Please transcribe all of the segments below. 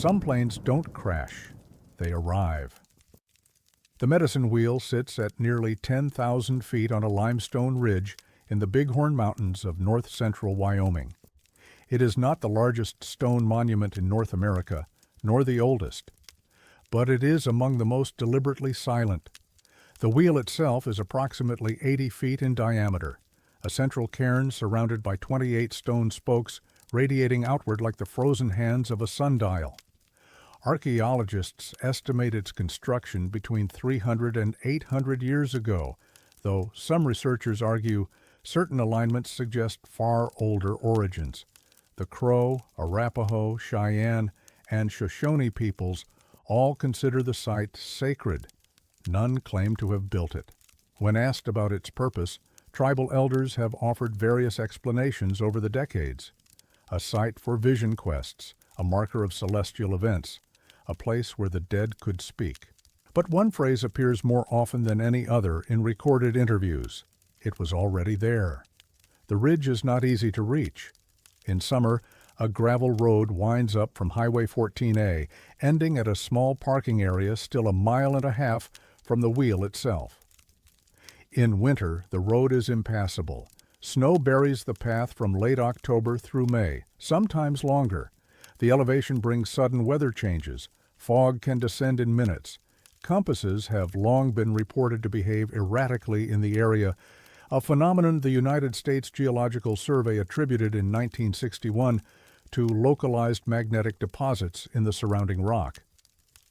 Some planes don't crash, they arrive. The Medicine Wheel sits at nearly 10,000 feet on a limestone ridge in the Bighorn Mountains of north-central Wyoming. It is not the largest stone monument in North America, nor the oldest, but it is among the most deliberately silent. The wheel itself is approximately 80 feet in diameter, a central cairn surrounded by 28 stone spokes radiating outward like the frozen hands of a sundial. Archaeologists estimate its construction between 300 and 800 years ago, though some researchers argue certain alignments suggest far older origins. The Crow, Arapaho, Cheyenne, and Shoshone peoples all consider the site sacred. None claim to have built it. When asked about its purpose, tribal elders have offered various explanations over the decades. A site for vision quests, a marker of celestial events, a place where the dead could speak. But one phrase appears more often than any other in recorded interviews. It was already there. The ridge is not easy to reach. In summer, a gravel road winds up from Highway 14A, ending at a small parking area still 1.5 miles from the wheel itself. In winter, the road is impassable. Snow buries the path from late October through May, sometimes longer. The elevation brings sudden weather changes. Fog can descend in minutes. Compasses have long been reported to behave erratically in the area, a phenomenon the United States Geological Survey attributed in 1961 to localized magnetic deposits in the surrounding rock.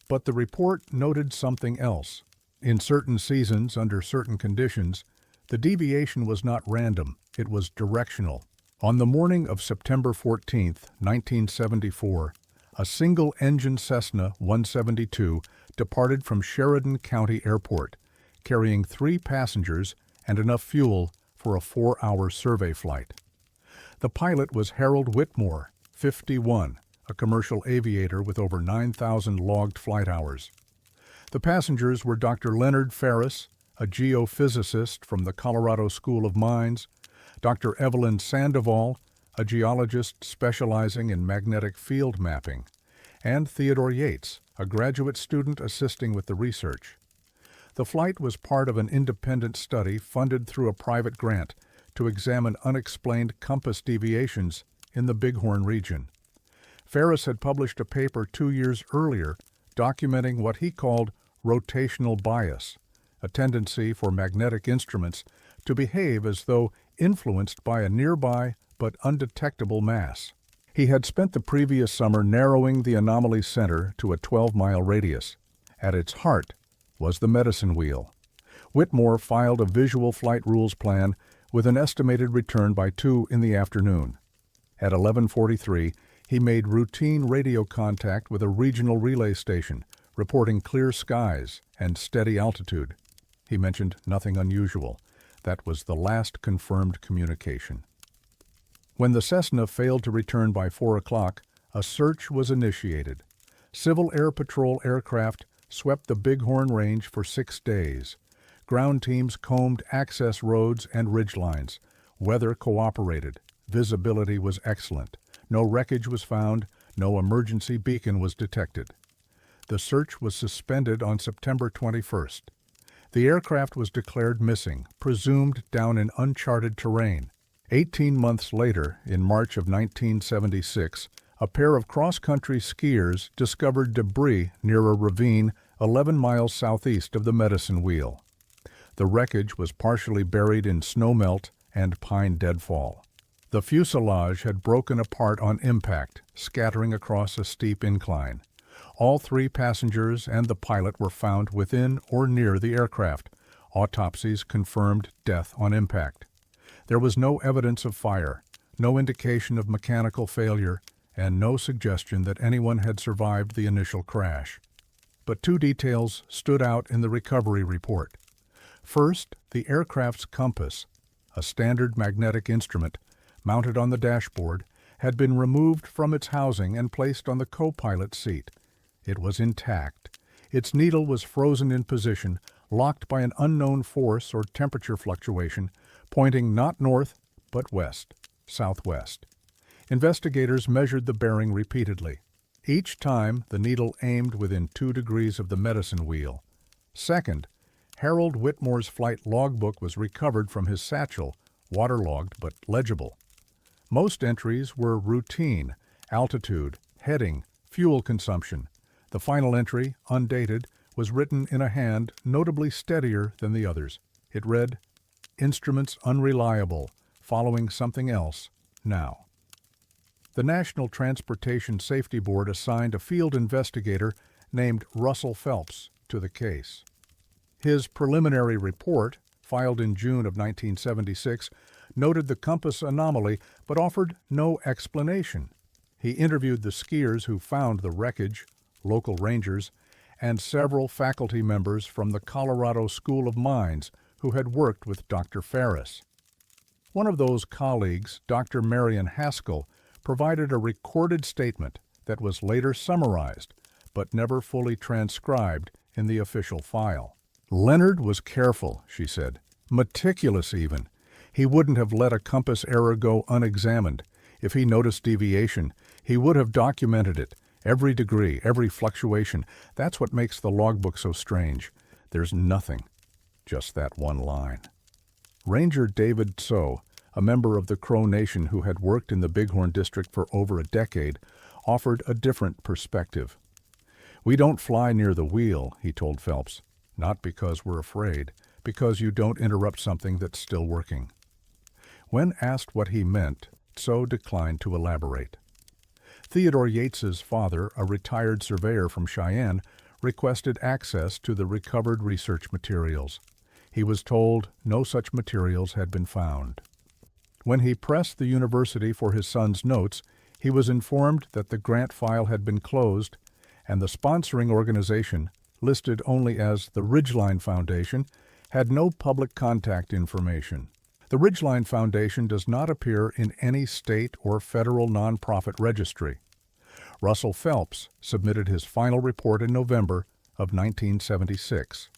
But the report noted something else. In certain seasons, under certain conditions, the deviation was not random, it was directional. On the morning of September 14, 1974, a single-engine Cessna 172 departed from Sheridan County Airport, carrying 3 passengers and enough fuel for a 4-hour survey flight. The pilot was Harold Whitmore, 51, a commercial aviator with over 9,000 logged flight hours. The passengers were Dr. Leonard Ferris, a geophysicist from the Colorado School of Mines, Dr. Evelyn Sandoval, a geologist specializing in magnetic field mapping, and Theodore Yates, a graduate student assisting with the research. The flight was part of an independent study funded through a private grant to examine unexplained compass deviations in the Bighorn region. Ferris had published a paper 2 years earlier documenting what he called rotational bias, a tendency for magnetic instruments to behave as though influenced by a nearby but undetectable mass. He had spent the previous summer narrowing the anomaly center to a 12-mile radius. At its heart was the Medicine Wheel. Whitmore filed a visual flight rules plan with an estimated return by 2 in the afternoon. At 11:43, he made routine radio contact with a regional relay station, reporting clear skies and steady altitude. He mentioned nothing unusual. That was the last confirmed communication. When the Cessna failed to return by 4 o'clock, a search was initiated. Civil Air Patrol aircraft swept the Bighorn Range for 6 days. Ground teams combed access roads and ridgelines. Weather cooperated. Visibility was excellent. No wreckage was found. No emergency beacon was detected. The search was suspended on September 21st. The aircraft was declared missing, presumed down in uncharted terrain. 18 months later, in March of 1976, a pair of cross-country skiers discovered debris near a ravine 11 miles southeast of the Medicine Wheel. The wreckage was partially buried in snowmelt and pine deadfall. The fuselage had broken apart on impact, scattering across a steep incline. All 3 passengers and the pilot were found within or near the aircraft. Autopsies confirmed death on impact. There was no evidence of fire, no indication of mechanical failure, and no suggestion that anyone had survived the initial crash. But 2 details stood out in the recovery report. First, the aircraft's compass, a standard magnetic instrument mounted on the dashboard, had been removed from its housing and placed on the co-pilot seat. It was intact. Its needle was frozen in position, locked by an unknown force or temperature fluctuation, pointing not north, but west, southwest. Investigators measured the bearing repeatedly. Each time, the needle aimed within 2 degrees of the medicine wheel. Second, Harold Whitmore's flight logbook was recovered from his satchel, waterlogged but legible. Most entries were routine: altitude, heading, fuel consumption. The final entry, undated, was written in a hand notably steadier than the others. It read, "Instruments unreliable, following something else, now." The National Transportation Safety Board assigned a field investigator named Russell Phelps to the case. His preliminary report, filed in June of 1976, noted the compass anomaly but offered no explanation. He interviewed the skiers who found the wreckage, local rangers, and several faculty members from the Colorado School of Mines who had worked with Dr. Ferris. One of those colleagues, Dr. Marion Haskell, provided a recorded statement that was later summarized but never fully transcribed in the official file. "Leonard was careful," she said, "meticulous even. He wouldn't have let a compass error go unexamined. If he noticed deviation, he would have documented it, every degree, every fluctuation. That's what makes the logbook so strange. There's nothing, just that one line." Ranger David So, a member of the Crow Nation who had worked in the Bighorn District for over a decade, offered a different perspective. "We don't fly near the wheel," he told Phelps, "not because we're afraid, because you don't interrupt something that's still working." When asked what he meant, So declined to elaborate. Theodore Yates's father, a retired surveyor from Cheyenne, requested access to the recovered research materials. He was told no such materials had been found. When he pressed the university for his son's notes, he was informed that the grant file had been closed, and the sponsoring organization, listed only as the Ridgeline Foundation, had no public contact information. The Ridgeline Foundation does not appear in any state or federal nonprofit registry. Russell Phelps submitted his final report in November of 1976.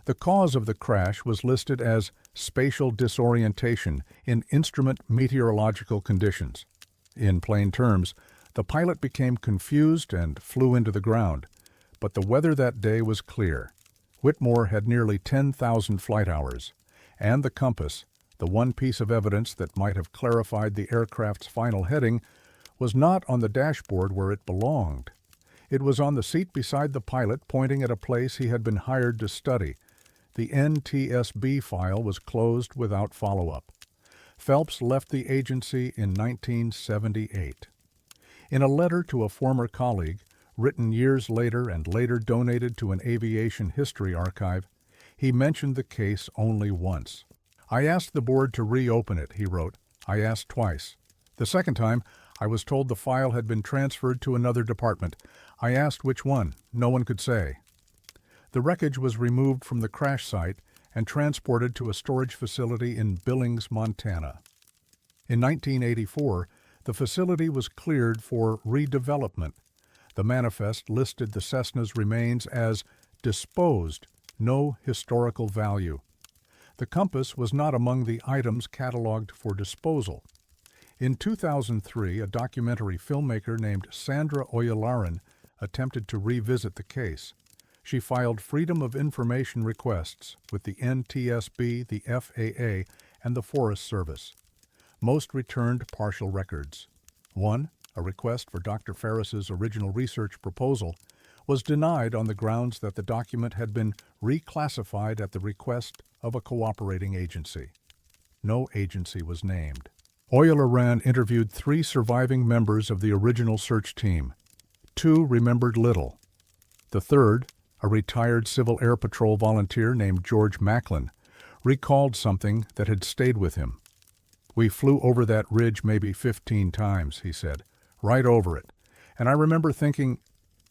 The cause of the crash was listed as spatial disorientation in instrument meteorological conditions. In plain terms, the pilot became confused and flew into the ground, but the weather that day was clear. Whitmore had nearly 10,000 flight hours, and the compass, the one piece of evidence that might have clarified the aircraft's final heading, was not on the dashboard where it belonged. It was on the seat beside the pilot, pointing at a place he had been hired to study. The NTSB file was closed without follow-up. Phelps left the agency in 1978. In a letter to a former colleague, written years later and later donated to an aviation history archive, he mentioned the case only once. "I asked the board to reopen it," he wrote. "I asked twice. The second time, I was told the file had been transferred to another department. I asked which one. No one could say." The wreckage was removed from the crash site and transported to a storage facility in Billings, Montana. In 1984, the facility was cleared for redevelopment. The manifest listed the Cessna's remains as disposed, no historical value. The compass was not among the items cataloged for disposal. In 2003, a documentary filmmaker named Sandra Oyalaran attempted to revisit the case. She filed Freedom of Information requests with the NTSB, the FAA, and the Forest Service. Most returned partial records. One, a request for Dr. Ferris's original research proposal, was denied on the grounds that the document had been reclassified at the request of a cooperating agency. No agency was named. Oyalaran interviewed 3 surviving members of the original search team. 2 remembered little. The third, a retired Civil Air Patrol volunteer named George Macklin, recalled something that had stayed with him. "We flew over that ridge maybe 15 times, he said, "right over it. And I remember thinking,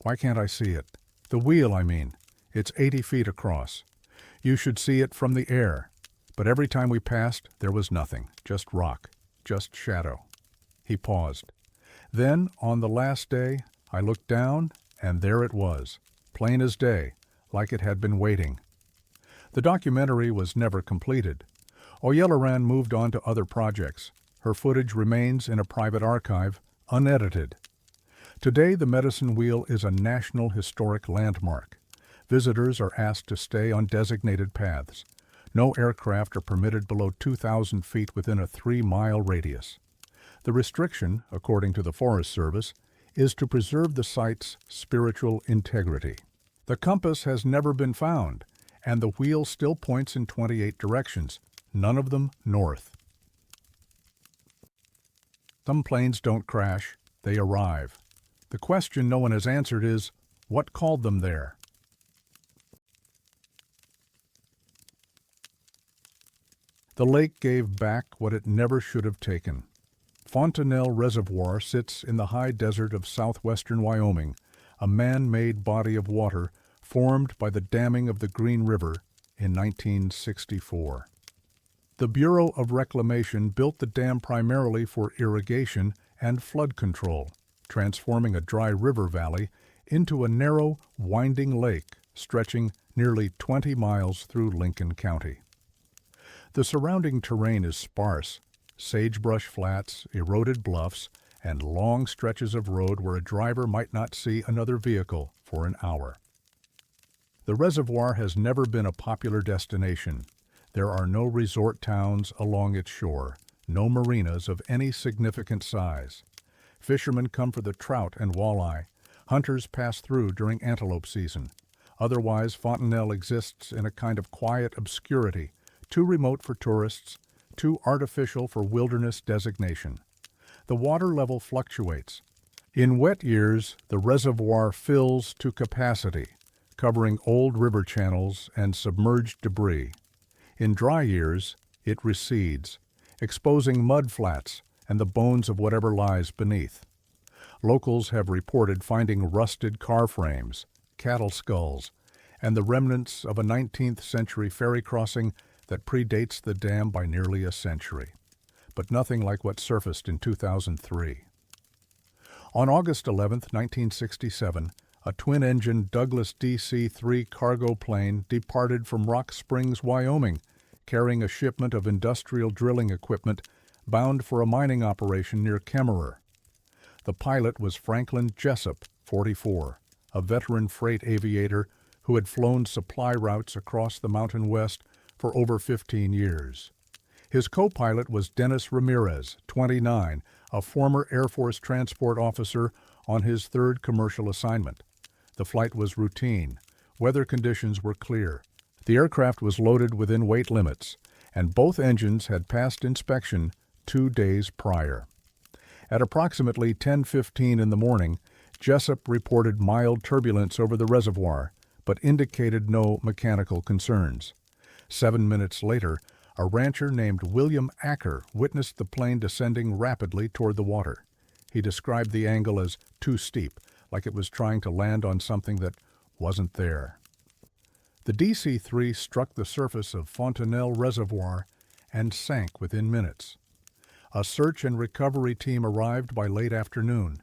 why can't I see it? The wheel, I mean. It's 80 feet across. You should see it from the air. But every time we passed, there was nothing, just rock, just shadow." He paused. "Then, on the last day, I looked down, and there it was, plain as day, like it had been waiting." The documentary was never completed. Oyalaran moved on to other projects. Her footage remains in a private archive, unedited. Today, the Medicine Wheel is a National Historic Landmark. Visitors are asked to stay on designated paths. No aircraft are permitted below 2,000 feet within a 3-mile radius. The restriction, according to the Forest Service, is to preserve the site's spiritual integrity. The compass has never been found, and the wheel still points in 28 directions, none of them north. Some planes don't crash, they arrive. The question no one has answered is, what called them there? The lake gave back what it never should have taken. Fontenelle Reservoir sits in the high desert of southwestern Wyoming, a man-made body of water formed by the damming of the Green River in 1964. The Bureau of Reclamation built the dam primarily for irrigation and flood control, transforming a dry river valley into a narrow, winding lake stretching nearly 20 miles through Lincoln County. The surrounding terrain is sparse, sagebrush flats, eroded bluffs, and long stretches of road where a driver might not see another vehicle for an hour. The reservoir has never been a popular destination. There are no resort towns along its shore, no marinas of any significant size. Fishermen come for the trout and walleye. Hunters pass through during antelope season. Otherwise, Fontenelle exists in a kind of quiet obscurity, too remote for tourists, too artificial for wilderness designation. The water level fluctuates. In wet years, the reservoir fills to capacity, covering old river channels and submerged debris. In dry years, it recedes, exposing mud flats and the bones of whatever lies beneath. Locals have reported finding rusted car frames, cattle skulls, and the remnants of a 19th century ferry crossing that predates the dam by nearly a century, but nothing like what surfaced in 2003. On August 11, 1967, a twin-engine Douglas DC-3 cargo plane departed from Rock Springs, Wyoming, carrying a shipment of industrial drilling equipment bound for a mining operation near Kemmerer. The pilot was Franklin Jessup, 44, a veteran freight aviator who had flown supply routes across the Mountain West for over 15 years. His co-pilot was Dennis Ramirez, 29, a former Air Force transport officer on his third commercial assignment. The flight was routine. Weather conditions were clear. The aircraft was loaded within weight limits, and both engines had passed inspection 2 days prior. At approximately 10:15 in the morning, Jessup reported mild turbulence over the reservoir, but indicated no mechanical concerns. 7 minutes later, a rancher named William Acker witnessed the plane descending rapidly toward the water. He described the angle as too steep, like it was trying to land on something that wasn't there. The DC-3 struck the surface of Fontenelle Reservoir and sank within minutes. A search and recovery team arrived by late afternoon.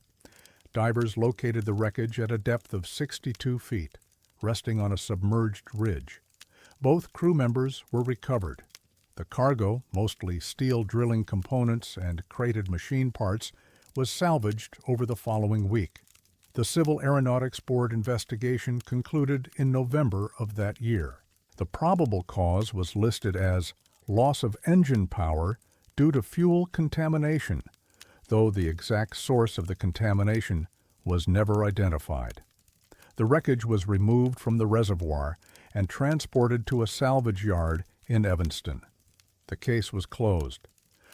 Divers located the wreckage at a depth of 62 feet, resting on a submerged ridge. Both crew members were recovered. The cargo, mostly steel drilling components and crated machine parts, was salvaged over the following week. The Civil Aeronautics Board investigation concluded in November of that year. The probable cause was listed as loss of engine power due to fuel contamination, though the exact source of the contamination was never identified. The wreckage was removed from the reservoir and transported to a salvage yard in Evanston. The case was closed.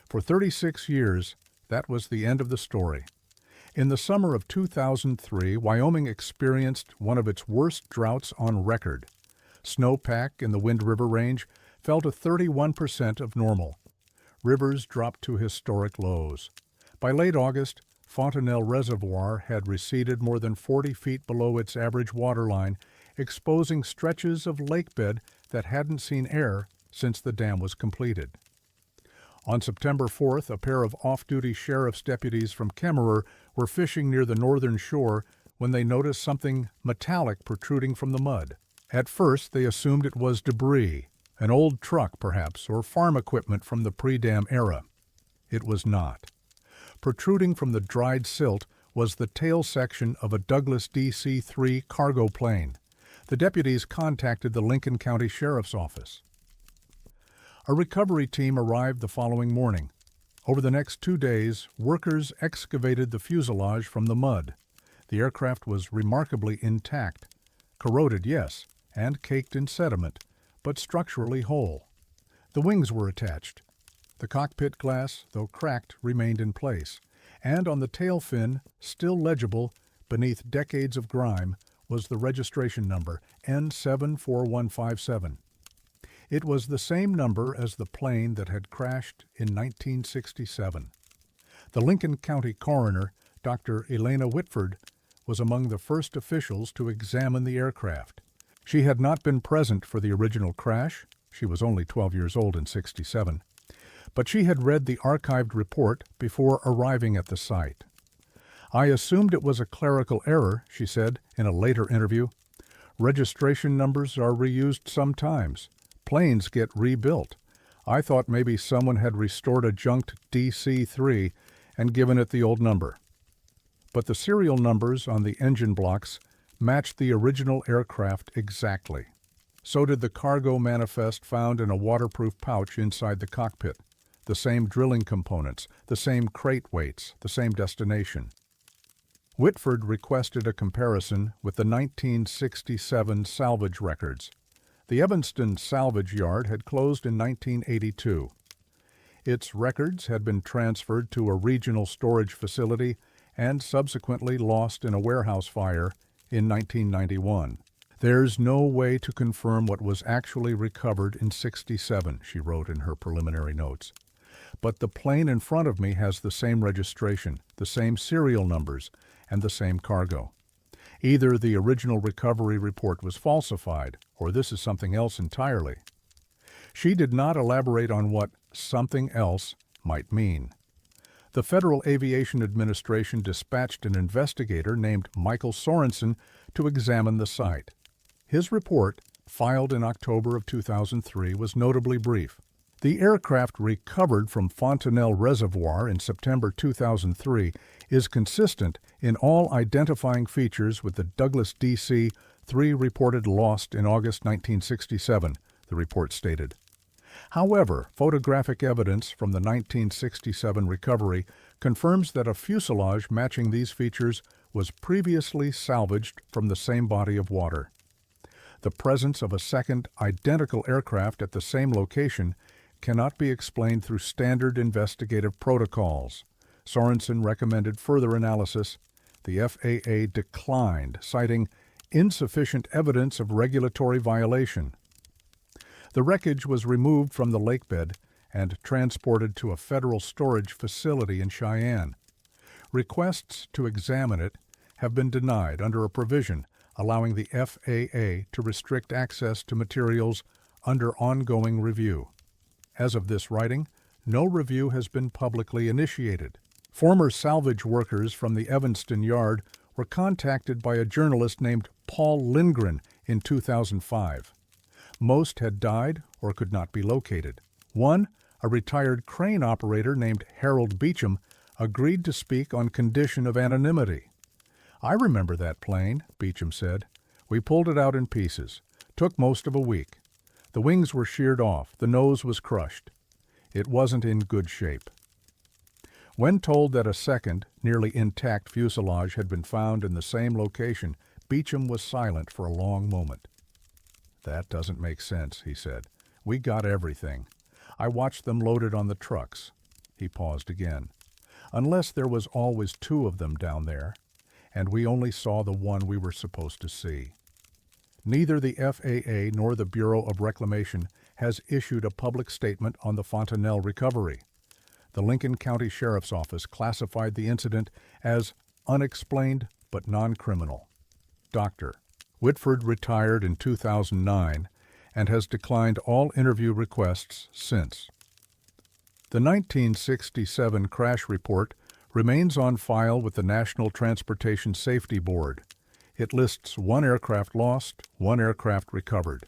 For 36 years, that was the end of the story. In the summer of 2003, Wyoming experienced one of its worst droughts on record. Snowpack in the Wind River Range fell to 31% of normal. Rivers dropped to historic lows. By late August, Fontenelle Reservoir had receded more than 40 feet below its average waterline, exposing stretches of lakebed that hadn't seen air since the dam was completed. On September 4th, a pair of off-duty sheriff's deputies from Kemmerer were fishing near the northern shore when they noticed something metallic protruding from the mud. At first, they assumed it was debris, an old truck perhaps, or farm equipment from the pre-dam era. It was not. Protruding from the dried silt was the tail section of a Douglas DC-3 cargo plane. The deputies contacted the Lincoln County Sheriff's Office. A recovery team arrived the following morning. Over the next 2 days, workers excavated the fuselage from the mud. The aircraft was remarkably intact. Corroded, yes, and caked in sediment, but structurally whole. The wings were attached. The cockpit glass, though cracked, remained in place, and on the tail fin, still legible beneath decades of grime, was the registration number N74157. It was the same number as the plane that had crashed in 1967. The Lincoln County coroner, Dr. Elena Whitford, was among the first officials to examine the aircraft. She had not been present for the original crash. She was only 12 years old in '67. But she had read the archived report before arriving at the site. "I assumed it was a clerical error," she said in a later interview. "Registration numbers are reused sometimes. Planes get rebuilt. I thought maybe someone had restored a junked DC-3 and given it the old number." But the serial numbers on the engine blocks matched the original aircraft exactly. So did the cargo manifest found in a waterproof pouch inside the cockpit. The same drilling components, the same crate weights, the same destination. Whitford requested a comparison with the 1967 salvage records. The Evanston salvage yard had closed in 1982. Its records had been transferred to a regional storage facility and subsequently lost in a warehouse fire in 1991. "There's no way to confirm what was actually recovered in '67, she wrote in her preliminary notes. "But the plane in front of me has the same registration, the same serial numbers, and the same cargo. Either the original recovery report was falsified, or this is something else entirely." She did not elaborate on what "something else" might mean. The Federal Aviation Administration dispatched an investigator named Michael Sorensen to examine the site. His report, filed in October of 2003, was notably brief. The aircraft recovered from Fontenelle Reservoir in September 2003 is consistent in all identifying features with the Douglas DC-3 reported lost in August 1967, the report stated. However, photographic evidence from the 1967 recovery confirms that a fuselage matching these features was previously salvaged from the same body of water. The presence of a second identical aircraft at the same location cannot be explained through standard investigative protocols. Sorensen recommended further analysis. The FAA declined, citing insufficient evidence of regulatory violation. The wreckage was removed from the lakebed and transported to a federal storage facility in Cheyenne. Requests to examine it have been denied under a provision allowing the FAA to restrict access to materials under ongoing review. As of this writing, no review has been publicly initiated. Former salvage workers from the Evanston yard were contacted by a journalist named Paul Lindgren in 2005. Most had died or could not be located. One, a retired crane operator named Harold Beecham, agreed to speak on condition of anonymity. "I remember that plane," Beecham said. "We pulled it out in pieces. Took most of a week. The wings were sheared off. The nose was crushed. It wasn't in good shape." When told that a second, nearly intact fuselage had been found in the same location, Beecham was silent for a long moment. "That doesn't make sense," he said. "We got everything. I watched them loaded on the trucks." He paused again. "Unless there was always two of them down there, and we only saw the one we were supposed to see." Neither the FAA nor the Bureau of Reclamation has issued a public statement on the Fontenelle recovery. The Lincoln County Sheriff's Office classified the incident as unexplained but non-criminal. Dr. Whitford retired in 2009 and has declined all interview requests since. The 1967 crash report remains on file with the National Transportation Safety Board. It lists one aircraft lost, one aircraft recovered.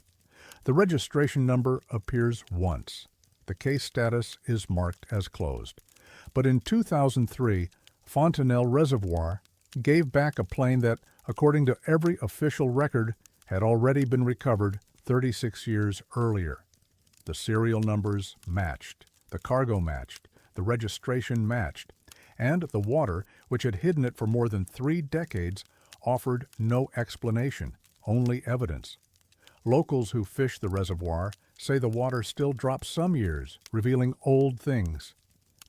The registration number appears once. The case status is marked as closed. But in 2003, Fontenelle Reservoir gave back a plane that, according to every official record, had already been recovered 36 years earlier. The serial numbers matched, the cargo matched, the registration matched, and the water, which had hidden it for more than 3 decades, offered no explanation, only evidence. Locals who fish the reservoir say the water still drops some years, revealing old things.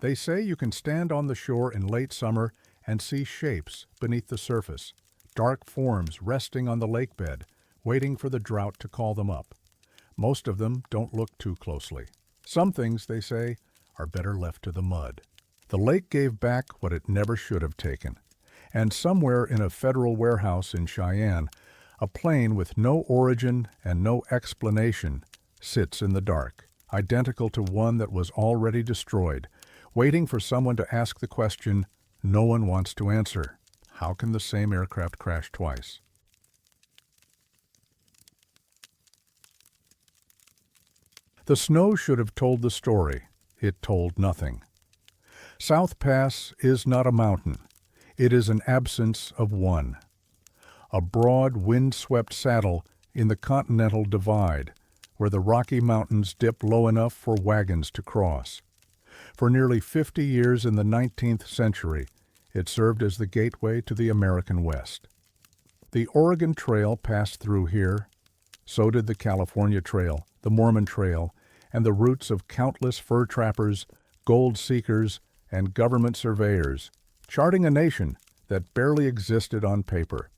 They say you can stand on the shore in late summer and see shapes beneath the surface, dark forms resting on the lake bed, waiting for the drought to call them up. Most of them don't look too closely. Some things, they say, are better left to the mud. The lake gave back what it never should have taken. And somewhere in a federal warehouse in Cheyenne, a plane with no origin and no explanation sits in the dark, identical to one that was already destroyed, waiting for someone to ask the question no one wants to answer. How can the same aircraft crash twice? The snow should have told the story. It told nothing. South Pass is not a mountain. It is an absence of one. A broad, wind-swept saddle in the Continental Divide, where the Rocky Mountains dip low enough for wagons to cross. For nearly 50 years in the 19th century, it served as the gateway to the American West. The Oregon Trail passed through here. So did the California Trail, the Mormon Trail, and the routes of countless fur trappers, gold seekers, and government surveyors, charting a nation that barely existed on paper.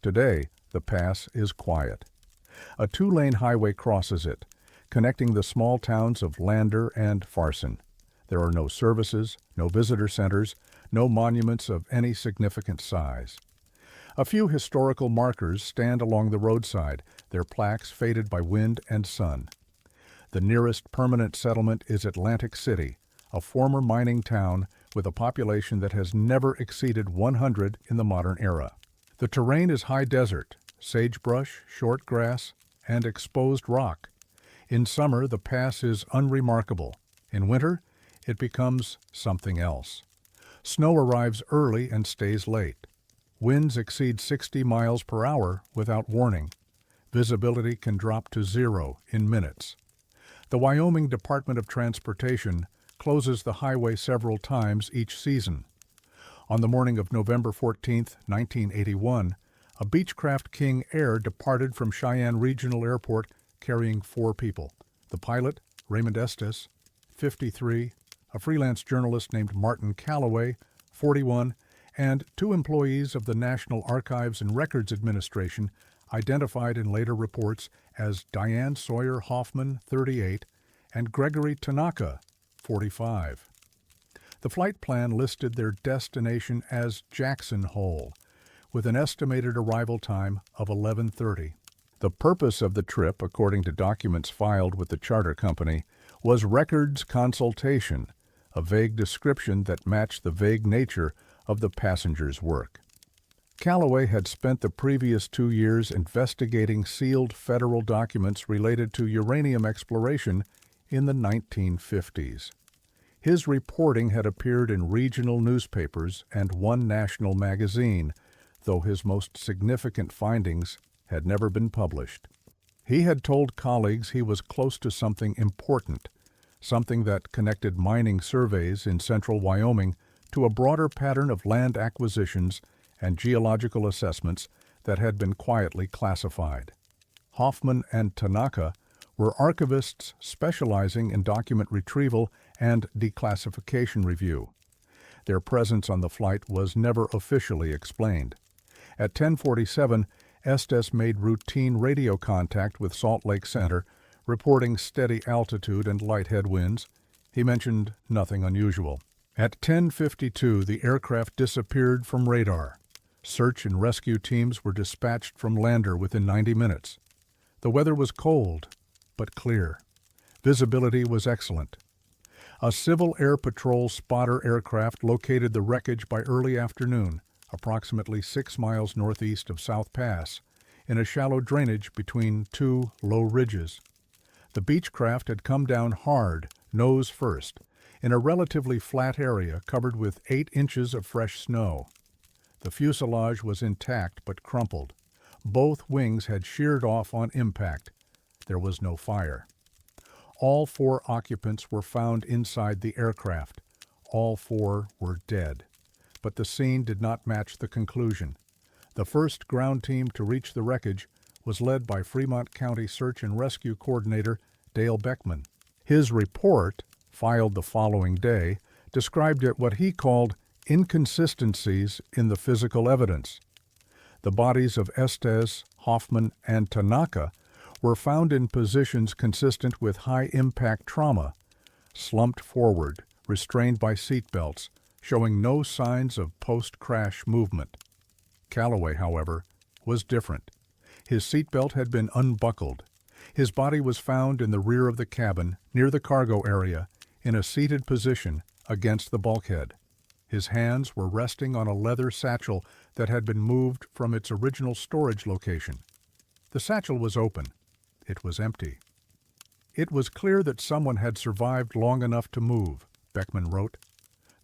Today, the pass is quiet. A 2-lane highway crosses it, connecting the small towns of Lander and Farson. There are no services, no visitor centers, no monuments of any significant size. A few historical markers stand along the roadside, their plaques faded by wind and sun. The nearest permanent settlement is Atlantic City, a former mining town with a population that has never exceeded 100 in the modern era. The terrain is high desert, sagebrush, short grass, and exposed rock. In summer, the pass is unremarkable. In winter, it becomes something else. Snow arrives early and stays late. Winds exceed 60 miles per hour without warning. Visibility can drop to 0 in minutes. The Wyoming Department of Transportation closes the highway several times each season. On the morning of November 14, 1981, a Beechcraft King Air departed from Cheyenne Regional Airport carrying 4 people. The pilot, Raymond Estes, 53, a freelance journalist named Martin Calloway, 41, and 2 employees of the National Archives and Records Administration, identified in later reports as Diane Sawyer Hoffman, 38, and Gregory Tanaka, 45. The flight plan listed their destination as Jackson Hole, with an estimated arrival time of 11:30. The purpose of the trip, according to documents filed with the charter company, was records consultation, a vague description that matched the vague nature of the passengers' work. Calloway had spent the previous 2 years investigating sealed federal documents related to uranium exploration in the 1950s. His reporting had appeared in regional newspapers and one national magazine, though his most significant findings had never been published. He had told colleagues he was close to something important, something that connected mining surveys in central Wyoming to a broader pattern of land acquisitions and geological assessments that had been quietly classified. Hoffman and Tanaka were archivists specializing in document retrieval and declassification review. Their presence on the flight was never officially explained. At 10:47, Estes made routine radio contact with Salt Lake Center, reporting steady altitude and light headwinds. He mentioned nothing unusual. At 10:52, the aircraft disappeared from radar. Search and rescue teams were dispatched from Lander within 90 minutes. The weather was cold, but clear. Visibility was excellent. A Civil Air Patrol spotter aircraft located the wreckage by early afternoon, approximately 6 miles northeast of South Pass, in a shallow drainage between 2 low ridges. The Beechcraft had come down hard, nose first, in a relatively flat area covered with 8 inches of fresh snow. The fuselage was intact but crumpled. Both wings had sheared off on impact. There was no fire. All 4 occupants were found inside the aircraft. All 4 were dead. But the scene did not match the conclusion. The first ground team to reach the wreckage was led by Fremont County Search and Rescue Coordinator Dale Beckman. His report, filed the following day, described it what he called inconsistencies in the physical evidence. The bodies of Estes, Hoffman, and Tanaka were found in positions consistent with high-impact trauma, slumped forward, restrained by seatbelts, showing no signs of post-crash movement. Calloway, however, was different. His seatbelt had been unbuckled. His body was found in the rear of the cabin, near the cargo area, in a seated position against the bulkhead. His hands were resting on a leather satchel that had been moved from its original storage location. The satchel was open. It was empty. It was clear that someone had survived long enough to move, Beckman wrote.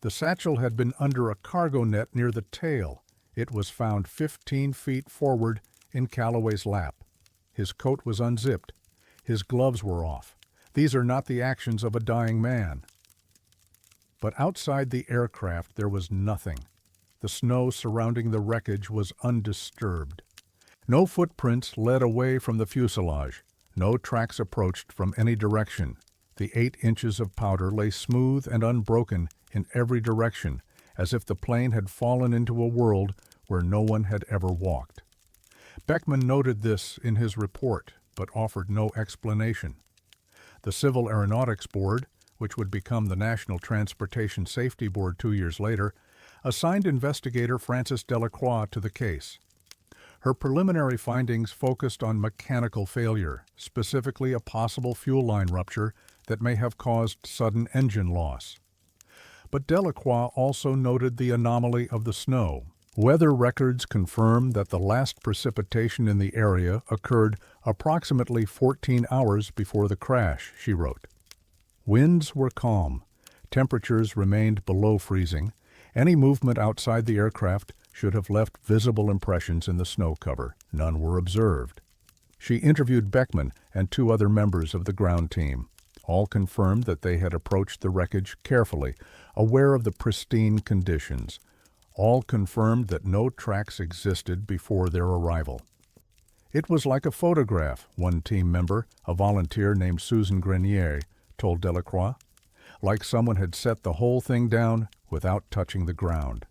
The satchel had been under a cargo net near the tail. It was found 15 feet forward in Calloway's lap. His coat was unzipped. His gloves were off. These are not the actions of a dying man. But outside the aircraft there was nothing. The snow surrounding the wreckage was undisturbed. No footprints led away from the fuselage. No tracks approached from any direction. The 8 inches of powder lay smooth and unbroken in every direction, as if the plane had fallen into a world where no one had ever walked. Beckman noted this in his report, but offered no explanation. The Civil Aeronautics Board, which would become the National Transportation Safety Board 2 years later, assigned investigator Frances Delacroix to the case. Her preliminary findings focused on mechanical failure, specifically a possible fuel line rupture that may have caused sudden engine loss. But Delacroix also noted the anomaly of the snow. Weather records confirm that the last precipitation in the area occurred approximately 14 hours before the crash, she wrote. Winds were calm. Temperatures remained below freezing. Any movement outside the aircraft should have left visible impressions in the snow cover. None were observed. She interviewed Beckman and 2 other members of the ground team. All confirmed that they had approached the wreckage carefully, aware of the pristine conditions. All confirmed that no tracks existed before their arrival. It was like a photograph, one team member, a volunteer named Susan Grenier, told Delacroix, like someone had set the whole thing down without touching the ground.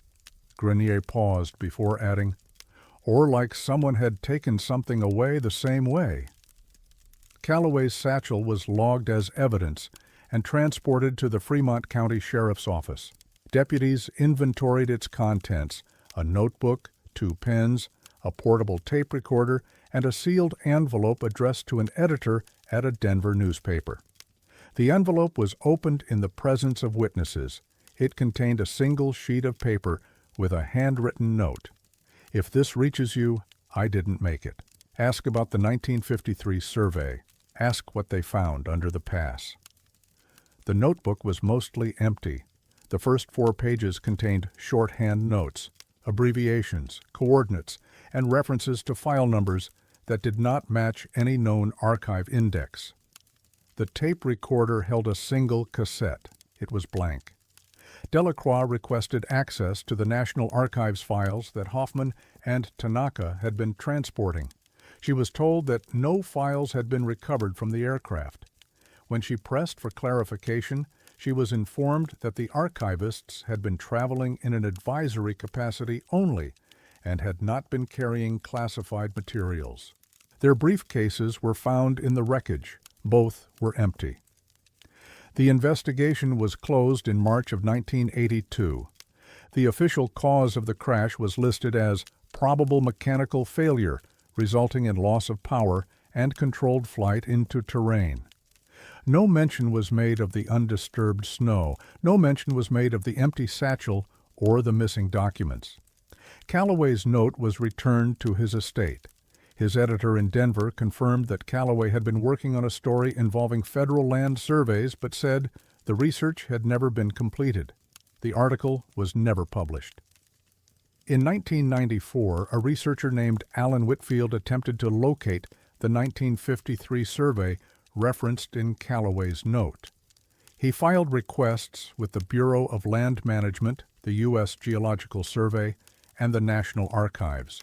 Grenier paused before adding, or like someone had taken something away the same way. Calloway's satchel was logged as evidence and transported to the Fremont County Sheriff's Office. Deputies inventoried its contents, a notebook, 2 pens, a portable tape recorder, and a sealed envelope addressed to an editor at a Denver newspaper. The envelope was opened in the presence of witnesses. It contained a single sheet of paper with a handwritten note. If this reaches you, I didn't make it. Ask about the 1953 survey. Ask what they found under the pass. The notebook was mostly empty. The first 4 pages contained shorthand notes, abbreviations, coordinates, and references to file numbers that did not match any known archive index. The tape recorder held a single cassette. It was blank. Delacroix requested access to the National Archives files that Hoffman and Tanaka had been transporting. She was told that no files had been recovered from the aircraft. When she pressed for clarification, she was informed that the archivists had been traveling in an advisory capacity only and had not been carrying classified materials. Their briefcases were found in the wreckage. Both were empty. The investigation was closed in March of 1982. The official cause of the crash was listed as probable mechanical failure resulting in loss of power and controlled flight into terrain. No mention was made of the undisturbed snow. No mention was made of the empty satchel or the missing documents. Calloway's note was returned to his estate. His editor in Denver confirmed that Calloway had been working on a story involving federal land surveys, but said the research had never been completed. The article was never published. In 1994, a researcher named Alan Whitfield attempted to locate the 1953 survey referenced in Callaway's note. He filed requests with the Bureau of Land Management, the U.S. Geological Survey, and the National Archives.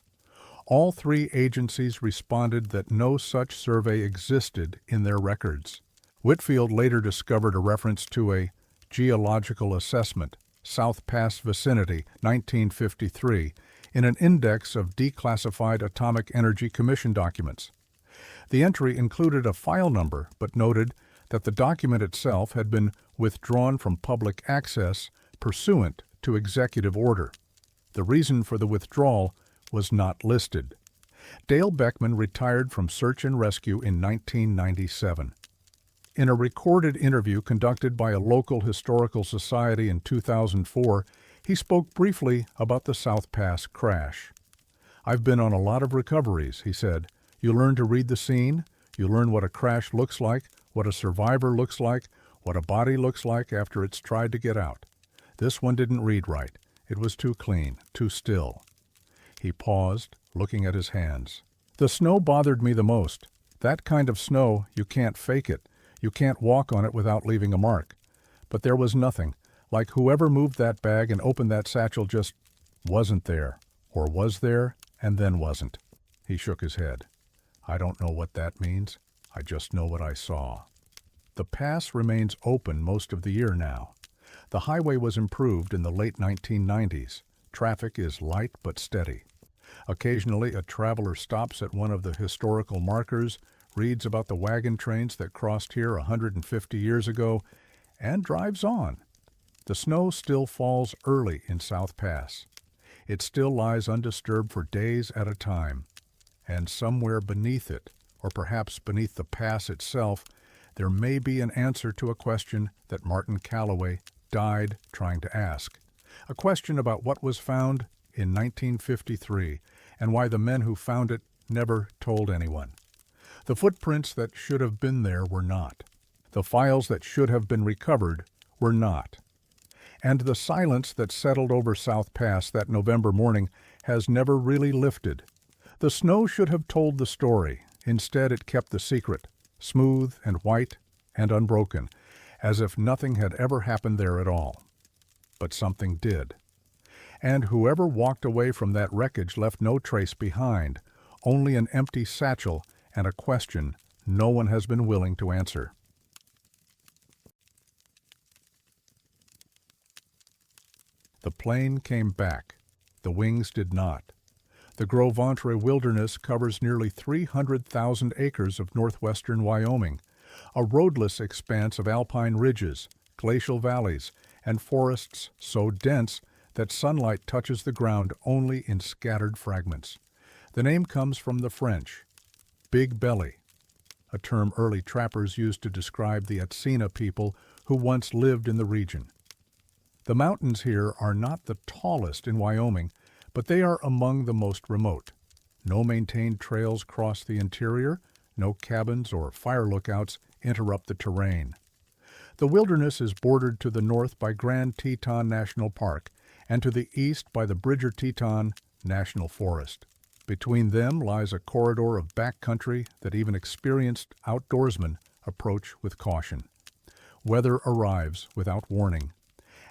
All three agencies responded that no such survey existed in their records. Whitfield later discovered a reference to a geological assessment, South Pass Vicinity, 1953, in an index of declassified Atomic Energy Commission documents. The entry included a file number, but noted that the document itself had been withdrawn from public access pursuant to executive order. The reason for the withdrawal was not listed. Dale Beckman retired from search and rescue in 1997. In a recorded interview conducted by a local historical society in 2004, he spoke briefly about the South Pass crash. "I've been on a lot of recoveries," he said. "You learn to read the scene, you learn what a crash looks like, what a survivor looks like, what a body looks like after it's tried to get out. This one didn't read right. It was too clean, too still." He paused, looking at his hands. "The snow bothered me the most. That kind of snow, you can't fake it. You can't walk on it without leaving a mark. But there was nothing, like whoever moved that bag and opened that satchel just wasn't there, or was there and then wasn't." He shook his head. "I don't know what that means. I just know what I saw." The pass remains open most of the year now. The highway was improved in the late 1990s. Traffic is light but steady. Occasionally, a traveler stops at one of the historical markers, reads about the wagon trains that crossed here 150 years ago, and drives on. The snow still falls early in South Pass. It still lies undisturbed for days at a time. And somewhere beneath it, or perhaps beneath the pass itself, there may be an answer to a question that Martin Callaway died trying to ask. A question about what was found in 1953 and why the men who found it never told anyone. The footprints that should have been there were not. The files that should have been recovered were not. And the silence that settled over South Pass that November morning has never really lifted. The snow should have told the story. Instead, it kept the secret, smooth and white and unbroken, as if nothing had ever happened there at all. But something did. And whoever walked away from that wreckage left no trace behind, only an empty satchel and a question no one has been willing to answer. The plane came back. The wings did not. The Gros Ventre Wilderness covers nearly 300,000 acres of northwestern Wyoming, a roadless expanse of alpine ridges, glacial valleys, and forests so dense that sunlight touches the ground only in scattered fragments. The name comes from the French, Big Belly, a term early trappers used to describe the Atsina people who once lived in the region. The mountains here are not the tallest in Wyoming, but they are among the most remote. No maintained trails cross the interior, no cabins or fire lookouts interrupt the terrain. The wilderness is bordered to the north by Grand Teton National Park and to the east by the Bridger-Teton National Forest. Between them lies a corridor of backcountry that even experienced outdoorsmen approach with caution. Weather arrives without warning.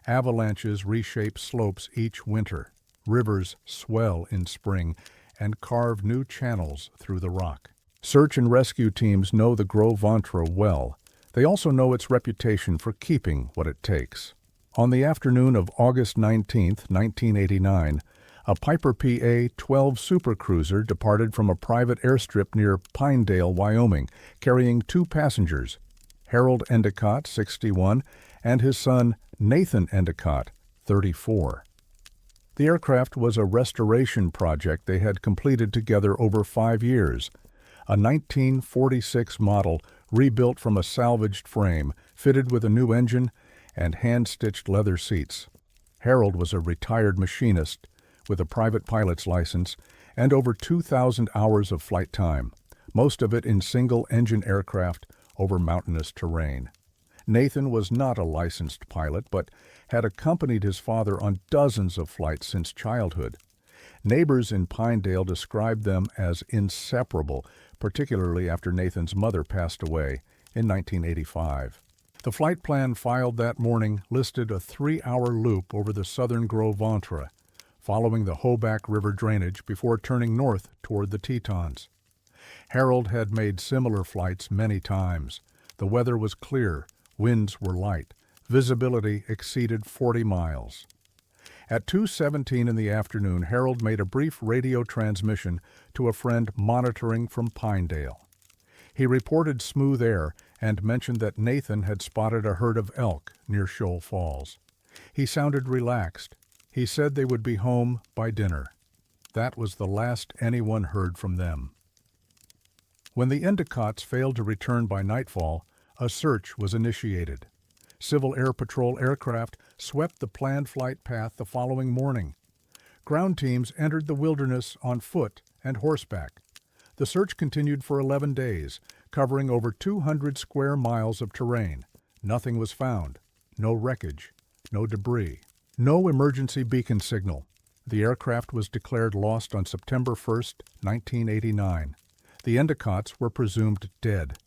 Avalanches reshape slopes each winter. Rivers swell in spring and carve new channels through the rock. Search and rescue teams know the Gros Ventre well. They also know its reputation for keeping what it takes. On the afternoon of August 19, 1989, a Piper PA-12 supercruiser departed from a private airstrip near Pinedale, Wyoming, carrying two passengers, Harold Endicott, 61, and his son Nathan Endicott, 34. The aircraft was a restoration project they had completed together over 5 years, a 1946 model rebuilt from a salvaged frame, fitted with a new engine and hand-stitched leather seats. Harold was a retired machinist with a private pilot's license and over 2,000 hours of flight time, most of it in single-engine aircraft over mountainous terrain. Nathan was not a licensed pilot, but had accompanied his father on dozens of flights since childhood. Neighbors in Pinedale described them as inseparable, particularly after Nathan's mother passed away in 1985. The flight plan filed that morning listed a 3-hour loop over the southern Gros Ventre, following the Hoback River drainage before turning north toward the Tetons. Harold had made similar flights many times. The weather was clear, winds were light, visibility exceeded 40 miles. At 2:17 in the afternoon, Harold made a brief radio transmission to a friend monitoring from Pinedale. He reported smooth air and mentioned that Nathan had spotted a herd of elk near Shoal Falls. He sounded relaxed. He said they would be home by dinner. That was the last anyone heard from them. When the Endicotts failed to return by nightfall, a search was initiated. Civil Air Patrol aircraft swept the planned flight path the following morning. Ground teams entered the wilderness on foot and horseback. The search continued for 11 days, covering over 200 square miles of terrain. Nothing was found. No wreckage. No debris. No emergency beacon signal. The aircraft was declared lost on September 1, 1989. The Endicotts were presumed dead.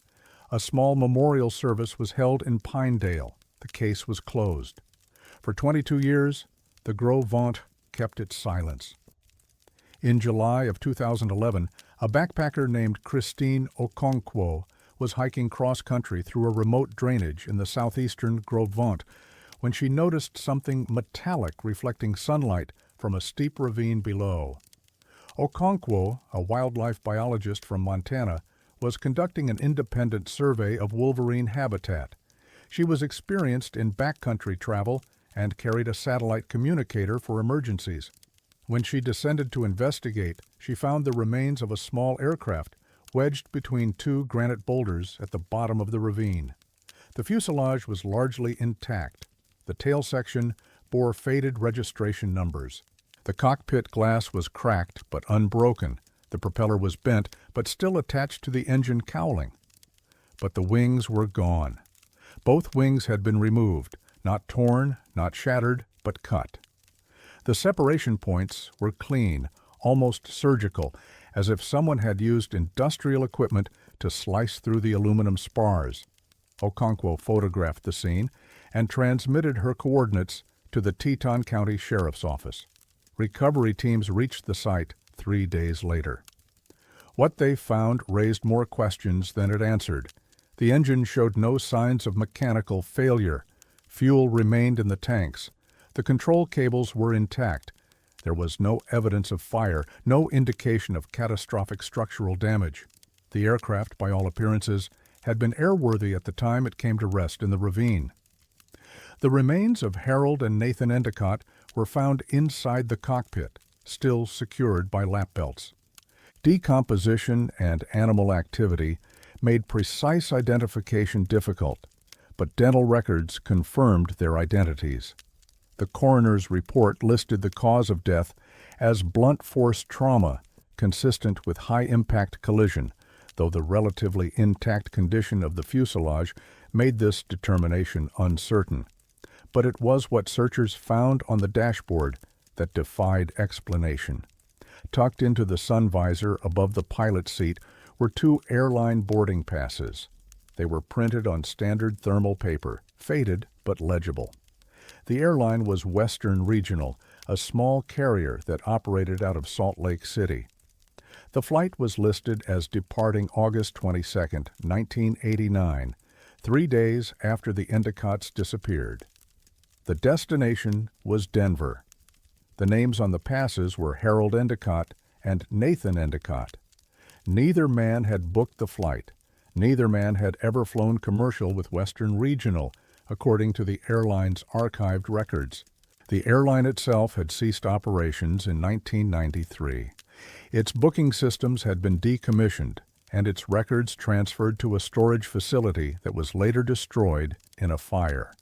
A small memorial service was held in Pinedale. The case was closed. For 22 years, the Gros Ventre kept its silence. In July of 2011, a backpacker named Christine Okonkwo was hiking cross-country through a remote drainage in the southeastern Gros Ventre when she noticed something metallic reflecting sunlight from a steep ravine below. Okonkwo, a wildlife biologist from Montana, was conducting an independent survey of wolverine habitat. She was experienced in backcountry travel and carried a satellite communicator for emergencies. When she descended to investigate, she found the remains of a small aircraft wedged between two granite boulders at the bottom of the ravine. The fuselage was largely intact. The tail section bore faded registration numbers. The cockpit glass was cracked but unbroken. The propeller was bent but still attached to the engine cowling. But the wings were gone. Both wings had been removed, not torn, not shattered, but cut. The separation points were clean, almost surgical, as if someone had used industrial equipment to slice through the aluminum spars. Okonkwo photographed the scene and transmitted her coordinates to the Teton County Sheriff's Office. Recovery teams reached the site 3 days later. What they found raised more questions than it answered. The engine showed no signs of mechanical failure. Fuel remained in the tanks. The control cables were intact. There was no evidence of fire, no indication of catastrophic structural damage. The aircraft, by all appearances, had been airworthy at the time it came to rest in the ravine. The remains of Harold and Nathan Endicott were found inside the cockpit, still secured by lap belts. Decomposition and animal activity made precise identification difficult, but dental records confirmed their identities. The coroner's report listed the cause of death as blunt force trauma, consistent with high-impact collision, though the relatively intact condition of the fuselage made this determination uncertain. But it was what searchers found on the dashboard that defied explanation. Tucked into the sun visor above the pilot seat were 2 airline boarding passes. They were printed on standard thermal paper, faded but legible. The airline was Western Regional, a small carrier that operated out of Salt Lake City. The flight was listed as departing August 22, 1989, 3 days after the Endicotts disappeared. The destination was Denver. The names on the passes were Harold Endicott and Nathan Endicott. Neither man had booked the flight. Neither man had ever flown commercial with Western Regional, according to the airline's archived records. The airline itself had ceased operations in 1993. Its booking systems had been decommissioned, and its records transferred to a storage facility that was later destroyed in a fire.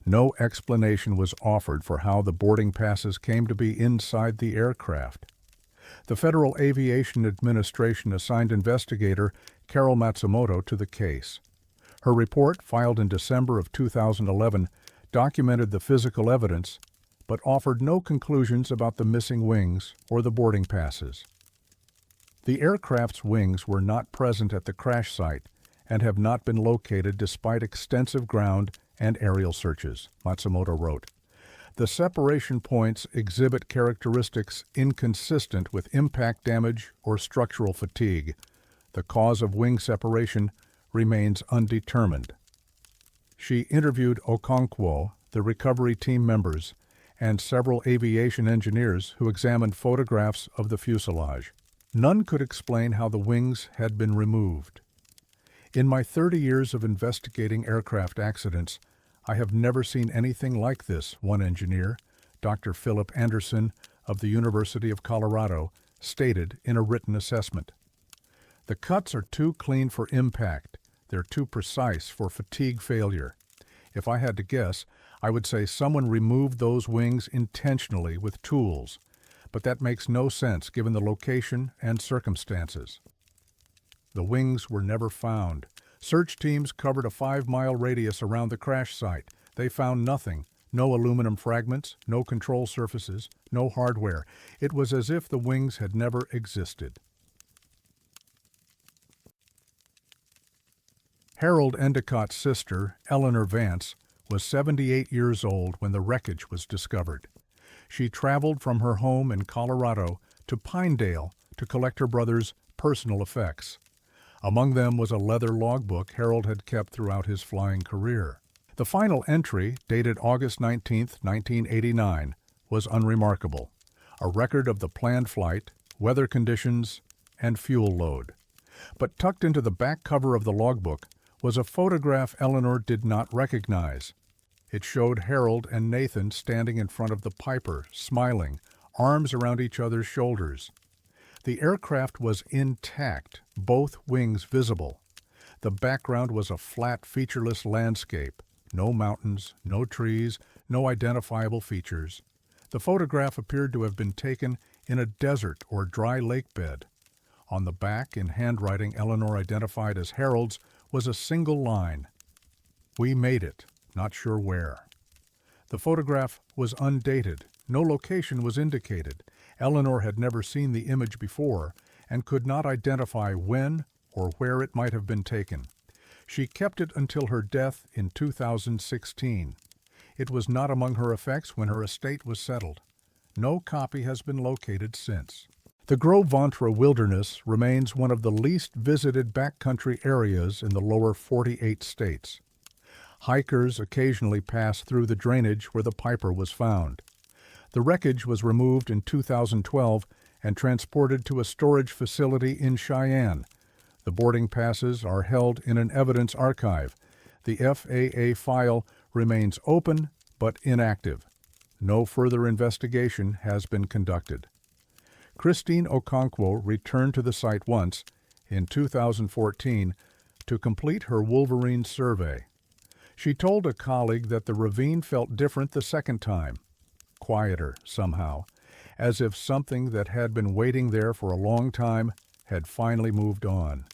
No explanation was offered for how the boarding passes came to be inside the aircraft. The Federal Aviation Administration assigned investigator Carol Matsumoto to the case. Her report, filed in December of 2011, documented the physical evidence, but offered no conclusions about the missing wings or the boarding passes. The aircraft's wings were not present at the crash site and have not been located despite extensive ground and aerial searches, Matsumoto wrote. The separation points exhibit characteristics inconsistent with impact damage or structural fatigue. The cause of wing separation remains undetermined. She interviewed Okonkwo, the recovery team members, and several aviation engineers who examined photographs of the fuselage. None could explain how the wings had been removed. In my 30 years of investigating aircraft accidents, I have never seen anything like this, one engineer, Dr. Philip Anderson of the University of Colorado, stated in a written assessment. The cuts are too clean for impact. They're too precise for fatigue failure. If I had to guess, I would say someone removed those wings intentionally with tools, but that makes no sense given the location and circumstances. The wings were never found. Search teams covered a 5-mile radius around the crash site. They found nothing. No aluminum fragments, no control surfaces, no hardware. It was as if the wings had never existed. Harold Endicott's sister, Eleanor Vance, was 78 years old when the wreckage was discovered. She traveled from her home in Colorado to Pinedale to collect her brother's personal effects. Among them was a leather logbook Harold had kept throughout his flying career. The final entry, dated August 19, 1989, was unremarkable, a record of the planned flight, weather conditions, and fuel load. But tucked into the back cover of the logbook was a photograph Eleanor did not recognize. It showed Harold and Nathan standing in front of the Piper, smiling, arms around each other's shoulders. The aircraft was intact, both wings visible. The background was a flat, featureless landscape. No mountains, no trees, no identifiable features. The photograph appeared to have been taken in a desert or dry lake bed. On the back, in handwriting Eleanor identified as Harold's, was a single line. "We made it, not sure where." The photograph was undated. No location was indicated. Eleanor had never seen the image before and could not identify when or where it might have been taken. She kept it until her death in 2016. It was not among her effects when her estate was settled. No copy has been located since. The Gros Ventre Wilderness remains one of the least visited backcountry areas in the lower 48 states. Hikers occasionally pass through the drainage where the Piper was found. The wreckage was removed in 2012 and transported to a storage facility in Cheyenne. The boarding passes are held in an evidence archive. The FAA file remains open but inactive. No further investigation has been conducted. Christine Okonkwo returned to the site once, in 2014, to complete her Wolverine survey. She told a colleague that the ravine felt different the second time, quieter somehow, as if something that had been waiting there for a long time had finally moved on.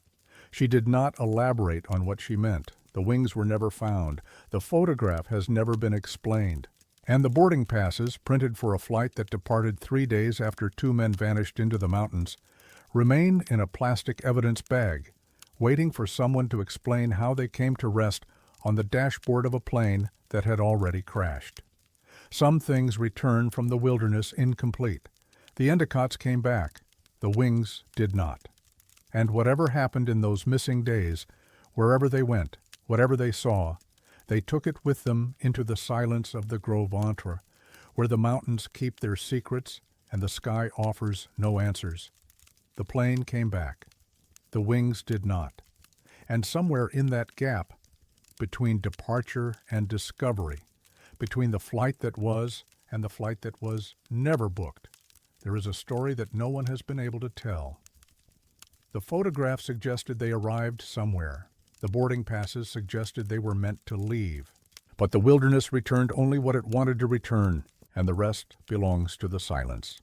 She did not elaborate on what she meant. The wings were never found. The photograph has never been explained. And the boarding passes, printed for a flight that departed 3 days after 2 men vanished into the mountains, remain in a plastic evidence bag, waiting for someone to explain how they came to rest on the dashboard of a plane that had already crashed. Some things return from the wilderness incomplete. The Endicotts came back. The wings did not. And whatever happened in those missing days, wherever they went, whatever they saw, they took it with them into the silence of the Gros Ventre, where the mountains keep their secrets and the sky offers no answers. The plane came back. The wings did not. And somewhere in that gap, between departure and discovery, between the flight that was and the flight that was never booked, there is a story that no one has been able to tell. The photograph suggested they arrived somewhere. The boarding passes suggested they were meant to leave. But the wilderness returned only what it wanted to return, and the rest belongs to the silence.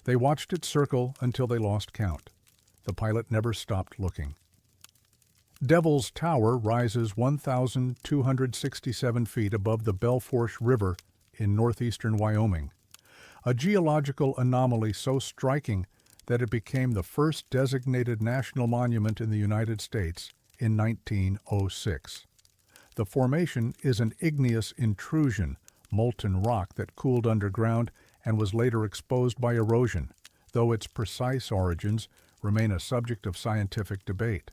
They watched it circle until they lost count. The pilot never stopped looking. Devil's Tower rises 1,267 feet above the Belforche River in northeastern Wyoming, a geological anomaly so striking that it became the first designated national monument in the United States in 1906. The formation is an igneous intrusion, molten rock that cooled underground and was later exposed by erosion, though its precise origins remain a subject of scientific debate.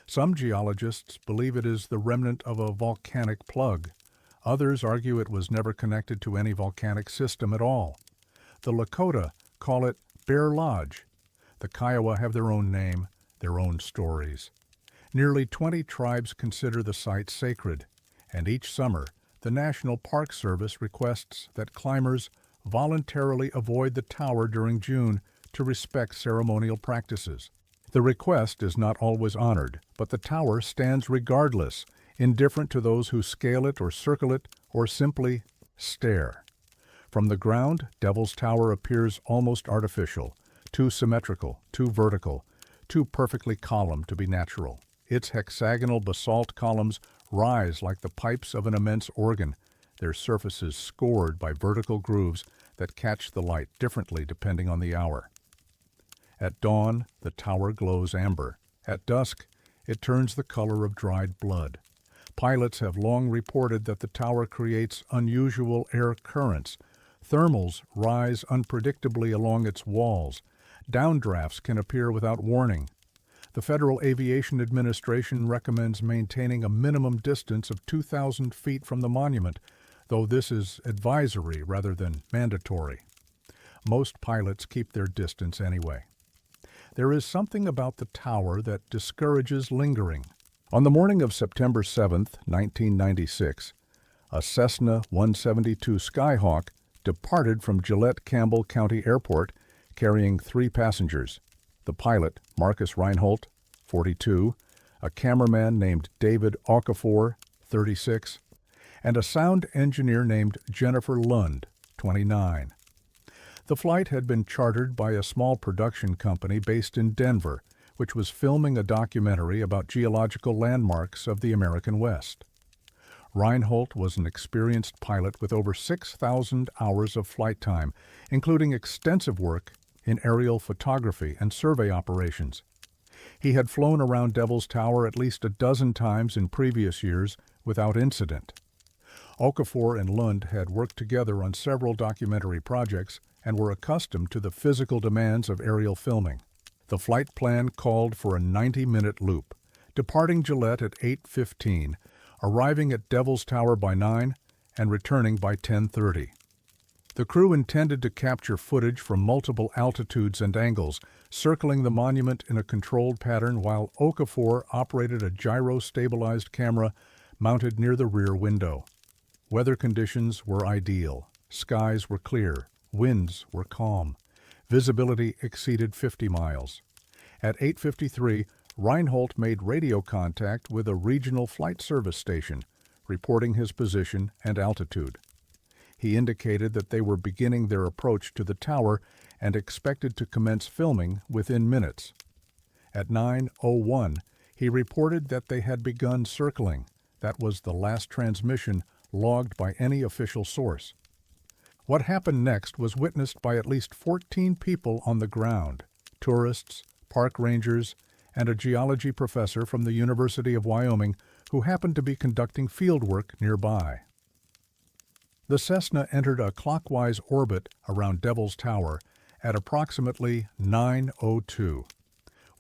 Some geologists believe it is the remnant of a volcanic plug. Others argue it was never connected to any volcanic system at all. The Lakota call it Bear Lodge. The Kiowa have their own name, their own stories. Nearly 20 tribes consider the site sacred, and each summer the National Park Service requests that climbers voluntarily avoid the tower during June to respect ceremonial practices. The request is not always honored, but the tower stands regardless, indifferent to those who scale it or circle it or simply stare. From the ground, Devil's Tower appears almost artificial, too symmetrical, too vertical, too perfectly columned to be natural. Its hexagonal basalt columns rise like the pipes of an immense organ, their surfaces scored by vertical grooves that catch the light differently depending on the hour. At dawn, the tower glows amber. At dusk, it turns the color of dried blood. Pilots have long reported that the tower creates unusual air currents. Thermals rise unpredictably along its walls. Downdrafts can appear without warning. The Federal Aviation Administration recommends maintaining a minimum distance of 2,000 feet from the monument, though this is advisory rather than mandatory. Most pilots keep their distance anyway. There is something about the tower that discourages lingering. On the morning of September 7, 1996, a Cessna 172 Skyhawk departed from Gillette-Campbell County Airport carrying 3 passengers: the pilot, Marcus Reinhold, 42, a cameraman named David Okafor, 36, and a sound engineer named Jennifer Lund, 29. The flight had been chartered by a small production company based in Denver, which was filming a documentary about geological landmarks of the American West. Reinhold was an experienced pilot with over 6,000 hours of flight time, including extensive work in aerial photography and survey operations. He had flown around Devil's Tower at least a dozen times in previous years without incident. Okafor and Lund had worked together on several documentary projects and were accustomed to the physical demands of aerial filming. The flight plan called for a 90-minute loop, departing Gillette at 8:15, arriving at Devil's Tower by 9, and returning by 10:30. The crew intended to capture footage from multiple altitudes and angles, circling the monument in a controlled pattern while Okafor operated a gyro-stabilized camera mounted near the rear window. Weather conditions were ideal. Skies were clear. Winds were calm. Visibility exceeded 50 miles. At 8:53, Reinhold made radio contact with a regional flight service station, reporting his position and altitude. He indicated that they were beginning their approach to the tower and expected to commence filming within minutes. At 9:01, he reported that they had begun circling. That was the last transmission logged by any official source. What happened next was witnessed by at least 14 people on the ground: tourists, park rangers, and a geology professor from the University of Wyoming who happened to be conducting fieldwork nearby. The Cessna entered a clockwise orbit around Devil's Tower at approximately 9:02.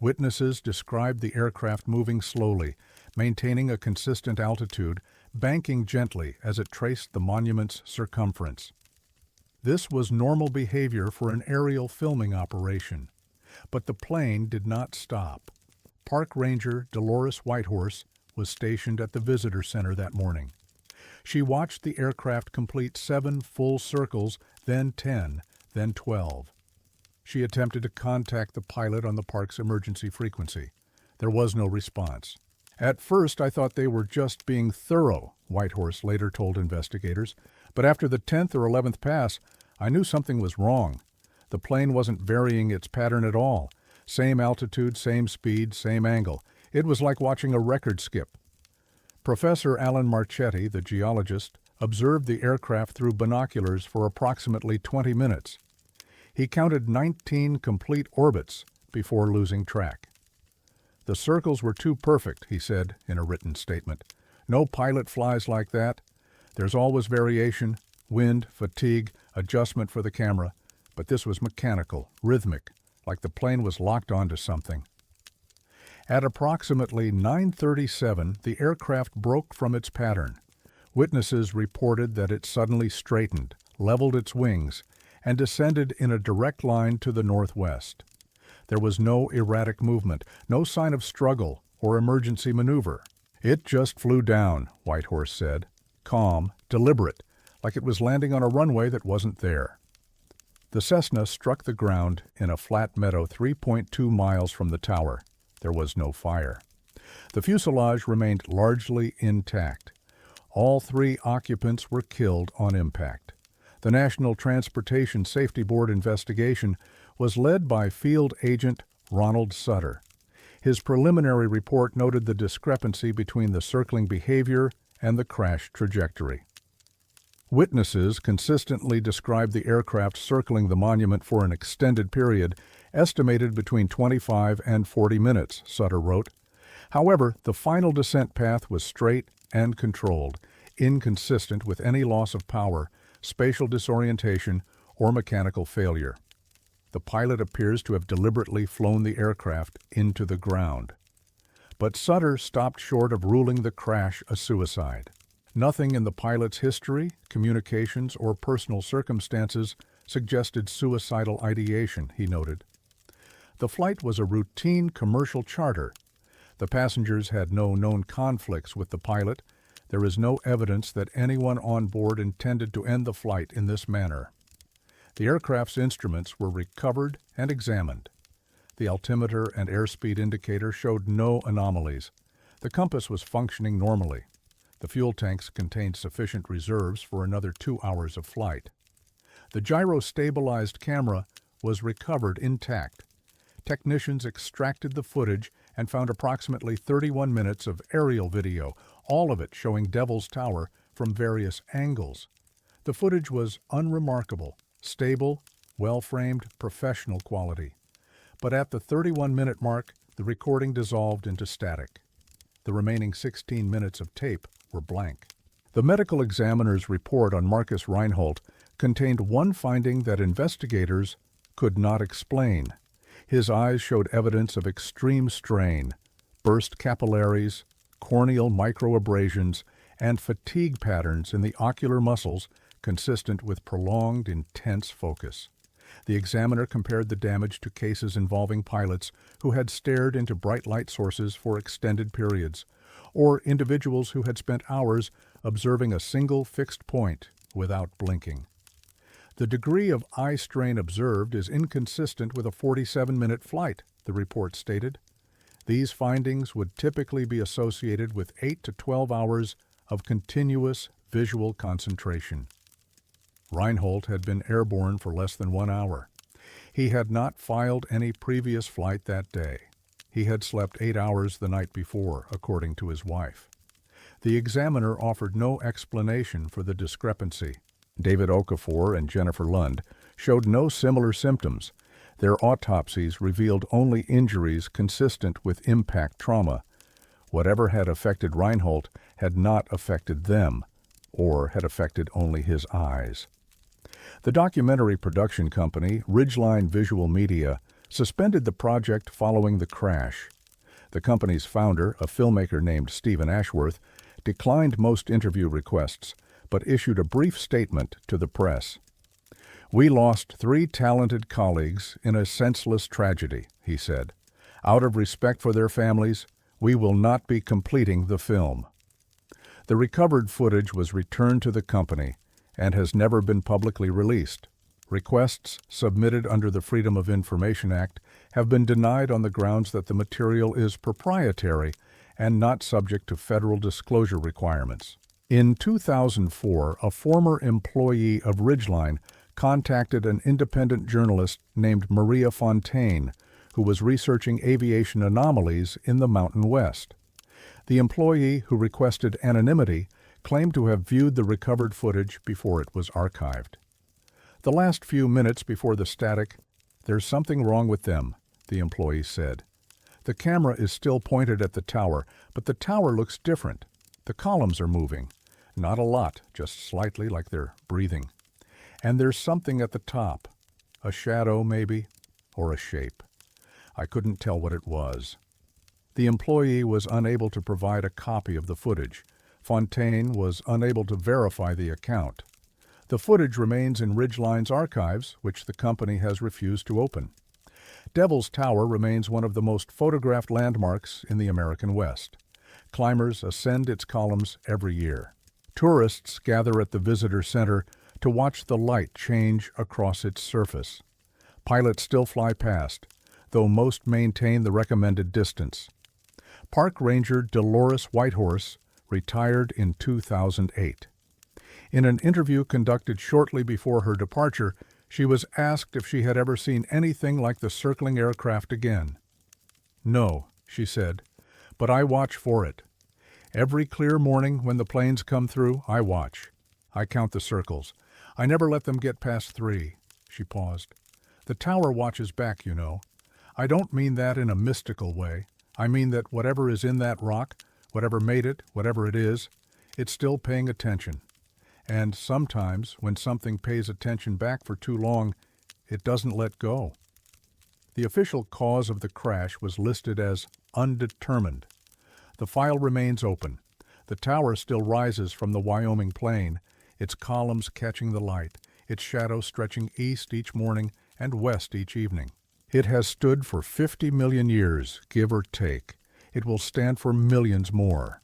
Witnesses described the aircraft moving slowly, maintaining a consistent altitude, banking gently as it traced the monument's circumference. This was normal behavior for an aerial filming operation. But the plane did not stop. Park Ranger Dolores Whitehorse was stationed at the visitor center that morning. She watched the aircraft complete 7 full circles, then 10, then 12. She attempted to contact the pilot on the park's emergency frequency. There was no response. "At first I thought they were just being thorough," Whitehorse later told investigators, "but after the 10th or 11th pass, I knew something was wrong. The plane wasn't varying its pattern at all. Same altitude, same speed, same angle. It was like watching a record skip. Professor Alan Marchetti, the geologist, observed the aircraft through binoculars for approximately 20 minutes. He counted 19 complete orbits before losing track. "The circles were too perfect," he said in a written statement. "No pilot flies like that. There's always variation, wind, fatigue, adjustment for the camera, but this was mechanical, rhythmic, like the plane was locked onto something." At approximately 9:37, the aircraft broke from its pattern. Witnesses reported that it suddenly straightened, leveled its wings, and descended in a direct line to the northwest. There was no erratic movement, no sign of struggle or emergency maneuver. "It just flew down," Whitehorse said, calm, deliberate, like it was landing on a runway that wasn't there. The Cessna struck the ground in a flat meadow 3.2 miles from the tower. There was no fire. The fuselage remained largely intact. All 3 occupants were killed on impact. The National Transportation Safety Board investigation was led by Field Agent Ronald Sutter. His preliminary report noted the discrepancy between the circling behavior and the crash trajectory. Witnesses consistently described the aircraft circling the monument for an extended period, estimated between 25 and 40 minutes, Sutter wrote. However, the final descent path was straight and controlled, inconsistent with any loss of power, spatial disorientation, or mechanical failure. The pilot appears to have deliberately flown the aircraft into the ground. But Sutter stopped short of ruling the crash a suicide. Nothing in the pilot's history, communications, or personal circumstances suggested suicidal ideation, he noted. The flight was a routine commercial charter. The passengers had no known conflicts with the pilot. There is no evidence that anyone on board intended to end the flight in this manner. The aircraft's instruments were recovered and examined. The altimeter and airspeed indicator showed no anomalies. The compass was functioning normally. The fuel tanks contained sufficient reserves for another 2 hours of flight. The gyro-stabilized camera was recovered intact. Technicians extracted the footage and found approximately 31 minutes of aerial video, all of it showing Devil's Tower from various angles. The footage was unremarkable, stable, well-framed, professional quality. But at the 31-minute mark, the recording dissolved into static. The remaining 16 minutes of tape were blank. The medical examiner's report on Marcus Reinhold contained one finding that investigators could not explain. His eyes showed evidence of extreme strain, burst capillaries, corneal microabrasions, and fatigue patterns in the ocular muscles consistent with prolonged, intense focus. The examiner compared the damage to cases involving pilots who had stared into bright light sources for extended periods, or individuals who had spent hours observing a single fixed point without blinking. The degree of eye strain observed is inconsistent with a 47-minute flight, the report stated. These findings would typically be associated with 8 to 12 hours of continuous visual concentration. Reinhold had been airborne for less than 1 hour. He had not filed any previous flight that day. He had slept 8 hours the night before, according to his wife. The examiner offered no explanation for the discrepancy. David Okafor and Jennifer Lund showed no similar symptoms. Their autopsies revealed only injuries consistent with impact trauma. Whatever had affected Reinhold had not affected them, or had affected only his eyes. The documentary production company, Ridgeline Visual Media, suspended the project following the crash. The company's founder, a filmmaker named Stephen Ashworth, declined most interview requests, but issued a brief statement to the press. "We lost 3 talented colleagues in a senseless tragedy," he said. "Out of respect for their families, we will not be completing the film." The recovered footage was returned to the company and has never been publicly released. Requests submitted under the Freedom of Information Act have been denied on the grounds that the material is proprietary and not subject to federal disclosure requirements. In 2004, a former employee of Ridgeline contacted an independent journalist named Maria Fontaine, who was researching aviation anomalies in the Mountain West. The employee who requested anonymity claimed to have viewed the recovered footage before it was archived. The last few minutes before the static, "There's something wrong with them," the employee said. "The camera is still pointed at the tower, but the tower looks different. The columns are moving. Not a lot, just slightly like they're breathing. And there's something at the top. A shadow, maybe, or a shape. I couldn't tell what it was." The employee was unable to provide a copy of the footage. Fontaine was unable to verify the account. The footage remains in Ridgeline's archives, which the company has refused to open. Devil's Tower remains one of the most photographed landmarks in the American West. Climbers ascend its columns every year. Tourists gather at the visitor center to watch the light change across its surface. Pilots still fly past, though most maintain the recommended distance. Park Ranger Dolores Whitehorse retired in 2008. In an interview conducted shortly before her departure, she was asked if she had ever seen anything like the circling aircraft again. "No," she said, "but I watch for it. Every clear morning when the planes come through, I watch. I count the circles. I never let them get past 3. She paused. "The tower watches back, you know. I don't mean that in a mystical way. I mean that whatever is in that rock, whatever made it, whatever it is, it's still paying attention. And sometimes, when something pays attention back for too long, it doesn't let go." The official cause of the crash was listed as undetermined. The file remains open. The tower still rises from the Wyoming plain, its columns catching the light, its shadow stretching east each morning and west each evening. It has stood for 50 million years, give or take. It will stand for millions more.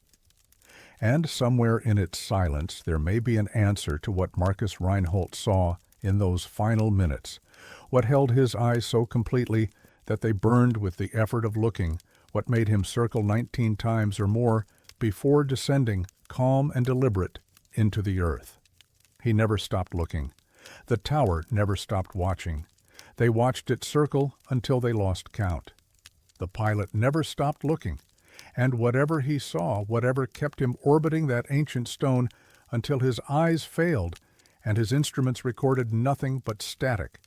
And somewhere in its silence there may be an answer to what Marcus Reinhold saw in those final minutes, what held his eyes so completely that they burned with the effort of looking, what made him circle 19 times or more before descending, calm and deliberate, into the earth. He never stopped looking. The tower never stopped watching. They watched it circle until they lost count. The pilot never stopped looking, and whatever he saw, whatever kept him orbiting that ancient stone until his eyes failed and his instruments recorded nothing but static,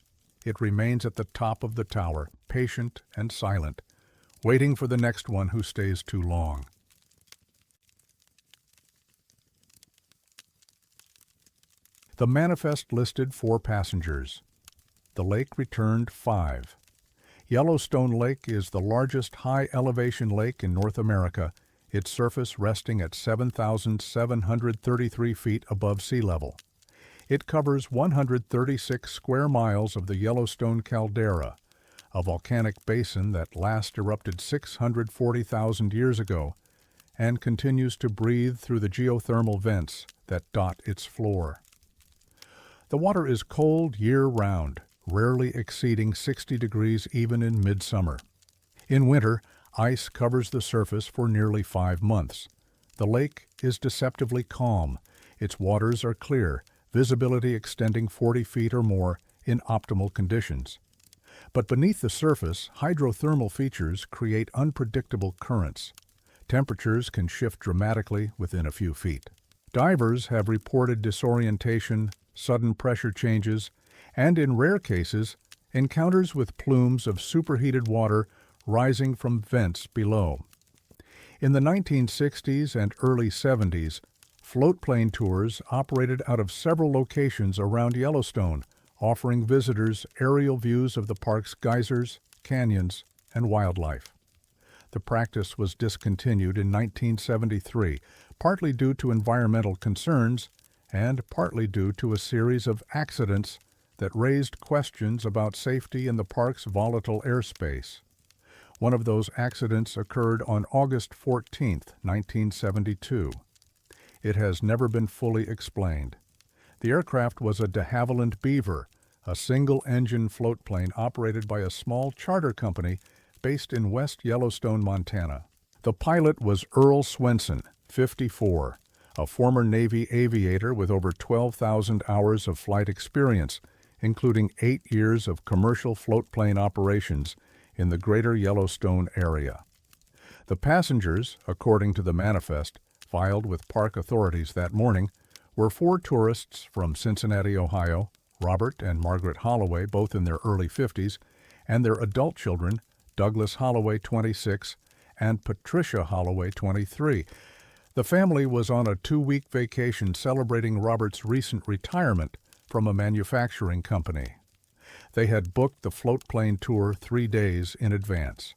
it remains at the top of the tower, patient and silent, waiting for the next one who stays too long. The manifest listed 4 passengers. The lake returned 5. Yellowstone Lake is the largest high-elevation lake in North America, its surface resting at 7,733 feet above sea level. It covers 136 square miles of the Yellowstone caldera, a volcanic basin that last erupted 640,000 years ago and continues to breathe through the geothermal vents that dot its floor. The water is cold year-round, rarely exceeding 60 degrees even in midsummer. In winter, ice covers the surface for nearly 5 months. The lake is deceptively calm. Its waters are clear, visibility extending 40 feet or more in optimal conditions. But beneath the surface, hydrothermal features create unpredictable currents. Temperatures can shift dramatically within a few feet. Divers have reported disorientation, sudden pressure changes, and in rare cases, encounters with plumes of superheated water rising from vents below. In the 1960s and early 70s, floatplane tours operated out of several locations around Yellowstone, offering visitors aerial views of the park's geysers, canyons, and wildlife. The practice was discontinued in 1973, partly due to environmental concerns and partly due to a series of accidents that raised questions about safety in the park's volatile airspace. One of those accidents occurred on August 14, 1972. It has never been fully explained. The aircraft was a de Havilland Beaver, a single-engine floatplane operated by a small charter company based in West Yellowstone, Montana. The pilot was Earl Swenson, 54, a former Navy aviator with over 12,000 hours of flight experience, including 8 years of commercial floatplane operations, in the greater Yellowstone area. The passengers, according to the manifest filed with park authorities that morning, were 4 tourists from Cincinnati, Ohio, Robert and Margaret Holloway, both in their early 50s, and their adult children, Douglas Holloway, 26, and Patricia Holloway, 23. The family was on a 2-week vacation celebrating Robert's recent retirement from a manufacturing company. They had booked the float plane tour 3 days in advance.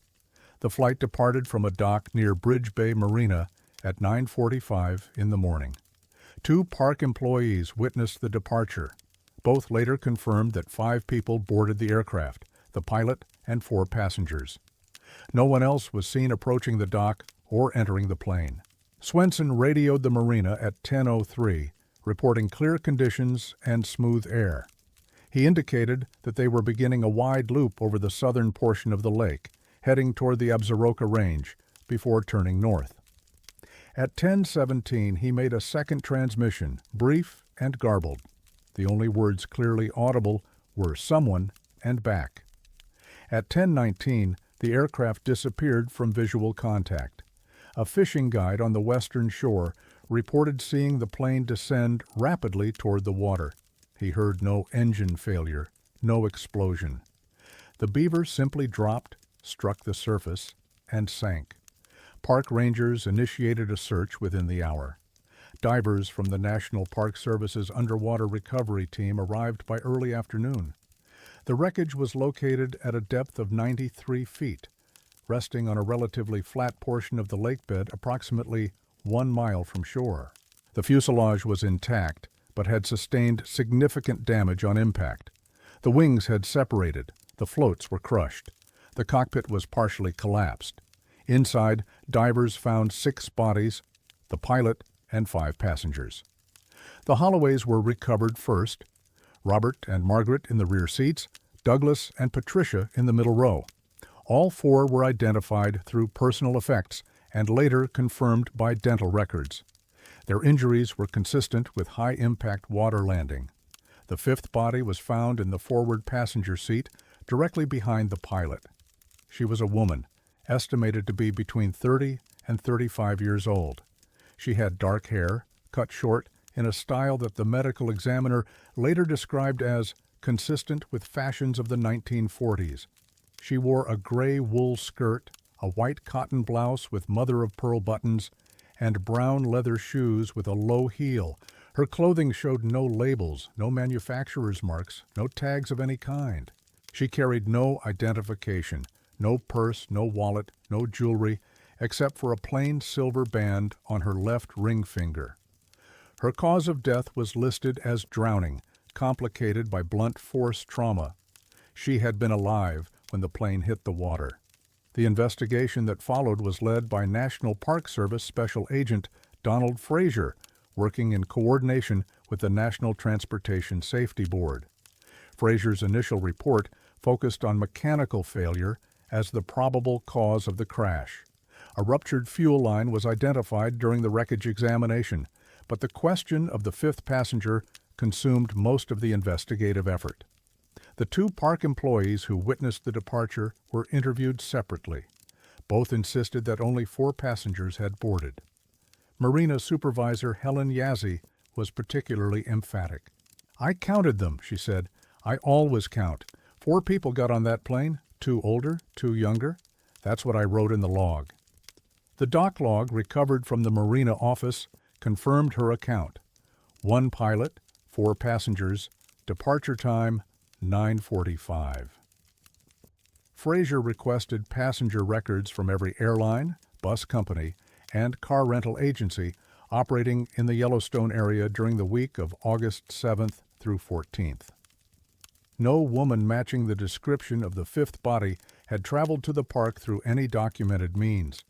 The flight departed from a dock near Bridge Bay Marina at 9:45 in the morning. 2 park employees witnessed the departure. Both later confirmed that 5 people boarded the aircraft, the pilot and 4 passengers. No one else was seen approaching the dock or entering the plane. Swenson radioed the marina at 10:03, reporting clear conditions and smooth air. He indicated that they were beginning a wide loop over the southern portion of the lake, heading toward the Absaroka Range, before turning north. At 10:17, he made a second transmission, brief and garbled. The only words clearly audible were "someone" and "back." At 10:19, the aircraft disappeared from visual contact. A fishing guide on the western shore reported seeing the plane descend rapidly toward the water. He heard no engine failure, no explosion. The Beaver simply dropped, struck the surface, and sank. Park rangers initiated a search within the hour. Divers from the National Park Service's underwater recovery team arrived by early afternoon. The wreckage was located at a depth of 93 feet, resting on a relatively flat portion of the lakebed approximately 1 mile from shore. The fuselage was intact, but had sustained significant damage on impact. The wings had separated, the floats were crushed. The cockpit was partially collapsed. Inside, divers found 6 bodies, the pilot and 5 passengers. The Holloways were recovered first, Robert and Margaret in the rear seats, Douglas and Patricia in the middle row. All 4 were identified through personal effects and later confirmed by dental records. Their injuries were consistent with high-impact water landing. The 5th body was found in the forward passenger seat, directly behind the pilot. She was a woman, estimated to be between 30 and 35 years old. She had dark hair, cut short in a style that the medical examiner later described as consistent with fashions of the 1940s. She wore a gray wool skirt, a white cotton blouse with mother-of-pearl buttons, and brown leather shoes with a low heel. Her clothing showed no labels, no manufacturer's marks, no tags of any kind. She carried no identification, no purse, no wallet, no jewelry, except for a plain silver band on her left ring finger. Her cause of death was listed as drowning, complicated by blunt force trauma. She had been alive when the plane hit the water. The investigation that followed was led by National Park Service Special Agent Donald Frazier, working in coordination with the National Transportation Safety Board. Frazier's initial report focused on mechanical failure as the probable cause of the crash. A ruptured fuel line was identified during the wreckage examination, but the question of the 5th passenger consumed most of the investigative effort. The 2 park employees who witnessed the departure were interviewed separately. Both insisted that only 4 passengers had boarded. Marina Supervisor Helen Yazzie was particularly emphatic. "I counted them," she said. "I always count. 4 people got on that plane, 2 older, 2 younger. That's what I wrote in the log." The dock log recovered from the marina office confirmed her account. 1 pilot, 4 passengers, departure time 9:45. Frazier requested passenger records from every airline, bus company, and car rental agency operating in the Yellowstone area during the week of August 7th through 14th. No woman matching the description of the 5th body had traveled to the park through any documented means.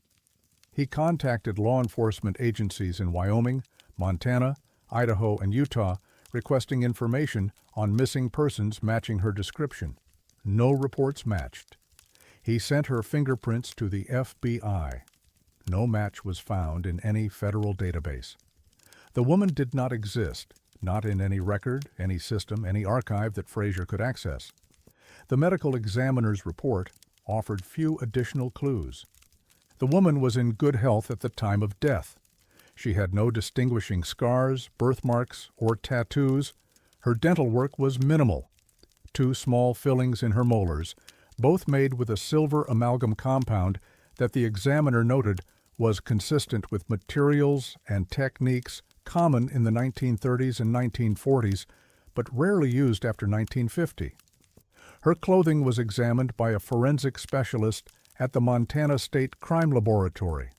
He contacted law enforcement agencies in Wyoming, Montana, Idaho, and Utah requesting information on missing persons matching her description. No reports matched. He sent her fingerprints to the FBI. No match was found in any federal database. The woman did not exist, not in any record, any system, any archive that Frazier could access. The medical examiner's report, offered few additional clues. The woman was in good health at the time of death. She had no distinguishing scars, birthmarks, or tattoos. Her dental work was minimal. 2 small fillings in her molars, both made with a silver amalgam compound that the examiner noted was consistent with materials and techniques common in the 1930s and 1940s, but rarely used after 1950. Her clothing was examined by a forensic specialist at the Montana State Crime Laboratory.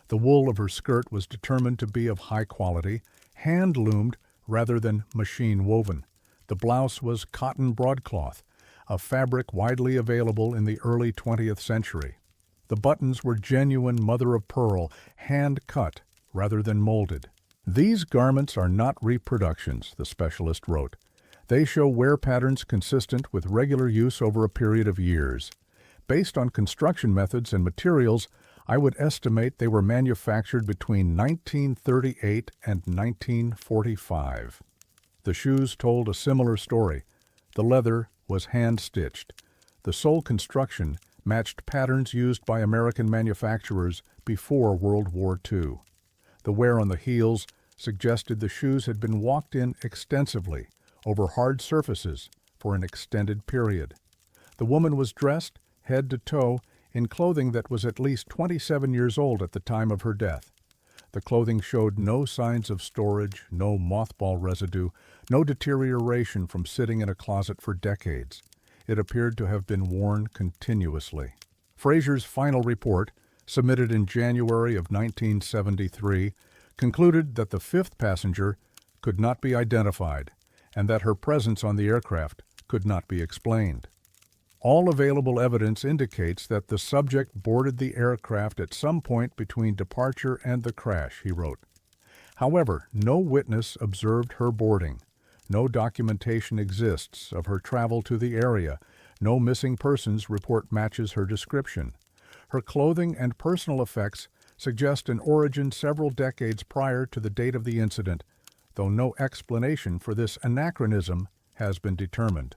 The wool of her skirt was determined to be of high quality, hand-loomed rather than machine-woven. The blouse was cotton broadcloth, a fabric widely available in the early 20th century. The buttons were genuine mother-of-pearl, hand-cut rather than molded. These garments are not reproductions, the specialist wrote. They show wear patterns consistent with regular use over a period of years. Based on construction methods and materials, I would estimate they were manufactured between 1938 and 1945. The shoes told a similar story. The leather was hand-stitched. The sole construction matched patterns used by American manufacturers before World War II. The wear on the heels suggested the shoes had been walked in extensively over hard surfaces for an extended period. The woman was dressed, head to toe, in clothing that was at least 27 years old at the time of her death. The clothing showed no signs of storage, no mothball residue, no deterioration from sitting in a closet for decades. It appeared to have been worn continuously. Fraser's final report, submitted in January of 1973, concluded that the 5th passenger could not be identified and that her presence on the aircraft could not be explained. All available evidence indicates that the subject boarded the aircraft at some point between departure and the crash, he wrote. However, no witness observed her boarding. No documentation exists of her travel to the area. No missing persons report matches her description. Her clothing and personal effects suggest an origin several decades prior to the date of the incident, though no explanation for this anachronism has been determined.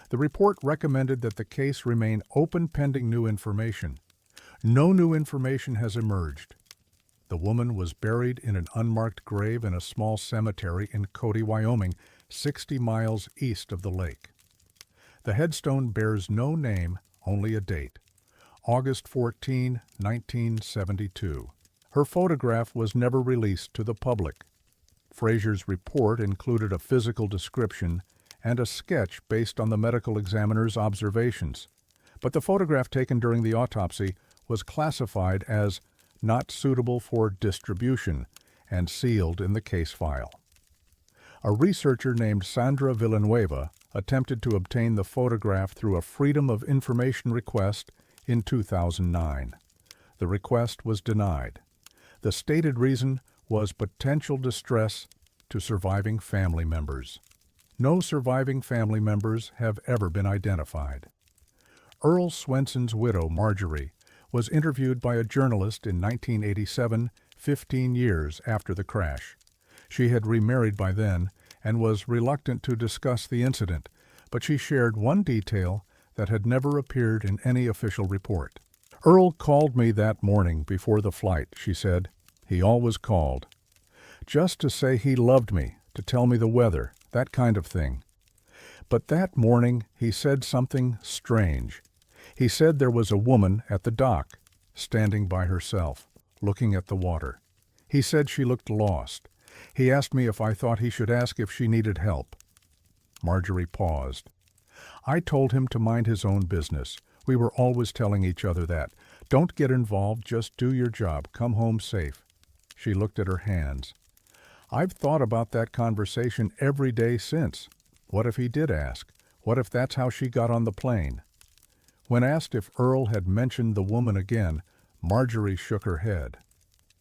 The report recommended that the case remain open pending new information. No new information has emerged. The woman was buried in an unmarked grave in a small cemetery in Cody, Wyoming, 60 miles east of the lake. The headstone bears no name, only a date, August 14, 1972. Her photograph was never released to the public. Fraser's report included a physical description and a sketch based on the medical examiner's observations, but the photograph taken during the autopsy was classified as not suitable for distribution and sealed in the case file. A researcher named Sandra Villanueva attempted to obtain the photograph through a Freedom of Information request in 2009. The request was denied. The stated reason was potential distress to surviving family members. No surviving family members have ever been identified. Earl Swenson's widow, Marjorie, was interviewed by a journalist in 1987, 15 years after the crash. She had remarried by then and was reluctant to discuss the incident, but she shared one detail that had never appeared in any official report. Earl called me that morning before the flight, she said. He always called. Just to say he loved me, to tell me the weather, that kind of thing. But that morning he said something strange. He said there was a woman at the dock, standing by herself, looking at the water. He said she looked lost. He asked me if I thought he should ask if she needed help. Marjorie paused. I told him to mind his own business. We were always telling each other that. Don't get involved, just do your job, come home safe. She looked at her hands. I've thought about that conversation every day since. What if he did ask? What if that's how she got on the plane? When asked if Earl had mentioned the woman again, Marjorie shook her head.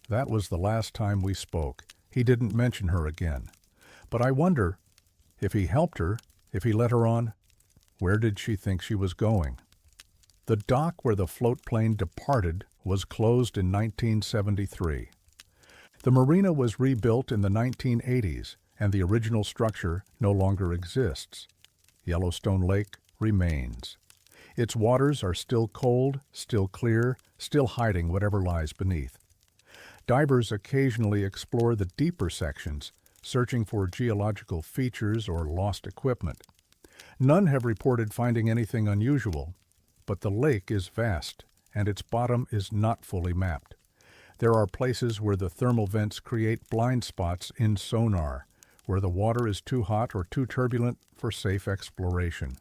That was the last time we spoke. He didn't mention her again. But I wonder, if he helped her, if he let her on, where did she think she was going? The dock where the float plane departed was closed in 1973. The marina was rebuilt in the 1980s, and the original structure no longer exists. Yellowstone Lake remains. Its waters are still cold, still clear, still hiding whatever lies beneath. Divers occasionally explore the deeper sections, searching for geological features or lost equipment. None have reported finding anything unusual, but the lake is vast, and its bottom is not fully mapped. There are places where the thermal vents create blind spots in sonar, where the water is too hot or too turbulent for safe exploration.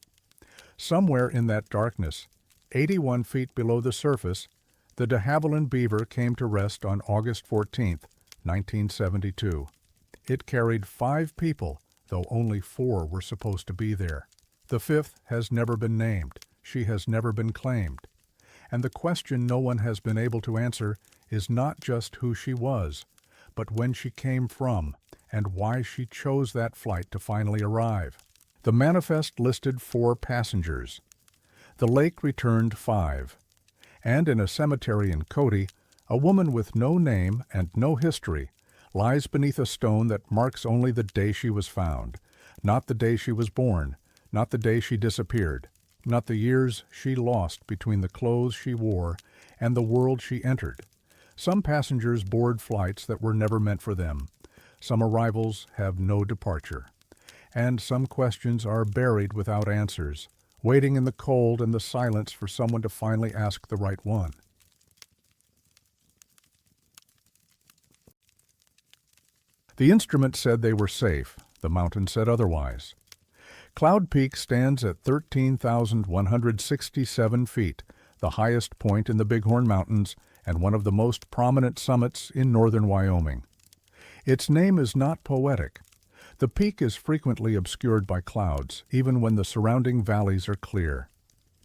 Somewhere in that darkness, 81 feet below the surface, the de Havilland Beaver came to rest on August 14, 1972. It carried 5 people, though only 4 were supposed to be there. The 5th has never been named. She has never been claimed. And the question no one has been able to answer is not just who she was, but when she came from and why she chose that flight to finally arrive. The manifest listed 4 passengers. The lake returned 5. And in a cemetery in Cody, a woman with no name and no history lies beneath a stone that marks only the day she was found, not the day she was born, not the day she disappeared, not the years she lost between the clothes she wore and the world she entered. Some passengers board flights that were never meant for them. Some arrivals have no departure. And some questions are buried without answers, waiting in the cold and the silence for someone to finally ask the right one. The instrument said they were safe. The mountain said otherwise. Cloud Peak stands at 13,167 feet, the highest point in the Bighorn Mountains and one of the most prominent summits in northern Wyoming. Its name is not poetic. The peak is frequently obscured by clouds, even when the surrounding valleys are clear.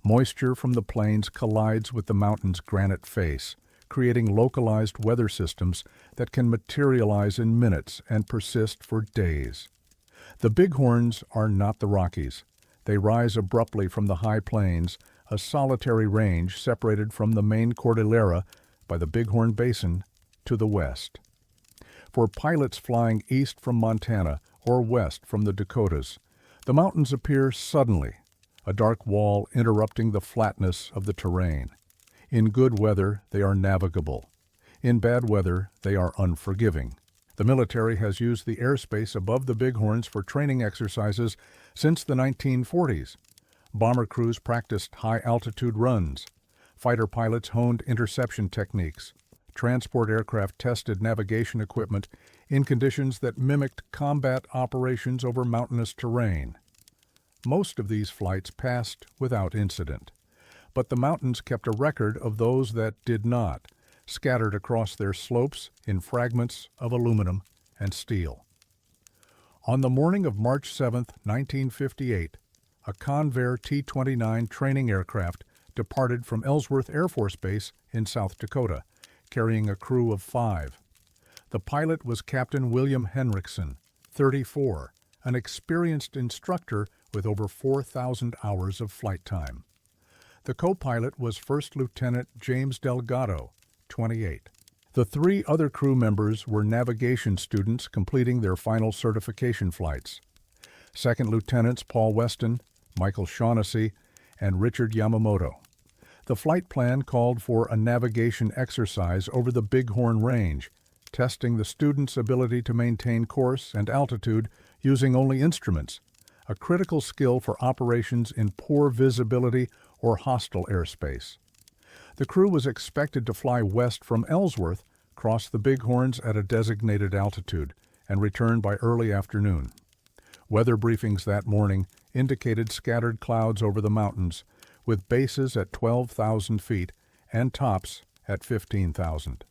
Moisture from the plains collides with the mountain's granite face, creating localized weather systems that can materialize in minutes and persist for days. The Bighorns are not the Rockies. They rise abruptly from the high plains, a solitary range separated from the main Cordillera by the Bighorn Basin to the west. For pilots flying east from Montana or west from the Dakotas, the mountains appear suddenly, a dark wall interrupting the flatness of the terrain. In good weather, they are navigable. In bad weather, they are unforgiving. The military has used the airspace above the Bighorns for training exercises since the 1940s. Bomber crews practiced high-altitude runs. Fighter pilots honed interception techniques. Transport aircraft tested navigation equipment in conditions that mimicked combat operations over mountainous terrain. Most of these flights passed without incident, but the mountains kept a record of those that did not, scattered across their slopes in fragments of aluminum and steel. On the morning of March 7, 1958, a Convair T-29 training aircraft departed from Ellsworth Air Force Base in South Dakota, carrying a crew of 5. The pilot was Captain William Henriksen, 34, an experienced instructor with over 4,000 hours of flight time. The co-pilot was First Lieutenant James Delgado, 28. The 3 other crew members were navigation students completing their final certification flights. Second Lieutenants Paul Weston, Michael Shaughnessy, and Richard Yamamoto. The flight plan called for a navigation exercise over the Bighorn Range, testing the students' ability to maintain course and altitude using only instruments, a critical skill for operations in poor visibility or hostile airspace. The crew was expected to fly west from Ellsworth, cross the Bighorns at a designated altitude, and return by early afternoon. Weather briefings that morning indicated scattered clouds over the mountains, with bases at 12,000 feet and tops at 15,000.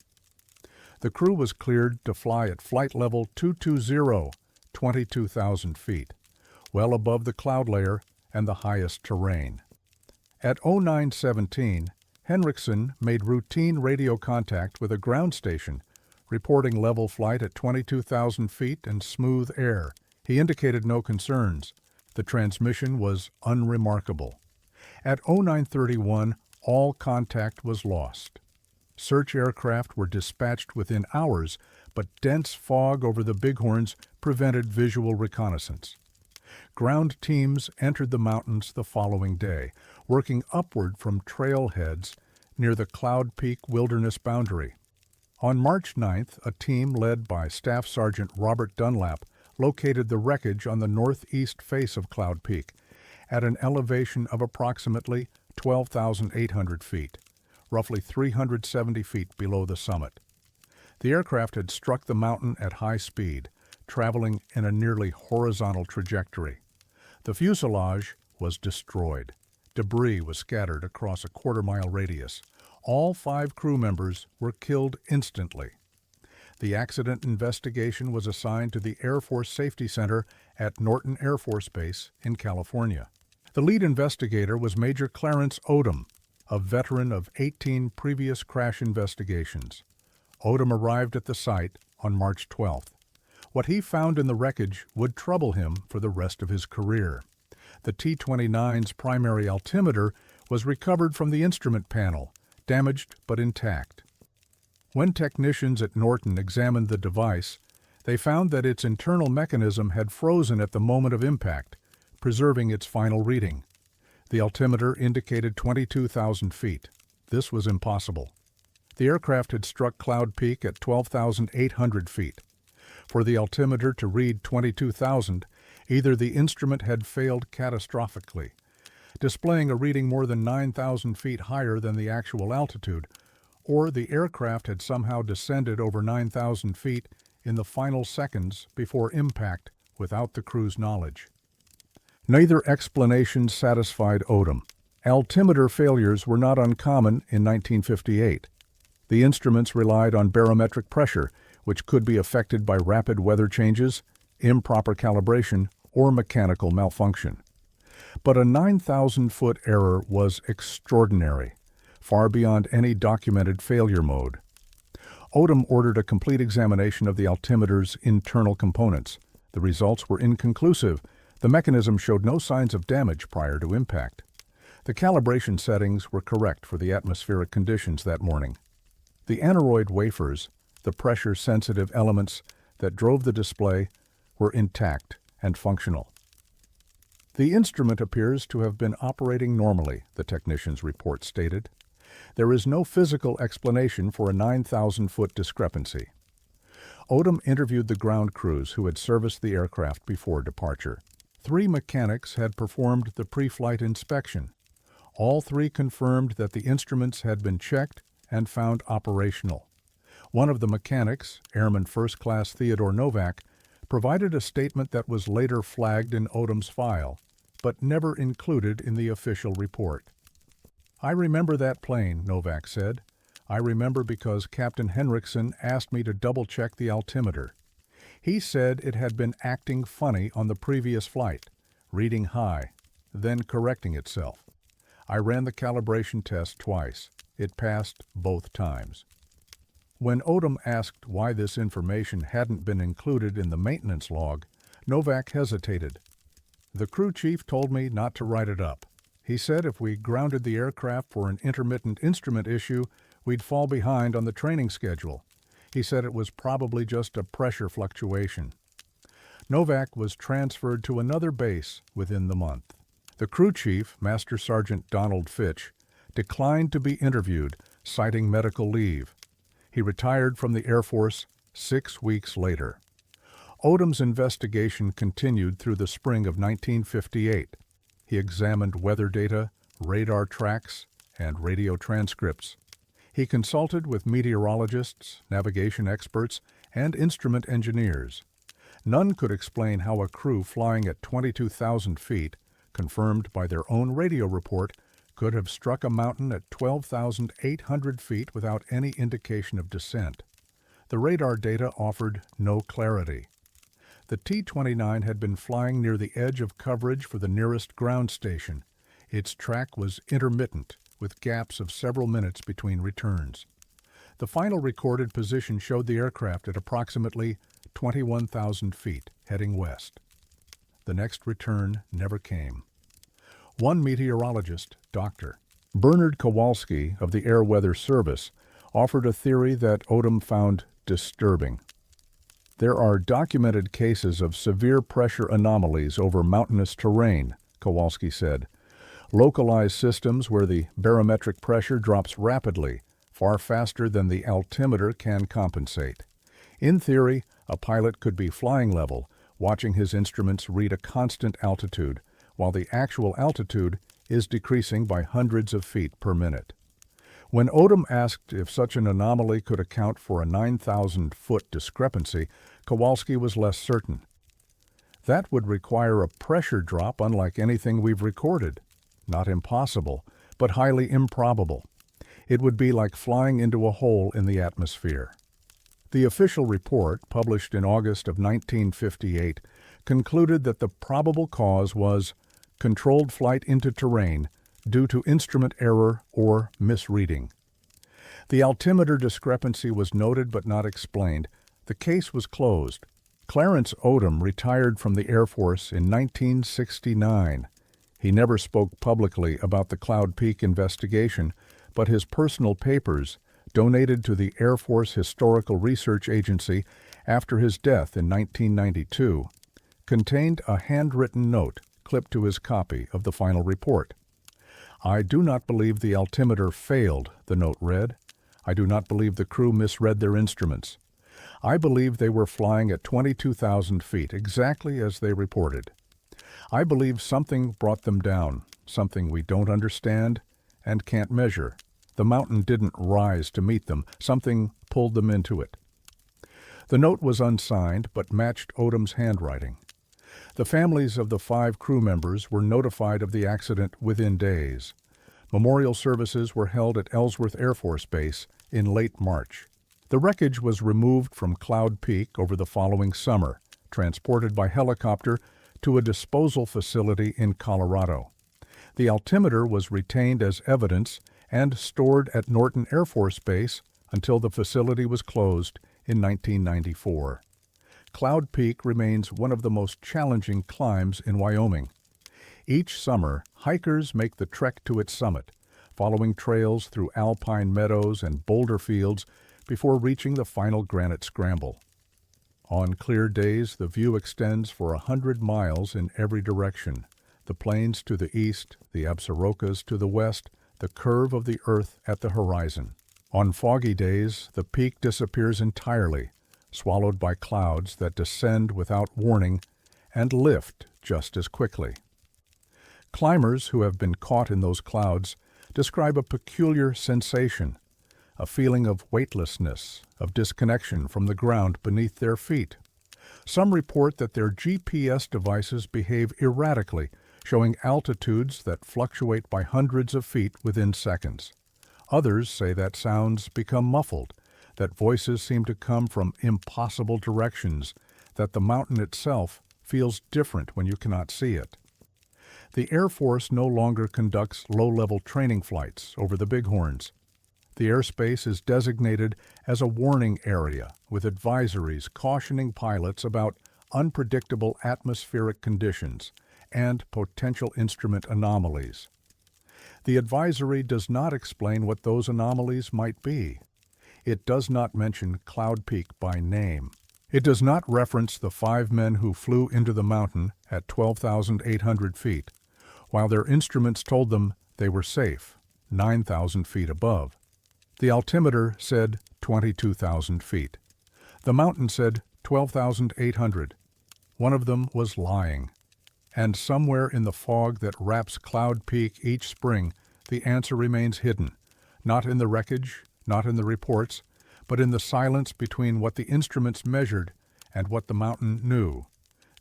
The crew was cleared to fly at flight level 220, 22,000 feet, well above the cloud layer and the highest terrain. At 09:17, Henriksen made routine radio contact with a ground station, reporting level flight at 22,000 feet and smooth air. He indicated no concerns. The transmission was unremarkable. At 09:31, all contact was lost. Search aircraft were dispatched within hours, but dense fog over the Bighorns prevented visual reconnaissance. Ground teams entered the mountains the following day, working upward from trailheads near the Cloud Peak Wilderness boundary. On March 9th, a team led by Staff Sergeant Robert Dunlap located the wreckage on the northeast face of Cloud Peak at an elevation of approximately 12,800 feet, roughly 370 feet below the summit. The aircraft had struck the mountain at high speed, traveling in a nearly horizontal trajectory. The fuselage was destroyed. Debris was scattered across a quarter-mile radius. All 5 crew members were killed instantly. The accident investigation was assigned to the Air Force Safety Center at Norton Air Force Base in California. The lead investigator was Major Clarence Odom, a veteran of 18 previous crash investigations. Odom arrived at the site on March 12th. What he found in the wreckage would trouble him for the rest of his career. The T-29's primary altimeter was recovered from the instrument panel, damaged but intact. When technicians at Norton examined the device, they found that its internal mechanism had frozen at the moment of impact, preserving its final reading. The altimeter indicated 22,000 feet. This was impossible. The aircraft had struck Cloud Peak at 12,800 feet. For the altimeter to read 22,000, either the instrument had failed catastrophically, displaying a reading more than 9,000 feet higher than the actual altitude, or the aircraft had somehow descended over 9,000 feet in the final seconds before impact without the crew's knowledge. Neither explanation satisfied Odom. Altimeter failures were not uncommon in 1958. The instruments relied on barometric pressure, which could be affected by rapid weather changes, improper calibration, or mechanical malfunction. But a 9,000-foot error was extraordinary, far beyond any documented failure mode. Odom ordered a complete examination of the altimeter's internal components. The results were inconclusive. The mechanism showed no signs of damage prior to impact. The calibration settings were correct for the atmospheric conditions that morning. The aneroid wafers, the pressure-sensitive elements that drove the display, were intact and functional. The instrument appears to have been operating normally, the technician's report stated. There is no physical explanation for a 9,000-foot discrepancy. Odom interviewed the ground crews who had serviced the aircraft before departure. 3 mechanics had performed the pre-flight inspection. All 3 confirmed that the instruments had been checked and found operational. One of the mechanics, Airman First Class Theodore Novak, provided a statement that was later flagged in Odom's file, but never included in the official report. "I remember that plane," Novak said. "I remember because Captain Henriksen asked me to double-check the altimeter. He said it had been acting funny on the previous flight, reading high, then correcting itself. I ran the calibration test twice. It passed both times." When Odom asked why this information hadn't been included in the maintenance log, Novak hesitated. "The crew chief told me not to write it up. He said if we grounded the aircraft for an intermittent instrument issue, we'd fall behind on the training schedule. He said it was probably just a pressure fluctuation." Novak was transferred to another base within the month. The crew chief, Master Sergeant Donald Fitch, declined to be interviewed, citing medical leave. He retired from the Air Force 6 weeks later. Odom's investigation continued through the spring of 1958. He examined weather data, radar tracks, and radio transcripts. He consulted with meteorologists, navigation experts, and instrument engineers. None could explain how a crew flying at 22,000 feet, confirmed by their own radio report, could have struck a mountain at 12,800 feet without any indication of descent. The radar data offered no clarity. The T-29 had been flying near the edge of coverage for the nearest ground station. Its track was intermittent, with gaps of several minutes between returns. The final recorded position showed the aircraft at approximately 21,000 feet, heading west. The next return never came. One meteorologist, Dr. Bernard Kowalski of the Air Weather Service, offered a theory that Odom found disturbing. "There are documented cases of severe pressure anomalies over mountainous terrain," Kowalski said. Localized systems where the barometric pressure drops rapidly, far faster than the altimeter can compensate. In theory, a pilot could be flying level, watching his instruments read a constant altitude, while the actual altitude is decreasing by hundreds of feet per minute. When Odom asked if such an anomaly could account for a 9,000-foot discrepancy, Kowalski was less certain. That would require a pressure drop unlike anything we've recorded. Not impossible, but highly improbable. It would be like flying into a hole in the atmosphere. The official report, published in August of 1958, concluded that the probable cause was controlled flight into terrain due to instrument error or misreading. The altimeter discrepancy was noted but not explained. The case was closed. Clarence Odom retired from the Air Force in 1969. He never spoke publicly about the Cloud Peak investigation, but his personal papers, donated to the Air Force Historical Research Agency after his death in 1992, contained a handwritten note clipped to his copy of the final report. "I do not believe the altimeter failed," the note read. "I do not believe the crew misread their instruments. I believe they were flying at 22,000 feet, exactly as they reported. I believe something brought them down, something we don't understand and can't measure. The mountain didn't rise to meet them. Something pulled them into it." The note was unsigned, but matched Odom's handwriting. The families of the 5 crew members were notified of the accident within days. Memorial services were held at Ellsworth Air Force Base in late March. The wreckage was removed from Cloud Peak over the following summer, transported by helicopter to a disposal facility in Colorado. The altimeter was retained as evidence and stored at Norton Air Force Base until the facility was closed in 1994. Cloud Peak remains one of the most challenging climbs in Wyoming. Each summer, hikers make the trek to its summit, following trails through alpine meadows and boulder fields before reaching the final granite scramble. On clear days, the view extends for 100 miles in every direction: the plains to the east, the Absarokas to the west, the curve of the earth at the horizon. On foggy days, the peak disappears entirely, swallowed by clouds that descend without warning and lift just as quickly. Climbers who have been caught in those clouds describe a peculiar sensation, a feeling of weightlessness, of disconnection from the ground beneath their feet. Some report that their GPS devices behave erratically, showing altitudes that fluctuate by hundreds of feet within seconds. Others say that sounds become muffled, that voices seem to come from impossible directions, that the mountain itself feels different when you cannot see it. The Air Force no longer conducts low-level training flights over the Bighorns. The airspace is designated as a warning area, with advisories cautioning pilots about unpredictable atmospheric conditions and potential instrument anomalies. The advisory does not explain what those anomalies might be. It does not mention Cloud Peak by name. It does not reference the 5 men who flew into the mountain at 12,800 feet, while their instruments told them they were safe, 9,000 feet above. The altimeter said 22,000 feet. The mountain said 12,800. One of them was lying. And somewhere in the fog that wraps Cloud Peak each spring, the answer remains hidden, not in the wreckage, not in the reports, but in the silence between what the instruments measured and what the mountain knew.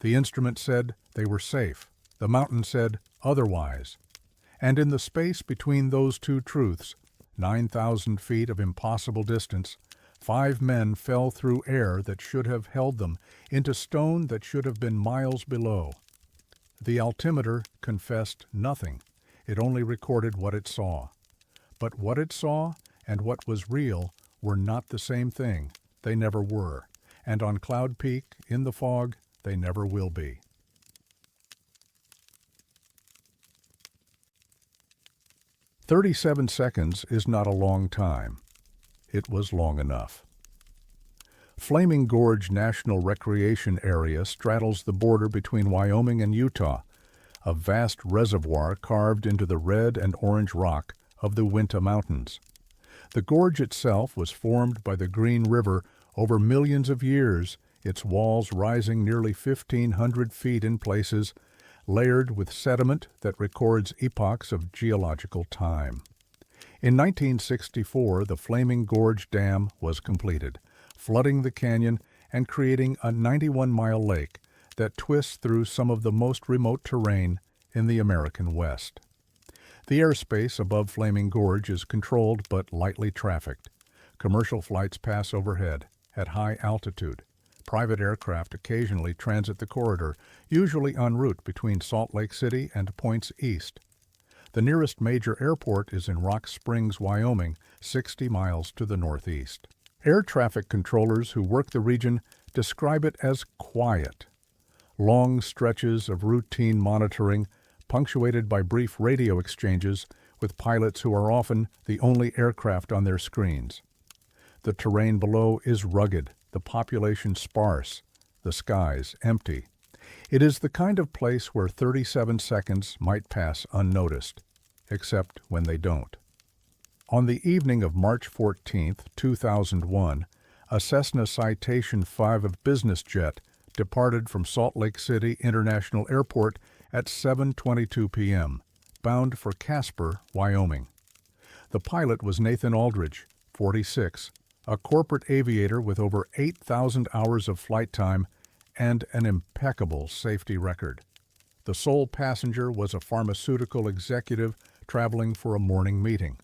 The instrument said they were safe. The mountain said otherwise. And in the space between those two truths, 9,000 feet of impossible distance, 5 men fell through air that should have held them into stone that should have been miles below. The altimeter confessed nothing. It only recorded what it saw. But what it saw and what was real were not the same thing. They never were. And on Cloud Peak, in the fog, they never will be. 37 seconds is not a long time. It was long enough. Flaming Gorge National Recreation Area straddles the border between Wyoming and Utah, a vast reservoir carved into the red and orange rock of the Uinta Mountains. The gorge itself was formed by the Green River over millions of years, its walls rising nearly 1,500 feet in places, layered with sediment that records epochs of geological time. In 1964, the Flaming Gorge Dam was completed, flooding the canyon and creating a 91-mile lake that twists through some of the most remote terrain in the American West. The airspace above Flaming Gorge is controlled but lightly trafficked. Commercial flights pass overhead at high altitude. Private aircraft occasionally transit the corridor, usually en route between Salt Lake City and points east. The nearest major airport is in Rock Springs, Wyoming, 60 miles to the northeast. Air traffic controllers who work the region describe it as quiet. Long stretches of routine monitoring, punctuated by brief radio exchanges with pilots who are often the only aircraft on their screens. The terrain below is rugged, the population sparse, the skies empty. It is the kind of place where 37 seconds might pass unnoticed, except when they don't. On the evening of March 14, 2001, a Cessna Citation 5 of business jet departed from Salt Lake City International Airport at 7:22 p.m., bound for Casper, Wyoming. The pilot was Nathan Aldridge, 46, a corporate aviator with over 8,000 hours of flight time and an impeccable safety record. The sole passenger was a pharmaceutical executive traveling for a morning meeting.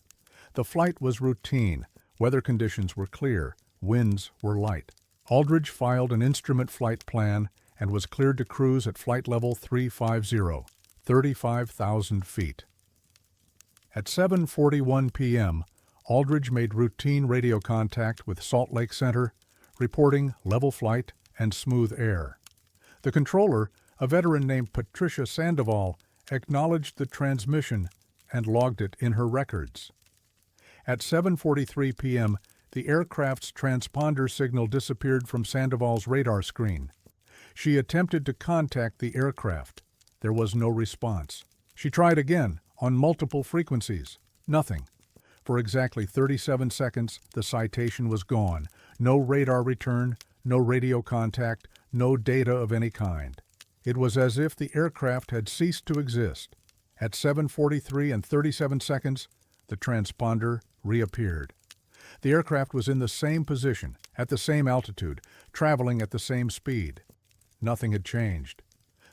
The flight was routine, weather conditions were clear, winds were light. Aldridge filed an instrument flight plan and was cleared to cruise at flight level 350, 35,000 feet. At 7:41 p.m., Aldridge made routine radio contact with Salt Lake Center, reporting level flight and smooth air. The controller, a veteran named Patricia Sandoval, acknowledged the transmission and logged it in her records. At 7:43 p.m., the aircraft's transponder signal disappeared from Sandoval's radar screen. She attempted to contact the aircraft. There was no response. She tried again, on multiple frequencies. Nothing. For exactly 37 seconds, the citation was gone. No radar return, no radio contact, no data of any kind. It was as if the aircraft had ceased to exist. At 7:43 and 37 seconds, the transponder reappeared. The aircraft was in the same position, at the same altitude, traveling at the same speed. Nothing had changed.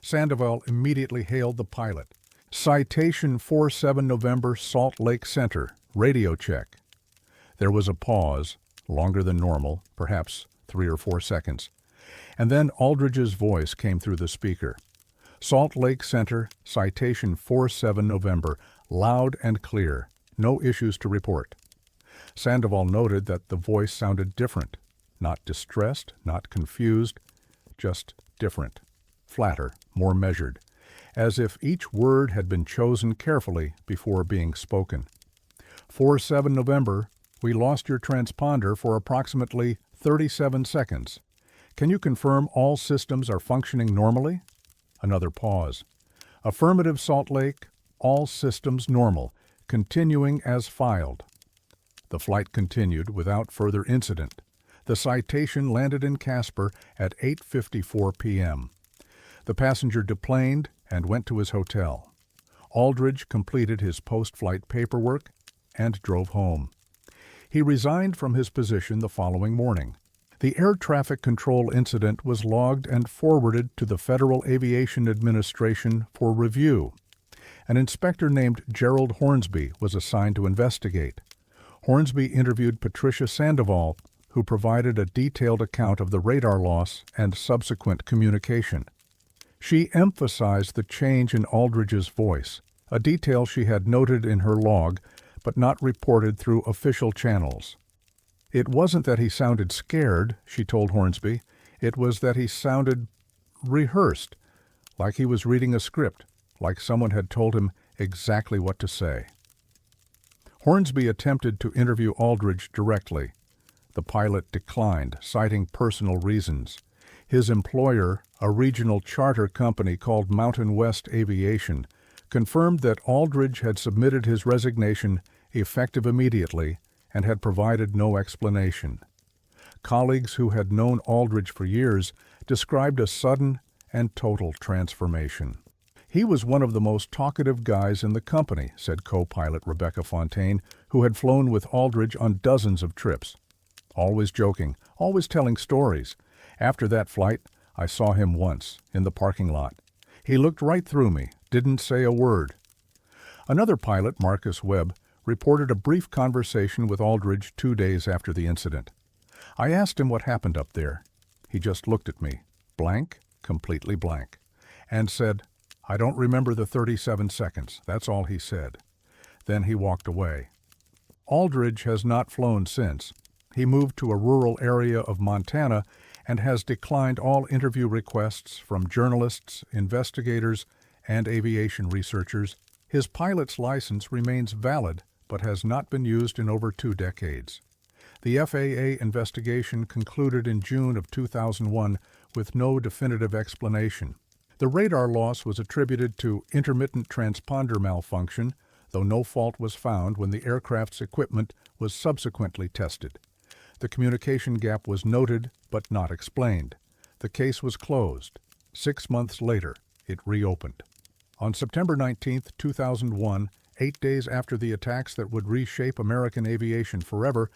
Sandoval immediately hailed the pilot. Citation 47 November, Salt Lake Center, radio check. There was a pause, longer than normal, perhaps 3 or 4 seconds. And then Aldridge's voice came through the speaker. Salt Lake Center, citation 47 November, loud and clear, no issues to report. Sandoval noted that the voice sounded different, not distressed, not confused, just different, flatter, more measured, as if each word had been chosen carefully before being spoken. 47 November, we lost your transponder for approximately 37 seconds. Can you confirm all systems are functioning normally? Another pause. Affirmative, Salt Lake, all systems normal, continuing as filed. The flight continued without further incident. The citation landed in Casper at 8:54 p.m. The passenger deplaned and went to his hotel. Aldridge completed his post-flight paperwork and drove home. He resigned from his position the following morning. The air traffic control incident was logged and forwarded to the Federal Aviation Administration for review. An inspector named Gerald Hornsby was assigned to investigate. Hornsby interviewed Patricia Sandoval, who provided a detailed account of the radar loss and subsequent communication. She emphasized the change in Aldridge's voice, a detail she had noted in her log, but not reported through official channels. It wasn't that he sounded scared, she told Hornsby. It was that he sounded rehearsed, like he was reading a script, like someone had told him exactly what to say. Hornsby attempted to interview Aldridge directly. The pilot declined, citing personal reasons. His employer, a regional charter company called Mountain West Aviation, confirmed that Aldridge had submitted his resignation effective immediately and had provided no explanation. Colleagues who had known Aldridge for years described a sudden and total transformation. "He was one of the most talkative guys in the company," said co-pilot Rebecca Fontaine, who had flown with Aldridge on dozens of trips. "Always joking, always telling stories. After that flight, I saw him once, in the parking lot. He looked right through me, didn't say a word." Another pilot, Marcus Webb, reported a brief conversation with Aldridge 2 days after the incident. "I asked him what happened up there. He just looked at me, blank, completely blank, and said, 'I don't remember the 37 seconds, that's all he said.' Then he walked away." Aldridge has not flown since. He moved to a rural area of Montana and has declined all interview requests from journalists, investigators, and aviation researchers. His pilot's license remains valid but has not been used in over 2 decades. The FAA investigation concluded in June of 2001 with no definitive explanation. The radar loss was attributed to intermittent transponder malfunction, though no fault was found when the aircraft's equipment was subsequently tested. The communication gap was noted but not explained. The case was closed. 6 months later, it reopened. On September 19, 2001, 8 days after the attacks that would reshape American aviation forever,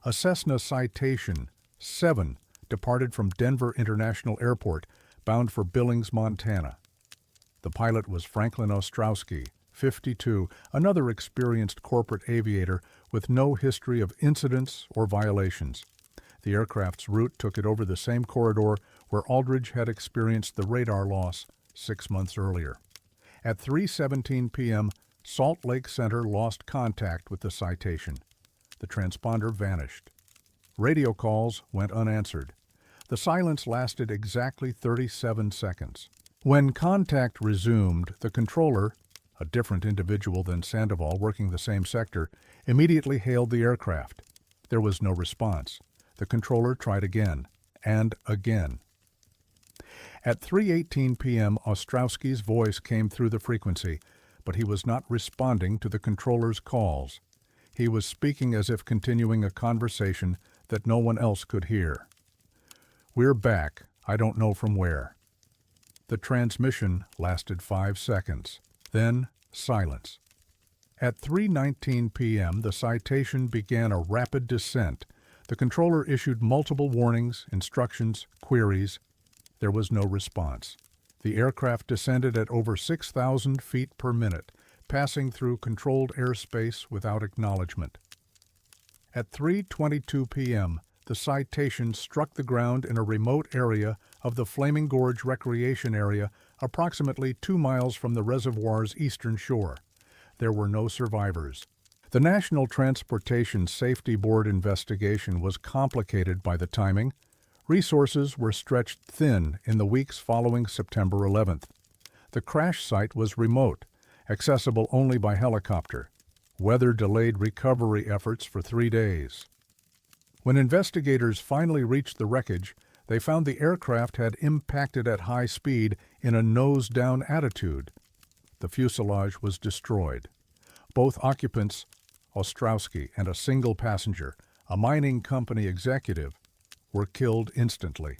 a Cessna Citation 7 departed from Denver International Airport, bound for Billings, Montana. The pilot was Franklin Ostrowski, 52, another experienced corporate aviator with no history of incidents or violations. The aircraft's route took it over the same corridor where Aldridge had experienced the radar loss 6 months earlier. At 3:17 p.m., Salt Lake Center lost contact with the Citation. The transponder vanished. Radio calls went unanswered. The silence lasted exactly 37 seconds. When contact resumed, the controller, a different individual than Sandoval working the same sector, immediately hailed the aircraft. There was no response. The controller tried again, and again. At 3:18 p.m., Ostrowski's voice came through the frequency, but he was not responding to the controller's calls. He was speaking as if continuing a conversation that no one else could hear. "We're back. I don't know from where." The transmission lasted 5 seconds. Then silence. At 3:19 p.m., the Citation began a rapid descent. The controller issued multiple warnings, instructions, queries. There was no response. The aircraft descended at over 6,000 feet per minute, passing through controlled airspace without acknowledgement. At 3:22 p.m., the Citation struck the ground in a remote area of the Flaming Gorge Recreation Area, approximately 2 miles from the reservoir's eastern shore. There were no survivors. The National Transportation Safety Board investigation was complicated by the timing. Resources were stretched thin in the weeks following September 11th. The crash site was remote, accessible only by helicopter. Weather delayed recovery efforts for 3 days. When investigators finally reached the wreckage, they found the aircraft had impacted at high speed in a nose-down attitude. The fuselage was destroyed. Both occupants, Ostrowski and a single passenger, a mining company executive, were killed instantly.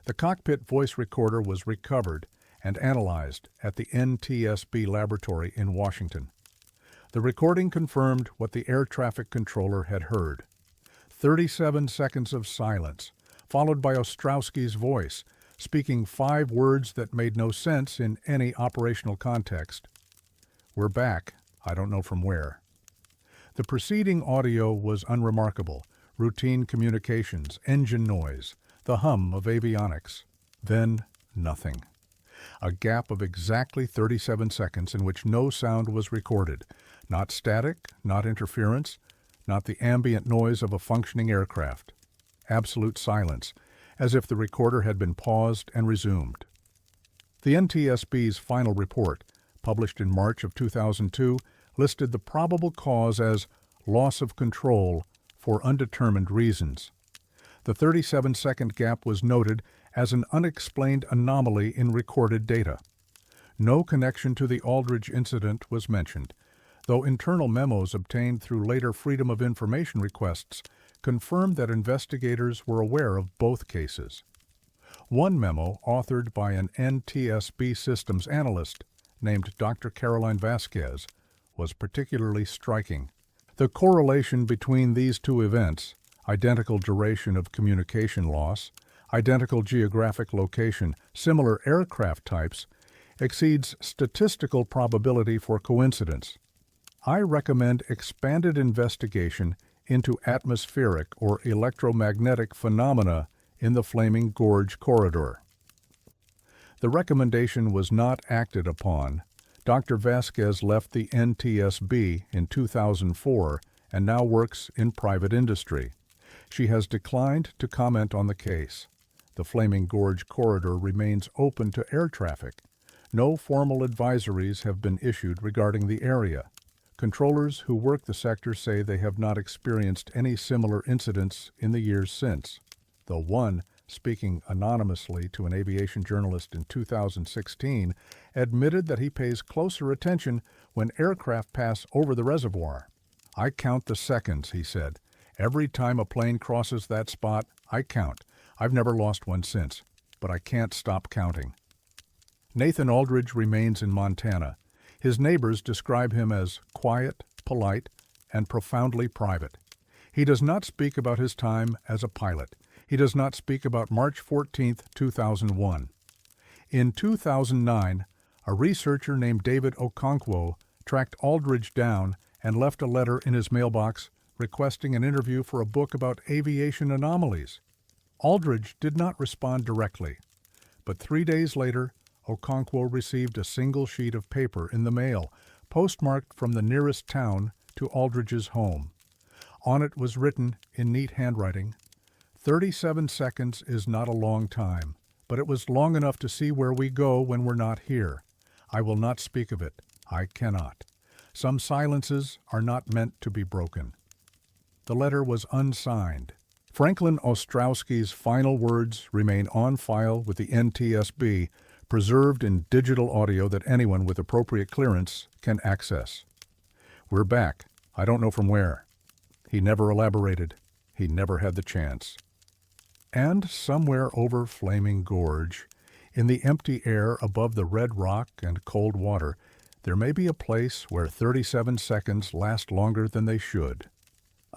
The cockpit voice recorder was recovered and analyzed at the NTSB laboratory in Washington. The recording confirmed what the air traffic controller had heard. 37 seconds of silence, followed by Ostrowski's voice, speaking 5 words that made no sense in any operational context. "We're back. I don't know from where." The preceding audio was unremarkable. Routine communications, engine noise, the hum of avionics. Then nothing. A gap of exactly 37 seconds in which no sound was recorded. Not static, not interference, not the ambient noise of a functioning aircraft. Absolute silence, as if the recorder had been paused and resumed. The NTSB's final report, published in March of 2002, listed the probable cause as loss of control for undetermined reasons. The 37-second gap was noted as an unexplained anomaly in recorded data. No connection to the Aldridge incident was mentioned, though internal memos obtained through later Freedom of Information requests confirmed that investigators were aware of both cases. One memo, authored by an NTSB systems analyst named Dr. Caroline Vasquez, was particularly striking. The correlation between these two events, identical duration of communication loss, identical geographic location, similar aircraft types, exceeds statistical probability for coincidence. I recommend expanded investigation into atmospheric or electromagnetic phenomena in the Flaming Gorge corridor. The recommendation was not acted upon. Dr. Vasquez left the NTSB in 2004 and now works in private industry. She has declined to comment on the case. The Flaming Gorge corridor remains open to air traffic. No formal advisories have been issued regarding the area. Controllers who work the sector say they have not experienced any similar incidents in the years since, though one, speaking anonymously to an aviation journalist in 2016, admitted that he pays closer attention when aircraft pass over the reservoir. "I count the seconds," he said. "Every time a plane crosses that spot, I count. I've never lost one since, but I can't stop counting." Nathan Aldridge remains in Montana. His neighbors describe him as quiet, polite, and profoundly private. He does not speak about his time as a pilot. He does not speak about March 14, 2001. In 2009, a researcher named David Okonkwo tracked Aldridge down and left a letter in his mailbox requesting an interview for a book about aviation anomalies. Aldridge did not respond directly, but 3 days later, Okonkwo received a single sheet of paper in the mail, postmarked from the nearest town to Aldridge's home. On it was written in neat handwriting, "37 seconds is not a long time, but it was long enough to see where we go when we're not here. I will not speak of it. I cannot. Some silences are not meant to be broken." The letter was unsigned. Franklin Ostrowski's final words remain on file with the NTSB, preserved in digital audio that anyone with appropriate clearance can access. "We're back. I don't know from where." He never elaborated. He never had the chance. And somewhere over Flaming Gorge, in the empty air above the red rock and cold water, there may be a place where 37 seconds last longer than they should.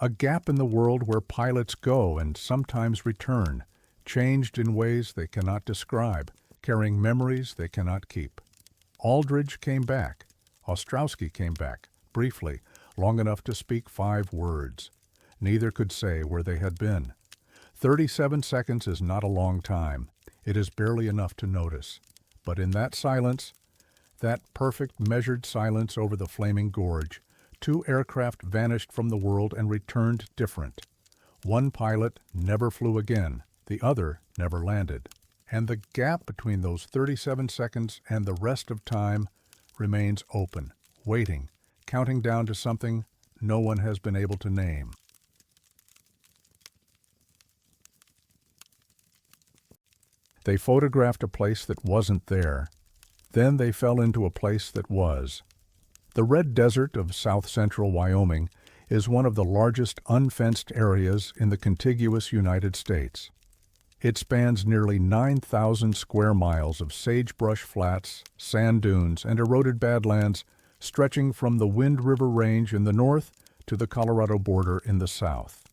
A gap in the world where pilots go and sometimes return, changed in ways they cannot describe, carrying memories they cannot keep. Aldridge came back. Ostrowski came back, briefly, long enough to speak 5 words. Neither could say where they had been. 37 seconds is not a long time. It is barely enough to notice. But in that silence, that perfect measured silence over the Flaming Gorge, 2 aircraft vanished from the world and returned different. One pilot never flew again. The other never landed. And the gap between those 37 seconds and the rest of time remains open, waiting, counting down to something no one has been able to name. They photographed a place that wasn't there. Then they fell into a place that was. The Red Desert of south-central Wyoming is one of the largest unfenced areas in the contiguous United States. It spans nearly 9,000 square miles of sagebrush flats, sand dunes, and eroded badlands stretching from the Wind River Range in the north to the Colorado border in the south.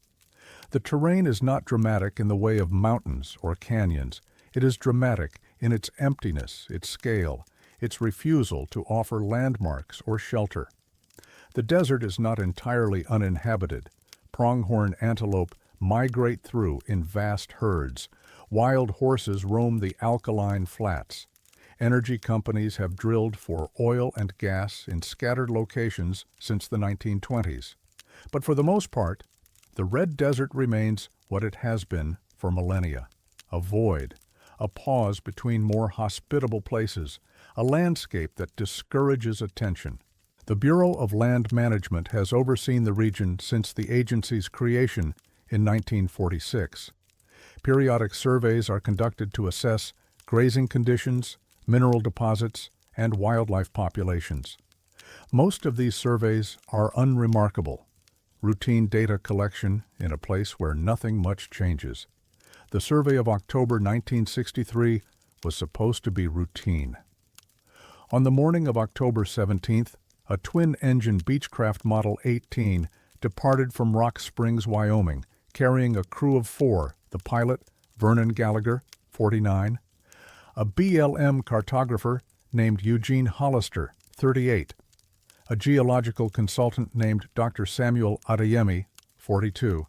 The terrain is not dramatic in the way of mountains or canyons. It is dramatic in its emptiness, its scale, its refusal to offer landmarks or shelter. The desert is not entirely uninhabited. Pronghorn antelope migrate through in vast herds. Wild horses roam the alkaline flats. Energy companies have drilled for oil and gas in scattered locations since the 1920s. But for the most part, the Red Desert remains what it has been for millennia, a void, a pause between more hospitable places, a landscape that discourages attention. The Bureau of Land Management has overseen the region since the agency's creation in 1946. Periodic surveys are conducted to assess grazing conditions, mineral deposits, and wildlife populations. Most of these surveys are unremarkable, routine data collection in a place where nothing much changes. The survey of October 1963 was supposed to be routine. On the morning of October 17th, a twin-engine Beechcraft Model 18 departed from Rock Springs, Wyoming, carrying a crew of 4, the pilot, Vernon Gallagher, 49, a BLM cartographer named Eugene Hollister, 38, a geological consultant named Dr. Samuel Adeyemi, 42,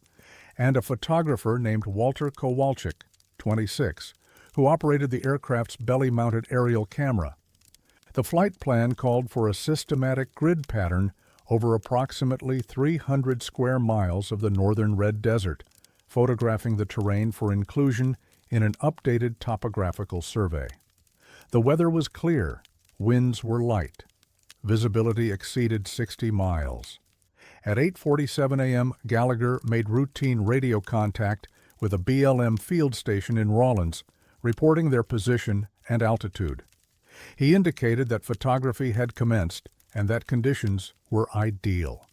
and a photographer named Walter Kowalczyk, 26, who operated the aircraft's belly-mounted aerial camera. The flight plan called for a systematic grid pattern over approximately 300 square miles of the northern Red Desert, photographing the terrain for inclusion in an updated topographical survey. The weather was clear, winds were light. Visibility exceeded 60 miles. At 8:47 a.m., Gallagher made routine radio contact with a BLM field station in Rawlins, reporting their position and altitude. He indicated that photography had commenced and that conditions were ideal.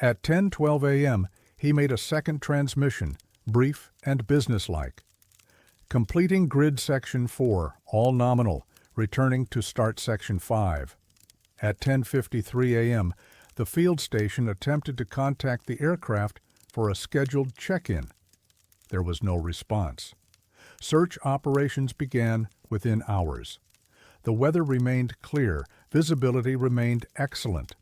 At 10:12 a.m., he made a second transmission, brief and businesslike. Completing grid section 4, all nominal, returning to start section 5. At 10:53 a.m., the field station attempted to contact the aircraft for a scheduled check-in. There was no response. Search operations began within hours. The weather remained clear, visibility remained excellent.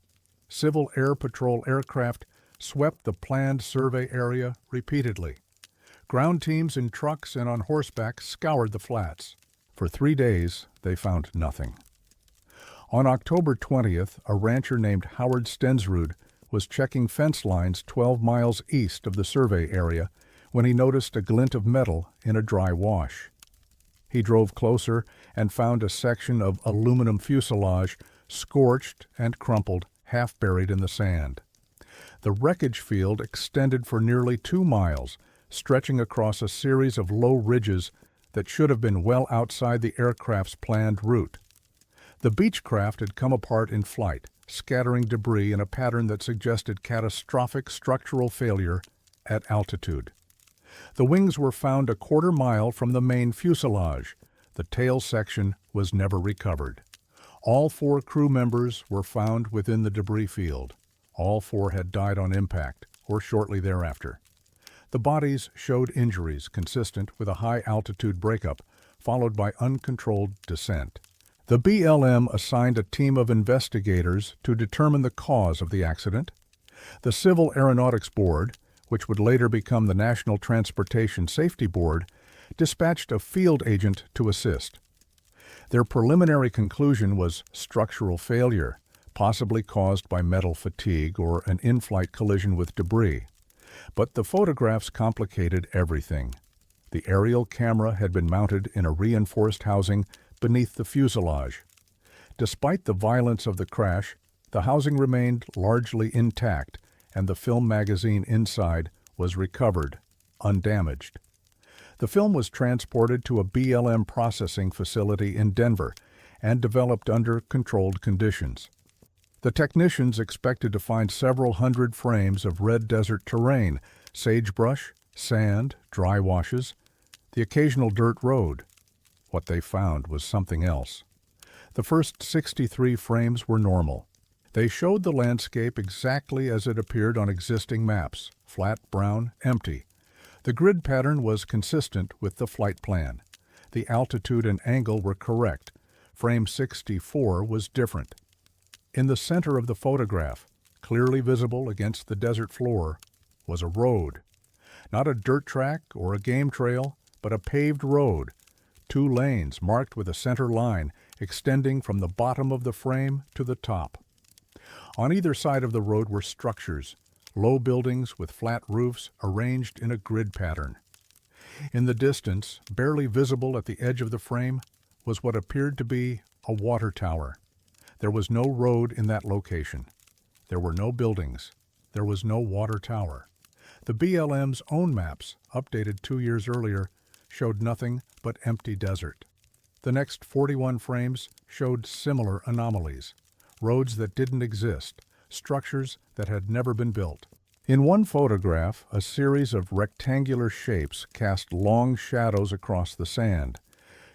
Civil Air Patrol aircraft swept the planned survey area repeatedly. Ground teams in trucks and on horseback scoured the flats. For 3 days, they found nothing. On October 20th, a rancher named Howard Stensrud was checking fence lines 12 miles east of the survey area when he noticed a glint of metal in a dry wash. He drove closer and found a section of aluminum fuselage scorched and crumpled, half buried in the sand. The wreckage field extended for nearly 2 miles, stretching across a series of low ridges that should have been well outside the aircraft's planned route. The Beechcraft had come apart in flight, scattering debris in a pattern that suggested catastrophic structural failure at altitude. The wings were found a quarter mile from the main fuselage. The tail section was never recovered. All 4 crew members were found within the debris field. All 4 had died on impact or shortly thereafter. The bodies showed injuries consistent with a high-altitude breakup, followed by uncontrolled descent. The BLM assigned a team of investigators to determine the cause of the accident. The Civil Aeronautics Board, which would later become the National Transportation Safety Board, dispatched a field agent to assist. Their preliminary conclusion was structural failure, possibly caused by metal fatigue or an in-flight collision with debris. But the photographs complicated everything. The aerial camera had been mounted in a reinforced housing beneath the fuselage. Despite the violence of the crash, the housing remained largely intact, and the film magazine inside was recovered, undamaged. The film was transported to a BLM processing facility in Denver and developed under controlled conditions. The technicians expected to find several hundred frames of red desert terrain, sagebrush, sand, dry washes, the occasional dirt road. What they found was something else. The first 63 frames were normal. They showed the landscape exactly as it appeared on existing maps, flat, brown, empty. The grid pattern was consistent with the flight plan. The altitude and angle were correct. Frame 64 was different. In the center of the photograph, clearly visible against the desert floor, was a road. Not a dirt track or a game trail, but a paved road. 2 lanes marked with a center line extending from the bottom of the frame to the top. On either side of the road were structures, low buildings with flat roofs arranged in a grid pattern. In the distance, barely visible at the edge of the frame, was what appeared to be a water tower. There was no road in that location. There were no buildings. There was no water tower. The BLM's own maps, updated 2 years earlier, showed nothing but empty desert. The next 41 frames showed similar anomalies: roads that didn't exist, structures that had never been built. In one photograph, a series of rectangular shapes cast long shadows across the sand,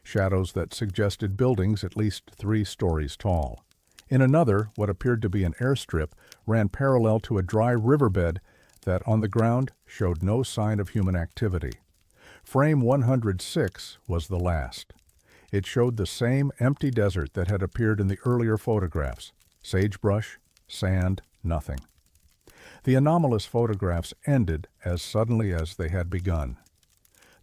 shadows that suggested buildings at least 3 stories tall. In another, what appeared to be an airstrip ran parallel to a dry riverbed that on the ground showed no sign of human activity. Frame 106 was the last. It showed the same empty desert that had appeared in the earlier photographs: sagebrush, sand, nothing. The anomalous photographs ended as suddenly as they had begun.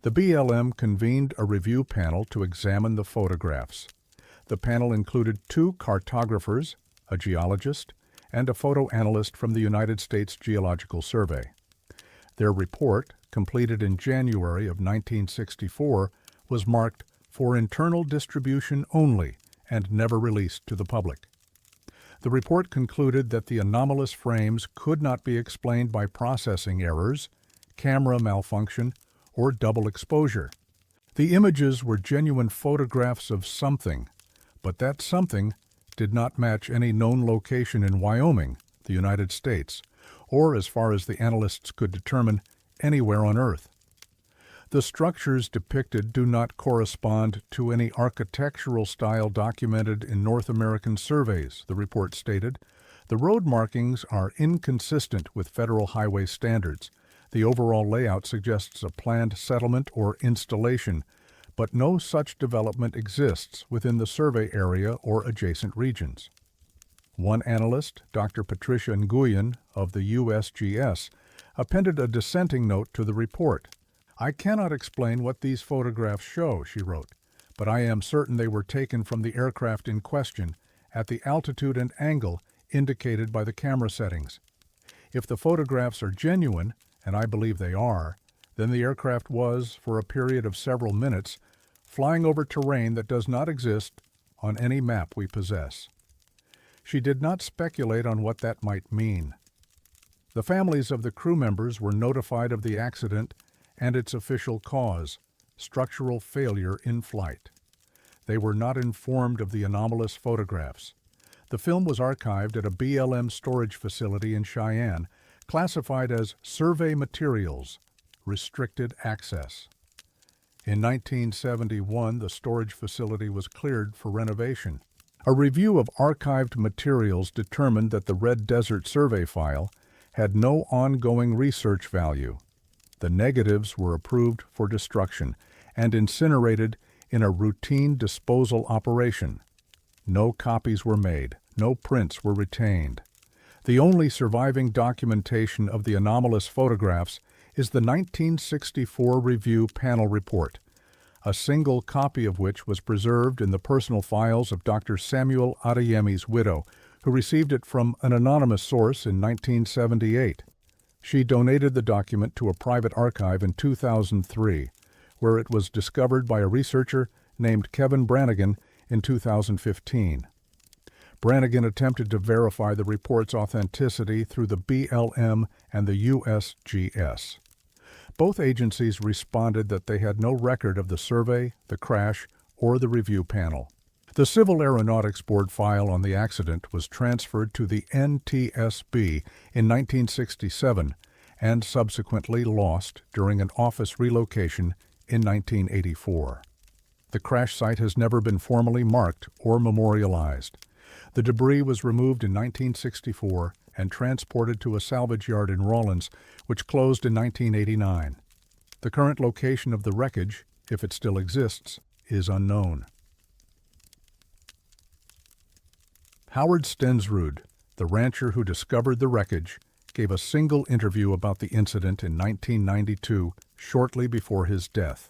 The BLM convened a review panel to examine the photographs. The panel included 2 cartographers, a geologist, and a photo analyst from the United States Geological Survey. Their report, completed in January of 1964, was marked for internal distribution only and never released to the public. The report concluded that the anomalous frames could not be explained by processing errors, camera malfunction, or double exposure. The images were genuine photographs of something, but that something did not match any known location in Wyoming, the United States, or, as far as the analysts could determine, anywhere on Earth. The structures depicted do not correspond to any architectural style documented in North American surveys, the report stated. The road markings are inconsistent with federal highway standards. The overall layout suggests a planned settlement or installation, but no such development exists within the survey area or adjacent regions. One analyst, Dr. Patricia Nguyen of the USGS, appended a dissenting note to the report. "I cannot explain what these photographs show," she wrote, "but I am certain they were taken from the aircraft in question at the altitude and angle indicated by the camera settings. If the photographs are genuine, and I believe they are, then the aircraft was, for a period of several minutes, flying over terrain that does not exist on any map we possess." She did not speculate on what that might mean. The families of the crew members were notified of the accident and its official cause: structural failure in flight. They were not informed of the anomalous photographs. The film was archived at a BLM storage facility in Cheyenne, classified as survey materials, restricted access. In 1971, the storage facility was cleared for renovation. A review of archived materials determined that the Red Desert survey file had no ongoing research value. The negatives were approved for destruction and incinerated in a routine disposal operation. No copies were made, no prints were retained. The only surviving documentation of the anomalous photographs is the 1964 Review Panel Report, a single copy of which was preserved in the personal files of Dr. Samuel Adeyemi's widow, who received it from an anonymous source in 1978. She donated the document to a private archive in 2003, where it was discovered by a researcher named Kevin Brannigan in 2015. Brannigan attempted to verify the report's authenticity through the BLM and the USGS. Both agencies responded that they had no record of the survey, the crash, or the review panel. The Civil Aeronautics Board file on the accident was transferred to the NTSB in 1967 and subsequently lost during an office relocation in 1984. The crash site has never been formally marked or memorialized. The debris was removed in 1964 and transported to a salvage yard in Rawlins, which closed in 1989. The current location of the wreckage, if it still exists, is unknown. Howard Stensrud, the rancher who discovered the wreckage, gave a single interview about the incident in 1992, shortly before his death.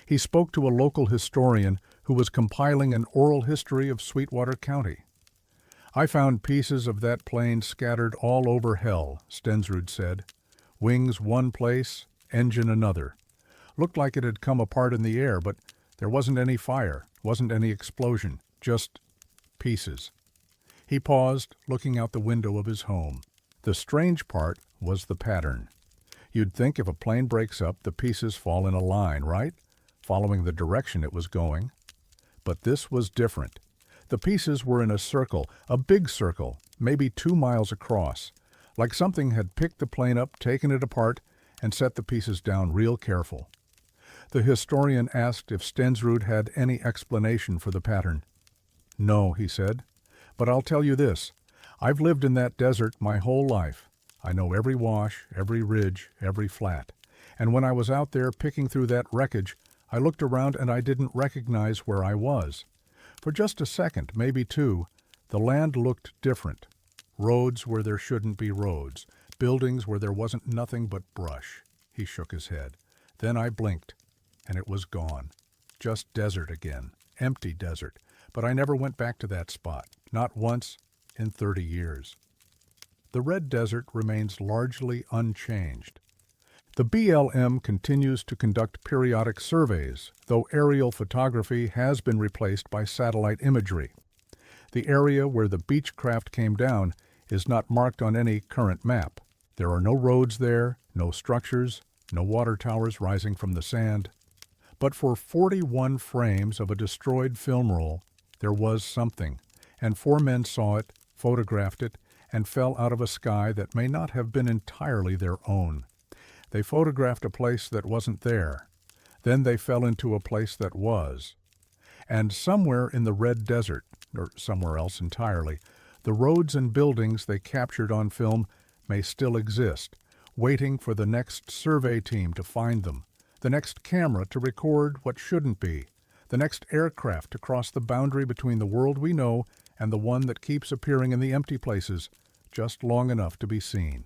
He spoke to a local historian who was compiling an oral history of Sweetwater County. "I found pieces of that plane scattered all over hell," Stensrud said. "Wings one place, engine another. Looked like it had come apart in the air, but there wasn't any fire, wasn't any explosion, just pieces." He paused, looking out the window of his home. The strange part was the pattern. You'd think if a plane breaks up, the pieces fall in a line, right? following the direction it was going. But this was different. The pieces were in a circle, a big circle, maybe 2 miles across, like something had picked the plane up, taken it apart, and set the pieces down real careful. The historian asked if Stensrud had any explanation for the pattern. "No," he said, "but I'll tell you this. I've lived in that desert my whole life. I know every wash, every ridge, every flat. And when I was out there picking through that wreckage, I looked around and I didn't recognize where I was. For just a second, maybe two, the land looked different. Roads where there shouldn't be roads, buildings where there wasn't nothing but brush." He shook his head. "Then I blinked, and it was gone. Just desert again, empty desert. But I never went back to that spot, not once in 30 years. The Red Desert remains largely unchanged. The BLM continues to conduct periodic surveys, though aerial photography has been replaced by satellite imagery. The area where the Beechcraft came down is not marked on any current map. There are no roads there, no structures, no water towers rising from the sand. But for 41 frames of a destroyed film roll, there was something, and 4 men saw it, photographed it, and fell out of a sky that may not have been entirely their own. They photographed a place that wasn't there. Then they fell into a place that was. And somewhere in the Red Desert, or somewhere else entirely, the roads and buildings they captured on film may still exist, waiting for the next survey team to find them, the next camera to record what shouldn't be, the next aircraft to cross the boundary between the world we know and the one that keeps appearing in the empty places, just long enough to be seen.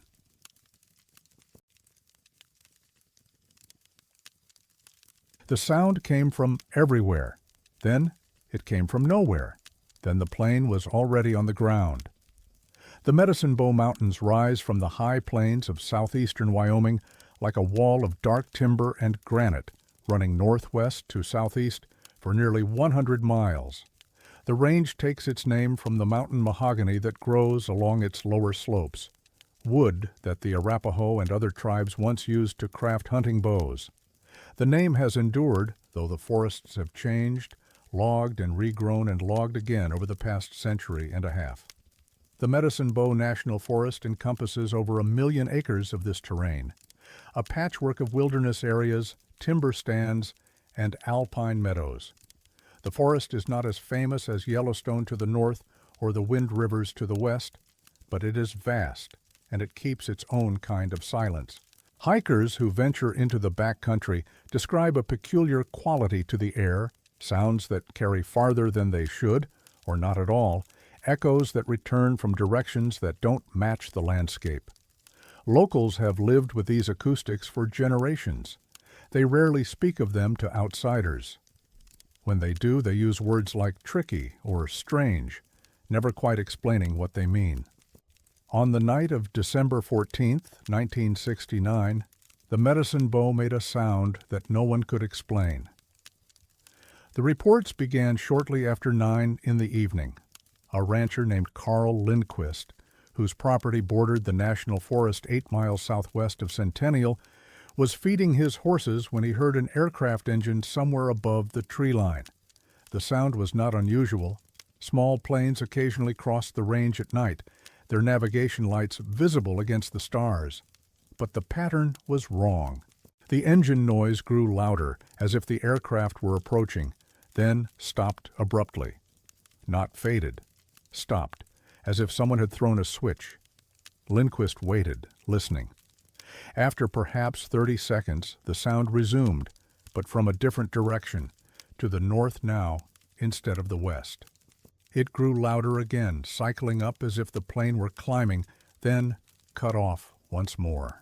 The sound came from everywhere. Then it came from nowhere. Then the plane was already on the ground. The Medicine Bow Mountains rise from the high plains of southeastern Wyoming like a wall of dark timber and granite, running northwest to southeast for nearly 100 miles. The range takes its name from the mountain mahogany that grows along its lower slopes, wood that the Arapaho and other tribes once used to craft hunting bows. The name has endured, though the forests have changed, logged and regrown and logged again over the past century and a half. The Medicine Bow National Forest encompasses over 1 million acres of this terrain, a patchwork of wilderness areas, timber stands, and alpine meadows. The forest is not as famous as Yellowstone to the north or the Wind Rivers to the west, but it is vast, and it keeps its own kind of silence. Hikers who venture into the backcountry describe a peculiar quality to the air, sounds that carry farther than they should, or not at all, echoes that return from directions that don't match the landscape. Locals have lived with these acoustics for generations. They rarely speak of them to outsiders. When they do, they use words like tricky or strange, never quite explaining what they mean. On the night of December 14th, 1969, the Medicine Bow made a sound that no one could explain. The reports began shortly after 9 in the evening. A rancher named Carl Lindquist, whose property bordered the national forest 8 miles southwest of Centennial, was feeding his horses when he heard an aircraft engine somewhere above the tree line. The sound was not unusual. Small planes occasionally crossed the range at night, their navigation lights visible against the stars. But the pattern was wrong. The engine noise grew louder, as if the aircraft were approaching, then stopped abruptly. Not faded. Stopped, as if someone had thrown a switch. Lindquist waited, listening. After perhaps 30 seconds, the sound resumed, but from a different direction, to the north now instead of the west. It grew louder again, cycling up as if the plane were climbing, then cut off once more.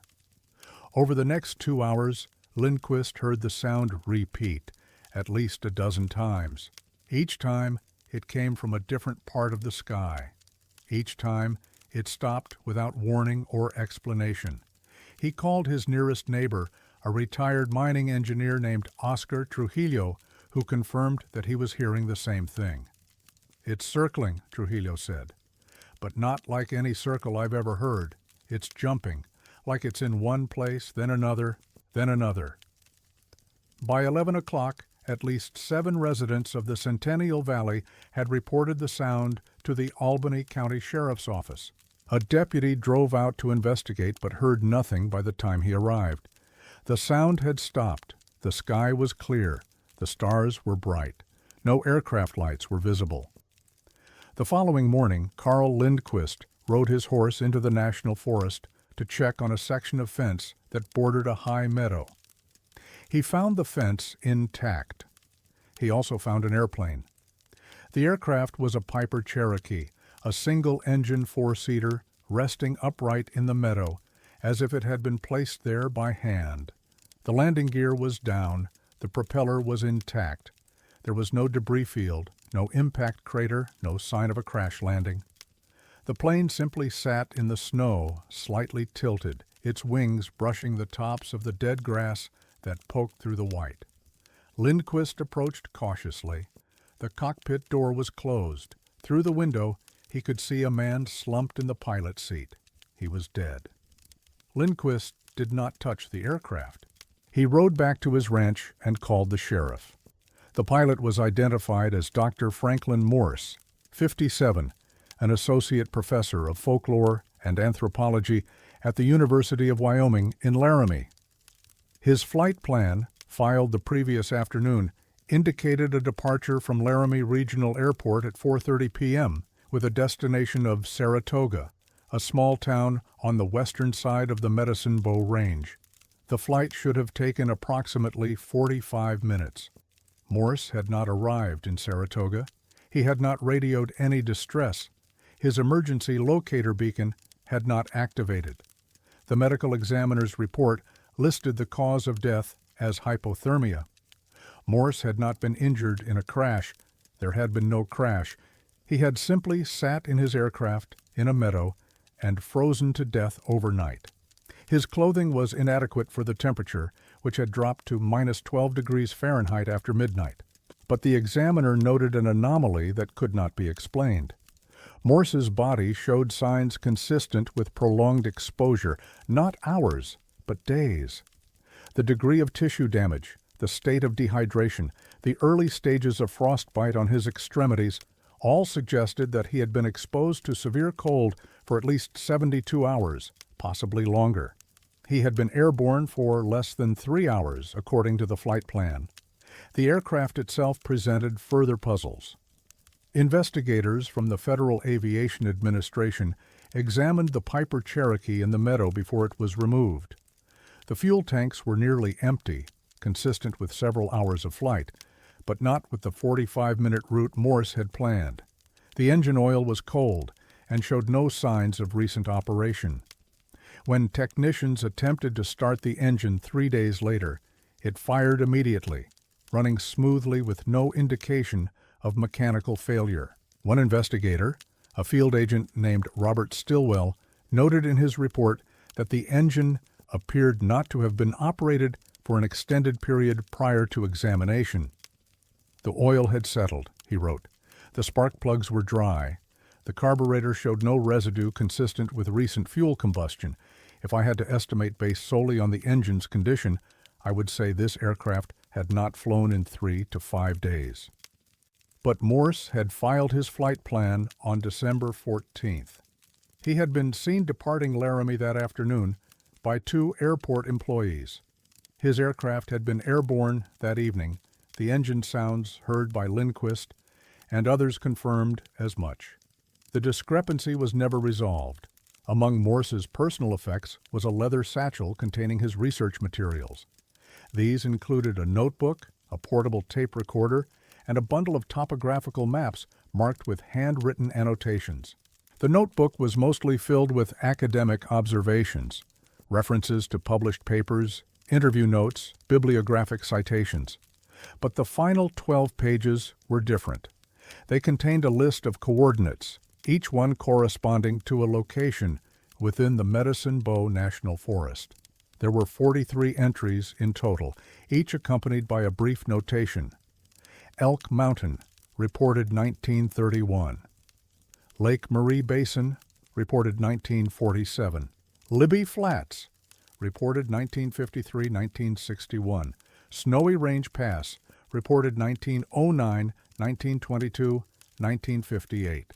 Over the next 2 hours, Lindquist heard the sound repeat, at least a dozen times. Each time, it came from a different part of the sky. Each time, it stopped without warning or explanation. He called his nearest neighbor, a retired mining engineer named Oscar Trujillo, who confirmed that he was hearing the same thing. "It's circling," Trujillo said, "but not like any circle I've ever heard. It's jumping, like it's in one place, then another, then another." By 11 o'clock, at least 7 residents of the Centennial Valley had reported the sound to the Albany County Sheriff's Office. A deputy drove out to investigate but heard nothing by the time he arrived. The sound had stopped. The sky was clear. The stars were bright. No aircraft lights were visible. The following morning, Carl Lindquist rode his horse into the National Forest to check on a section of fence that bordered a high meadow. He found the fence intact. He also found an airplane. The aircraft was a Piper Cherokee, a single-engine 4-seater resting upright in the meadow as if it had been placed there by hand. The landing gear was down. The propeller was intact. There was no debris field, no impact crater, no sign of a crash landing. The plane simply sat in the snow, slightly tilted, its wings brushing the tops of the dead grass that poked through the white. Lindquist approached cautiously. The cockpit door was closed. Through the window, he could see a man slumped in the pilot's seat. He was dead. Lindquist did not touch the aircraft. He rode back to his ranch and called the sheriff. The pilot was identified as Dr. Franklin Morse, 57, an associate professor of folklore and anthropology at the University of Wyoming in Laramie. His flight plan, filed the previous afternoon, indicated a departure from Laramie Regional Airport at 4:30 p.m. with a destination of Saratoga, a small town on the western side of the Medicine Bow Range. The flight should have taken approximately 45 minutes. Morse had not arrived in Saratoga. He had not radioed any distress. His emergency locator beacon had not activated. The medical examiner's report listed the cause of death as hypothermia. Morse had not been injured in a crash. There had been no crash. He had simply sat in his aircraft in a meadow and frozen to death overnight. His clothing was inadequate for the temperature, which had dropped to -12 degrees Fahrenheit after midnight. But the examiner noted an anomaly that could not be explained. Morse's body showed signs consistent with prolonged exposure, not hours, but days. The degree of tissue damage, the state of dehydration, the early stages of frostbite on his extremities, all suggested that he had been exposed to severe cold for at least 72 hours, possibly longer. He had been airborne for less than 3 hours, according to the flight plan. The aircraft itself presented further puzzles. Investigators from the Federal Aviation Administration examined the Piper Cherokee in the meadow before it was removed. The fuel tanks were nearly empty, consistent with several hours of flight, but not with the 45-minute route Morse had planned. The engine oil was cold and showed no signs of recent operation. When technicians attempted to start the engine 3 days later, it fired immediately, running smoothly with no indication of mechanical failure. One investigator, a field agent named Robert Stilwell, noted in his report that the engine appeared not to have been operated for an extended period prior to examination. The oil had settled, he wrote. The spark plugs were dry. The carburetor showed no residue consistent with recent fuel combustion. If I had to estimate based solely on the engine's condition, I would say this aircraft had not flown in 3 to 5 days. But Morse had filed his flight plan on December 14th. He had been seen departing Laramie that afternoon by 2 airport employees. His aircraft had been airborne that evening, the engine sounds heard by Lindquist, and others confirmed as much. The discrepancy was never resolved. Among Morse's personal effects was a leather satchel containing his research materials. These included a notebook, a portable tape recorder, and a bundle of topographical maps marked with handwritten annotations. The notebook was mostly filled with academic observations, references to published papers, interview notes, bibliographic citations. But the final 12 pages were different. They contained a list of coordinates, each one corresponding to a location within the Medicine Bow National Forest. There were 43 entries in total, each accompanied by a brief notation. Elk Mountain, reported 1931. Lake Marie Basin, reported 1947. Libby Flats, reported 1953-1961. Snowy Range Pass, reported 1909, 1922, 1958.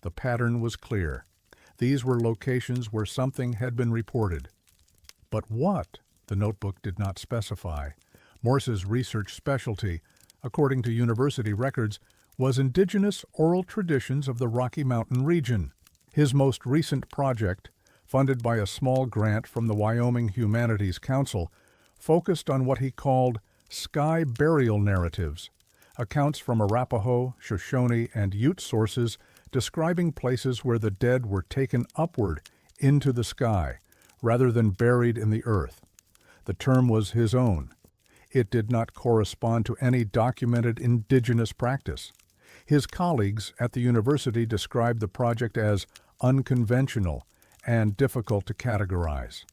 The pattern was clear. These were locations where something had been reported. But what? The notebook did not specify. Morse's research specialty, according to university records, was indigenous oral traditions of the Rocky Mountain region. His most recent project, funded by a small grant from the Wyoming Humanities Council, focused on what he called sky burial narratives, accounts from Arapaho, Shoshone, and Ute sources describing places where the dead were taken upward into the sky, rather than buried in the earth. The term was his own. It did not correspond to any documented indigenous practice. His colleagues at the university described the project as unconventional and difficult to categorize.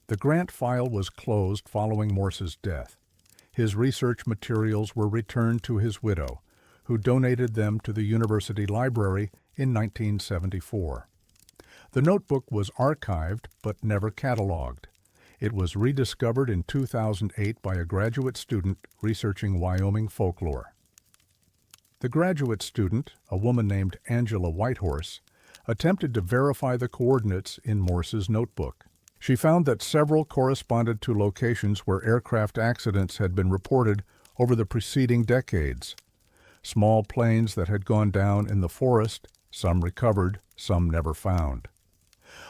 The grant file was closed following Morse's death. His research materials were returned to his widow, who donated them to the university library in 1974. The notebook was archived but never cataloged. It was rediscovered in 2008 by a graduate student researching Wyoming folklore. The graduate student, a woman named Angela Whitehorse, attempted to verify the coordinates in Morse's notebook. She found that several corresponded to locations where aircraft accidents had been reported over the preceding decades. Small planes that had gone down in the forest, some recovered, some never found.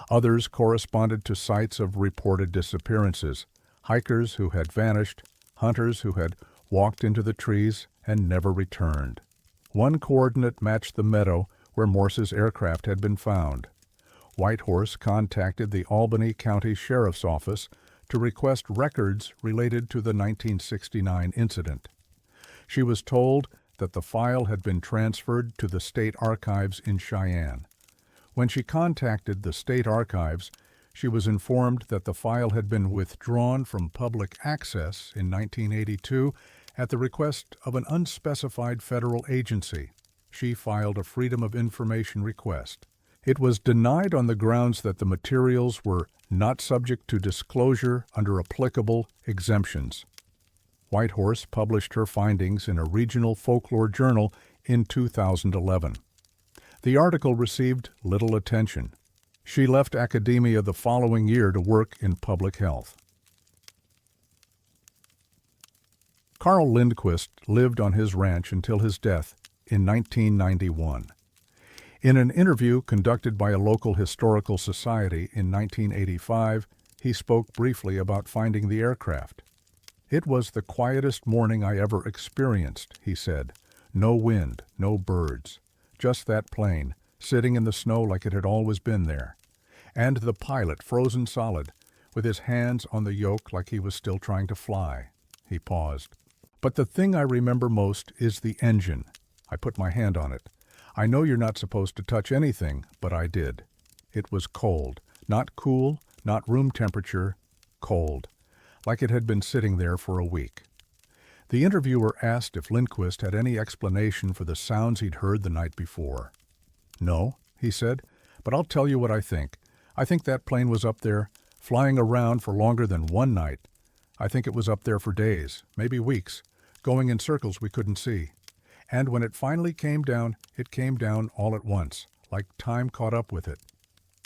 Others corresponded to sites of reported disappearances, hikers who had vanished, hunters who had walked into the trees and never returned. One coordinate matched the meadow where Morse's aircraft had been found. Whitehorse contacted the Albany County Sheriff's Office to request records related to the 1969 incident. She was told that the file had been transferred to the state archives in Cheyenne. When she contacted the state archives, she was informed that the file had been withdrawn from public access in 1982 at the request of an unspecified federal agency. She filed a Freedom of Information request. It was denied on the grounds that the materials were not subject to disclosure under applicable exemptions. Whitehorse published her findings in a regional folklore journal in 2011. The article received little attention. She left academia the following year to work in public health. Carl Lindquist lived on his ranch until his death in 1991. In an interview conducted by a local historical society in 1985, he spoke briefly about finding the aircraft. "It was the quietest morning I ever experienced," he said. "No wind, no birds. Just that plane, sitting in the snow like it had always been there. And the pilot frozen solid, with his hands on the yoke like he was still trying to fly." He paused. "But the thing I remember most is the engine. I put my hand on it. I know you're not supposed to touch anything, but I did. It was cold. Not cool, not room temperature, cold. Like it had been sitting there for a week." The interviewer asked if Lindquist had any explanation for the sounds he'd heard the night before. "No," he said, "but I'll tell you what I think. I think that plane was up there, flying around for longer than one night. I think it was up there for days, maybe weeks, going in circles we couldn't see. And when it finally came down all at once, like time caught up with it."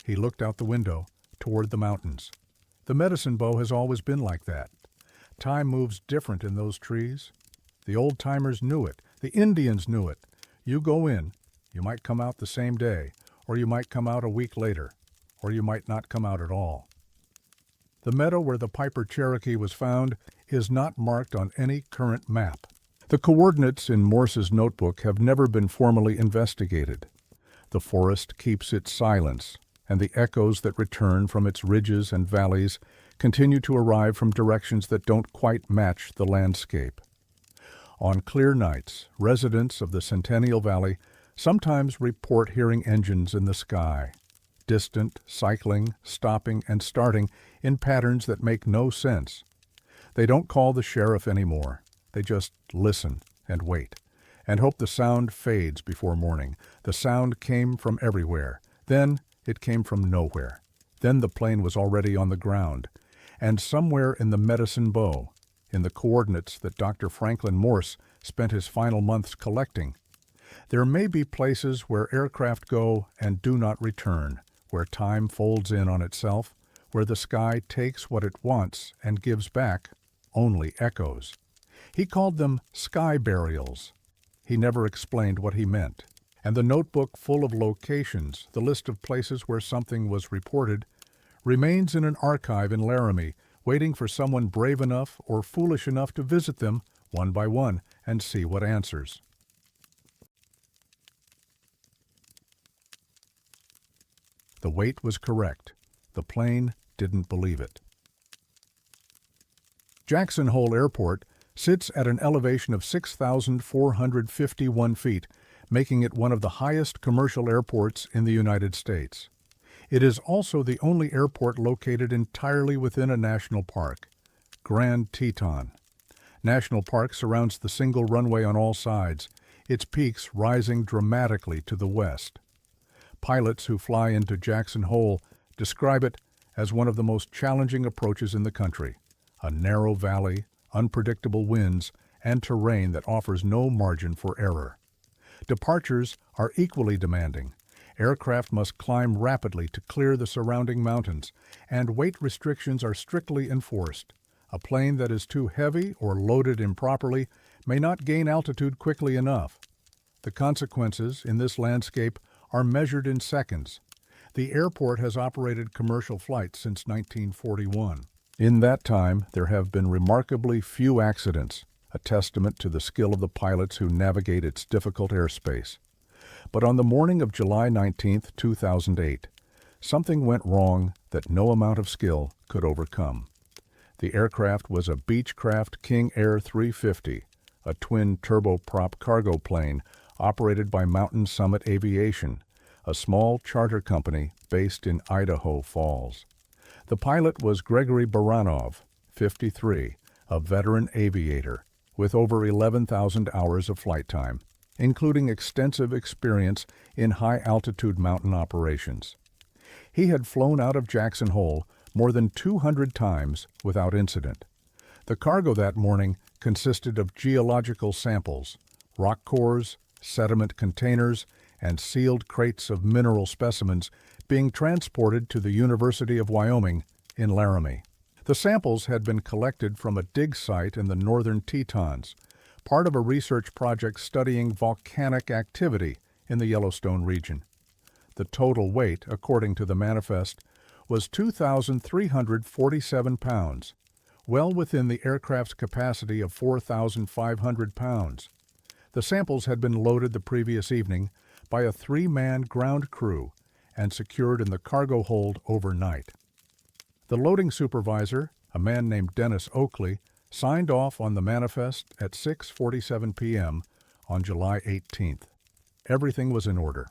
He looked out the window, toward the mountains. "The medicine bow has always been like that. Time moves different in those trees. The old-timers knew it. The Indians knew it. You go in, you might come out the same day, or you might come out a week later, or you might not come out at all." The meadow where the Piper Cherokee was found is not marked on any current map. The coordinates in Morse's notebook have never been formally investigated. The forest keeps its silence, and the echoes that return from its ridges and valleys continue to arrive from directions that don't quite match the landscape. On clear nights, residents of the Centennial Valley sometimes report hearing engines in the sky, distant, cycling, stopping, and starting in patterns that make no sense. They don't call the sheriff anymore. They just listen and wait, and hope the sound fades before morning. The sound came from everywhere. Then it came from nowhere. Then the plane was already on the ground, and somewhere in the medicine bow, in the coordinates that Dr. Franklin Morse spent his final months collecting. There may be places where aircraft go and do not return, where time folds in on itself, where the sky takes what it wants and gives back only echoes. He called them sky burials. He never explained what he meant. And the notebook full of locations, the list of places where something was reported, remains in an archive in Laramie, waiting for someone brave enough or foolish enough to visit them one by one and see what answers. The weight was correct. The plane didn't believe it. Jackson Hole Airport sits at an elevation of 6,451 feet, making it one of the highest commercial airports in the United States. It is also the only airport located entirely within a national park, Grand Teton. National Park surrounds the single runway on all sides, its peaks rising dramatically to the west. Pilots who fly into Jackson Hole describe it as one of the most challenging approaches in the country, a narrow valley, unpredictable winds, and terrain that offers no margin for error. Departures are equally demanding. Aircraft must climb rapidly to clear the surrounding mountains, and weight restrictions are strictly enforced. A plane that is too heavy or loaded improperly may not gain altitude quickly enough. The consequences in this landscape are measured in seconds. The airport has operated commercial flights since 1941. In that time, there have been remarkably few accidents, a testament to the skill of the pilots who navigate its difficult airspace. But on the morning of July 19, 2008, something went wrong that no amount of skill could overcome. The aircraft was a Beechcraft King Air 350, a twin turboprop cargo plane operated by Mountain Summit Aviation, a small charter company based in Idaho Falls. The pilot was Gregory Baranov, 53, a veteran aviator with over 11,000 hours of flight time, including extensive experience in high-altitude mountain operations. He had flown out of Jackson Hole more than 200 times without incident. The cargo that morning consisted of geological samples, rock cores, sediment containers, and sealed crates of mineral specimens being transported to the University of Wyoming in Laramie. The samples had been collected from a dig site in the northern Tetons, part of a research project studying volcanic activity in the Yellowstone region. The total weight, according to the manifest, was 2,347 pounds, well within the aircraft's capacity of 4,500 pounds. The samples had been loaded the previous evening by a 3-man ground crew and secured in the cargo hold overnight. The loading supervisor, a man named Dennis Oakley, signed off on the manifest at 6:47 p.m. on July 18th. Everything was in order.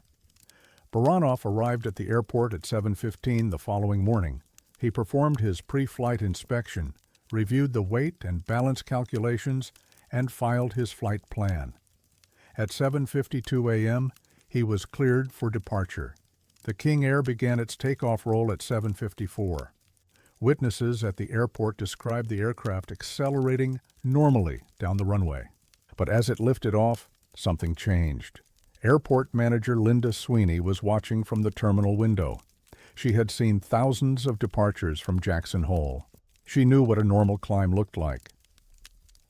Baranov arrived at the airport at 7:15 the following morning. He performed his pre-flight inspection, reviewed the weight and balance calculations, and filed his flight plan. At 7:52 a.m., he was cleared for departure. The King Air began its takeoff roll at 7:54. Witnesses at the airport described the aircraft accelerating normally down the runway. But as it lifted off, something changed. Airport manager Linda Sweeney was watching from the terminal window. She had seen thousands of departures from Jackson Hole. She knew what a normal climb looked like.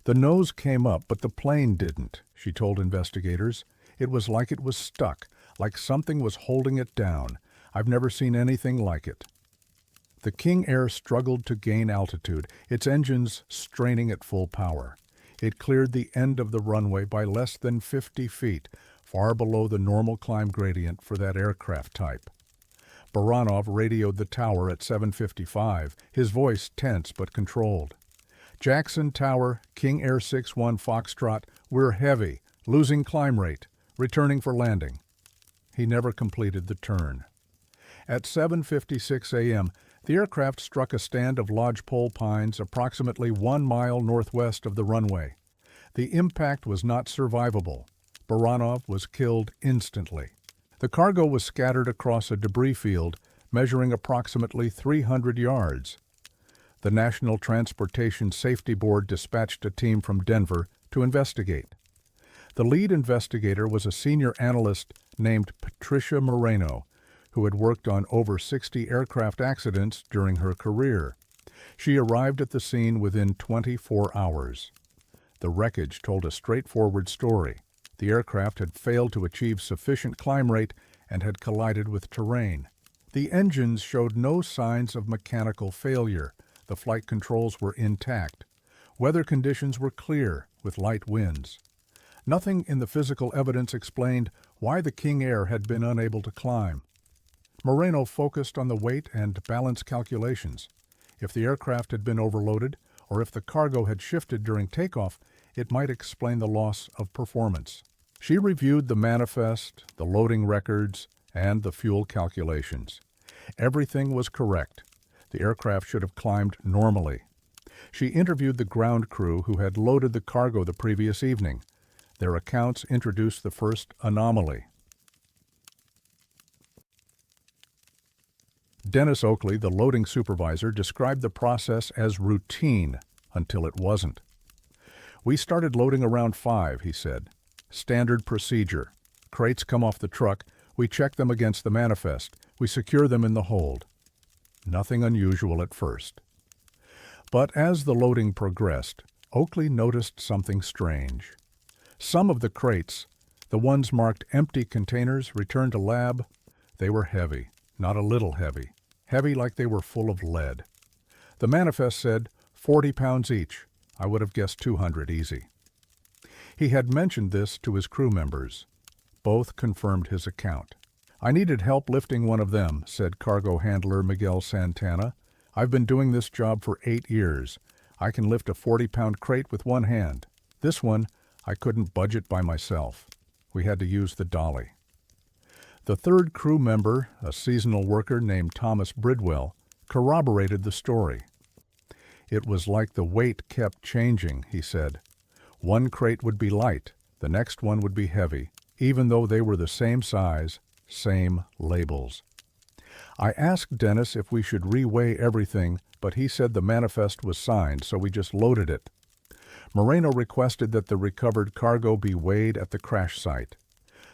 The nose came up, but the plane didn't, she told investigators. It was like it was stuck, like something was holding it down. I've never seen anything like it. The King Air struggled to gain altitude, its engines straining at full power. It cleared the end of the runway by less than 50 feet, far below the normal climb gradient for that aircraft type. Baranov radioed the tower at 7:55, his voice tense but controlled. Jackson Tower, King Air 61 Foxtrot, we're heavy, losing climb rate, returning for landing. He never completed the turn. At 7:56 a.m., the aircraft struck a stand of lodgepole pines approximately 1 mile northwest of the runway. The impact was not survivable. Baranov was killed instantly. The cargo was scattered across a debris field measuring approximately 300 yards. The National Transportation Safety Board dispatched a team from Denver to investigate. The lead investigator was a senior analyst named Patricia Moreno, who had worked on over 60 aircraft accidents during her career. She arrived at the scene within 24 hours. The wreckage told a straightforward story. The aircraft had failed to achieve sufficient climb rate and had collided with terrain. The engines showed no signs of mechanical failure. The flight controls were intact. Weather conditions were clear, with light winds. Nothing in the physical evidence explained why the King Air had been unable to climb. Moreno focused on the weight and balance calculations. If the aircraft had been overloaded, or if the cargo had shifted during takeoff, it might explain the loss of performance. She reviewed the manifest, the loading records, and the fuel calculations. Everything was correct. The aircraft should have climbed normally. She interviewed the ground crew who had loaded the cargo the previous evening. Their accounts introduced the first anomaly. Dennis Oakley, the loading supervisor, described the process as routine until it wasn't. "We started loading around 5, he said. Standard procedure. Crates come off the truck. We check them against the manifest. We secure them in the hold. Nothing unusual at first." But as the loading progressed, Oakley noticed something strange. Some of the crates, the ones marked empty containers returned to lab, they were heavy, not a little heavy. Heavy like they were full of lead. The manifest said 40 pounds each. I would have guessed 200 easy. He had mentioned this to his crew members. Both confirmed his account. "I needed help lifting one of them," said cargo handler Miguel Santana. "I've been doing this job for 8 years. I can lift a 40-pound crate with one hand. This one, I couldn't budget by myself. We had to use the dolly." The third crew member, a seasonal worker named Thomas Bridwell, corroborated the story. "It was like the weight kept changing," he said. "One crate would be light, the next one would be heavy, even though they were the same size, same labels." I asked Dennis if we should reweigh everything, but he said the manifest was signed, so we just loaded it. Moreno requested that the recovered cargo be weighed at the crash site.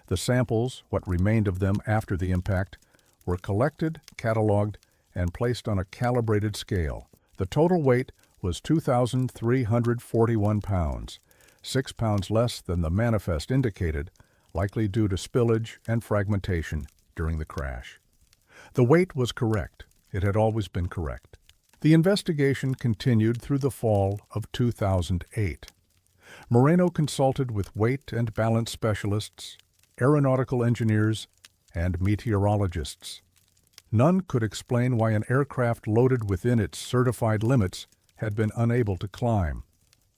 The samples, what remained of them after the impact, were collected, cataloged, and placed on a calibrated scale. The total weight was 2,341 pounds, 6 pounds less than the manifest indicated, likely due to spillage and fragmentation during the crash. The weight was correct. It had always been correct. The investigation continued through the fall of 2008. Moreno consulted with weight and balance specialists, aeronautical engineers, and meteorologists. None could explain why an aircraft loaded within its certified limits had been unable to climb.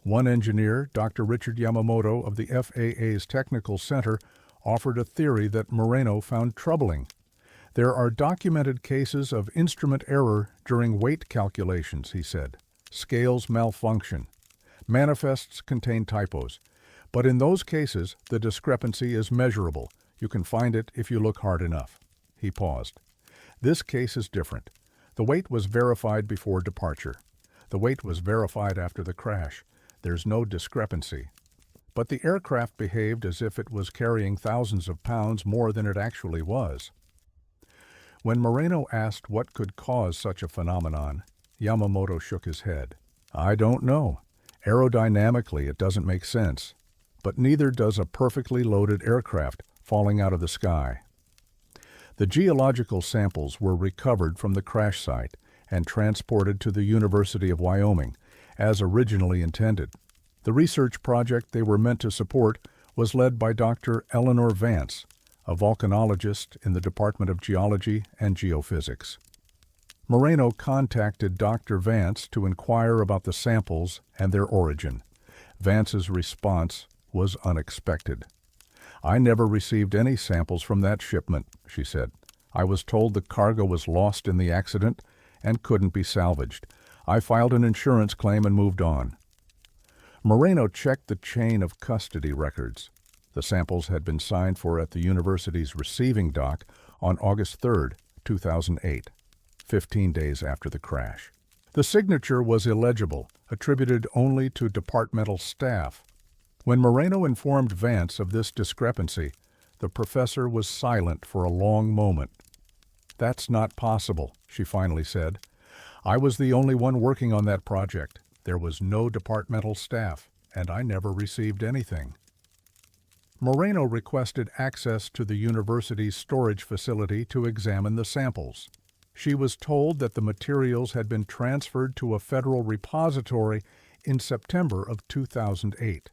One engineer, Dr. Richard Yamamoto of the FAA's Technical Center, offered a theory that Moreno found troubling. "There are documented cases of instrument error during weight calculations," he said. "Scales malfunction. Manifests contain typos. But in those cases, the discrepancy is measurable. You can find it if you look hard enough." He paused. "This case is different. The weight was verified before departure. The weight was verified after the crash. There's no discrepancy. But the aircraft behaved as if it was carrying thousands of pounds more than it actually was." When Moreno asked what could cause such a phenomenon, Yamamoto shook his head. "I don't know. Aerodynamically, it doesn't make sense. But neither does a perfectly loaded aircraft falling out of the sky." The geological samples were recovered from the crash site and transported to the University of Wyoming, as originally intended. The research project they were meant to support was led by Dr. Eleanor Vance, a volcanologist in the Department of Geology and Geophysics. Moreno contacted Dr. Vance to inquire about the samples and their origin. Vance's response was unexpected. "I never received any samples from that shipment," she said. "I was told the cargo was lost in the accident and couldn't be salvaged. I filed an insurance claim and moved on." Moreno checked the chain of custody records. The samples had been signed for at the university's receiving dock on August 3, 2008, 15 days after the crash. The signature was illegible, attributed only to departmental staff. When Moreno informed Vance of this discrepancy, the professor was silent for a long moment. "That's not possible," she finally said. "I was the only one working on that project. There was no departmental staff, and I never received anything." Moreno requested access to the university's storage facility to examine the samples. She was told that the materials had been transferred to a federal repository in September of 2008.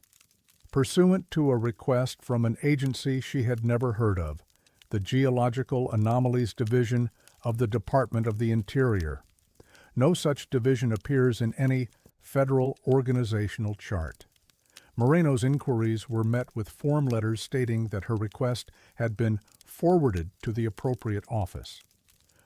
Pursuant to a request from an agency she had never heard of, the Geological Anomalies Division of the Department of the Interior. No such division appears in any federal organizational chart. Moreno's inquiries were met with form letters stating that her request had been forwarded to the appropriate office.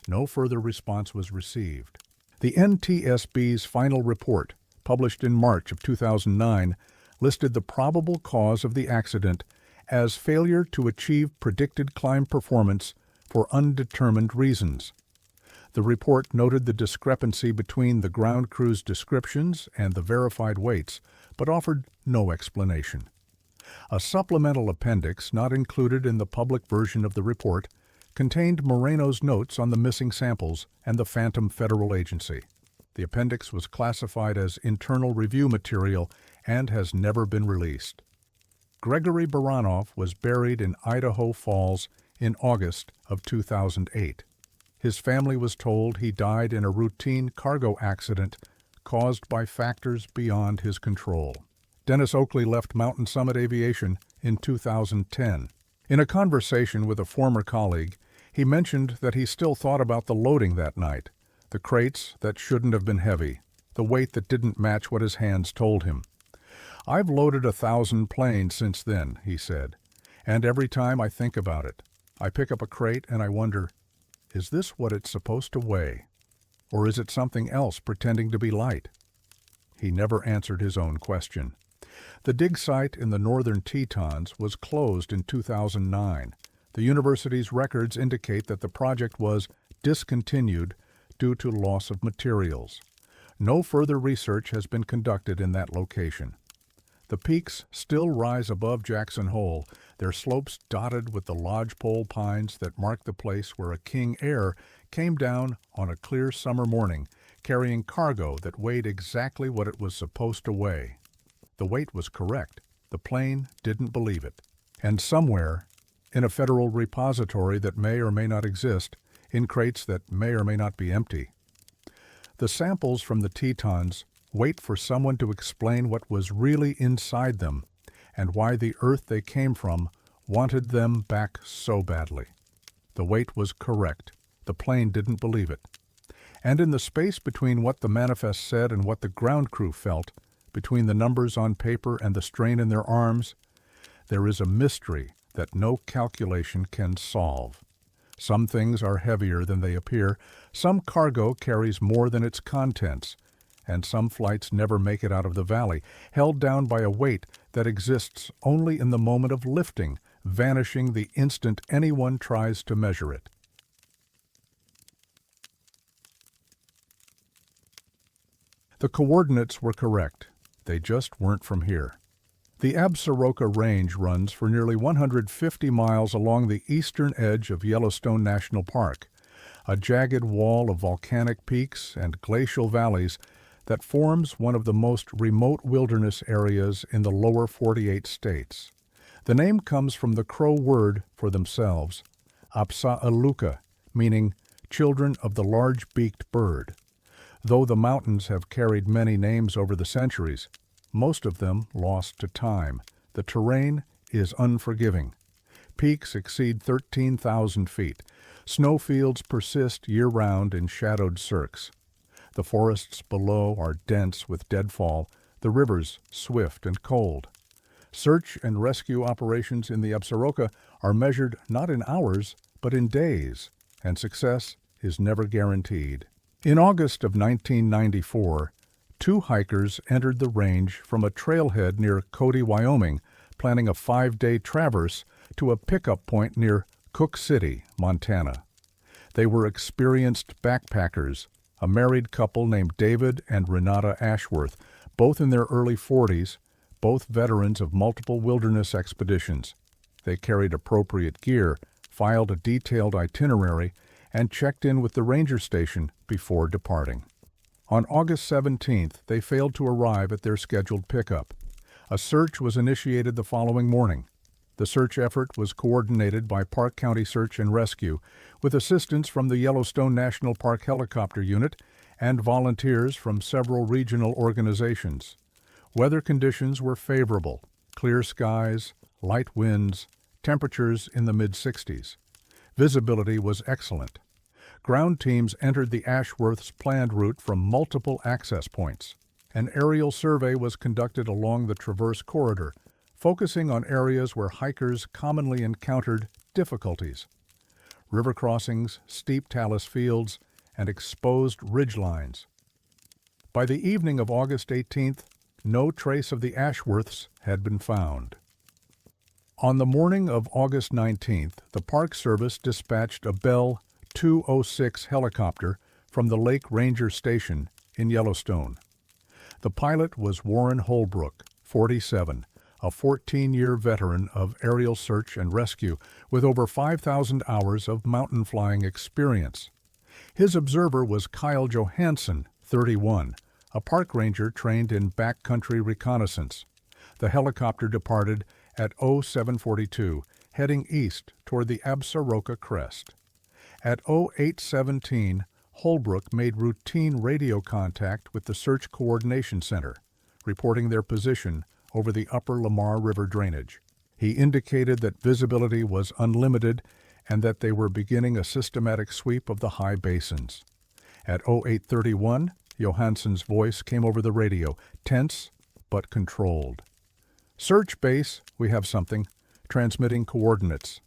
No further response was received. The NTSB's final report, published in March of 2009, listed the probable cause of the accident as failure to achieve predicted climb performance for undetermined reasons. The report noted the discrepancy between the ground crew's descriptions and the verified weights, but offered no explanation. A supplemental appendix, not included in the public version of the report, contained Moreno's notes on the missing samples and the phantom federal agency. The appendix was classified as internal review material and has never been released. Gregory Baranov was buried in Idaho Falls in August of 2008. His family was told he died in a routine cargo accident caused by factors beyond his control. Dennis Oakley left Mountain Summit Aviation in 2010. In a conversation with a former colleague, he mentioned that he still thought about the loading that night, the crates that shouldn't have been heavy, the weight that didn't match what his hands told him. "I've loaded 1,000 planes since then," he said, "and every time I think about it, I pick up a crate and I wonder, is this what it's supposed to weigh? Or is it something else pretending to be light?" He never answered his own question. The dig site in the northern Tetons was closed in 2009. The university's records indicate that the project was discontinued due to loss of materials. No further research has been conducted in that location. The peaks still rise above Jackson Hole, their slopes dotted with the lodgepole pines that mark the place where a King Air came down on a clear summer morning, carrying cargo that weighed exactly what it was supposed to weigh. The weight was correct. The plane didn't believe it. And somewhere, in a federal repository that may or may not exist, in crates that may or may not be empty, the samples from the Tetons wait for someone to explain what was really inside them and why the Earth they came from wanted them back so badly. The weight was correct. The plane didn't believe it. And in the space between what the manifest said and what the ground crew felt, between the numbers on paper and the strain in their arms, there is a mystery that no calculation can solve. Some things are heavier than they appear, some cargo carries more than its contents, and some flights never make it out of the valley, held down by a weight that exists only in the moment of lifting, vanishing the instant anyone tries to measure it. The coordinates were correct. They just weren't from here. The Absaroka Range runs for nearly 150 miles along the eastern edge of Yellowstone National Park, a jagged wall of volcanic peaks and glacial valleys that forms one of the most remote wilderness areas in the lower 48 states. The name comes from the Crow word for themselves, Apsa'aluka, meaning children of the large-beaked bird. Though the mountains have carried many names over the centuries, most of them lost to time. The terrain is unforgiving. Peaks exceed 13,000 feet. Snowfields persist year-round in shadowed cirques. The forests below are dense with deadfall, the rivers swift and cold. Search and rescue operations in the Absaroka are measured not in hours, but in days, and success is never guaranteed. In August of 1994, 2 hikers entered the range from a trailhead near Cody, Wyoming, planning a 5-day traverse to a pickup point near Cook City, Montana. They were experienced backpackers, a married couple named David and Renata Ashworth, both in their early 40s, both veterans of multiple wilderness expeditions. They carried appropriate gear, filed a detailed itinerary, and checked in with the ranger station before departing. On August 17th, they failed to arrive at their scheduled pickup. A search was initiated the following morning. The search effort was coordinated by Park County Search and Rescue with assistance from the Yellowstone National Park Helicopter Unit and volunteers from several regional organizations. Weather conditions were favorable: clear skies, light winds, temperatures in the mid-60s. Visibility was excellent. Ground teams entered the Ashworth's planned route from multiple access points. An aerial survey was conducted along the traverse corridor, focusing on areas where hikers commonly encountered difficulties: river crossings, steep talus fields, and exposed ridgelines. By the evening of August 18th, no trace of the Ashworths had been found. On the morning of August 19th, the Park Service dispatched a Bell 206 helicopter from the Lake Ranger Station in Yellowstone. The pilot was Warren Holbrook, 47, a 14-year veteran of aerial search and rescue with over 5,000 hours of mountain flying experience. His observer was Kyle Johansson, 31, a park ranger trained in backcountry reconnaissance. The helicopter departed at 0742, heading east toward the Absaroka Crest. At 0817, Holbrook made routine radio contact with the Search Coordination Center, reporting their position over the upper Lamar River drainage. He indicated that visibility was unlimited and that they were beginning a systematic sweep of the high basins. At 0831, Johansson's voice came over the radio, tense but controlled. "Search base, we have something. Transmitting coordinates."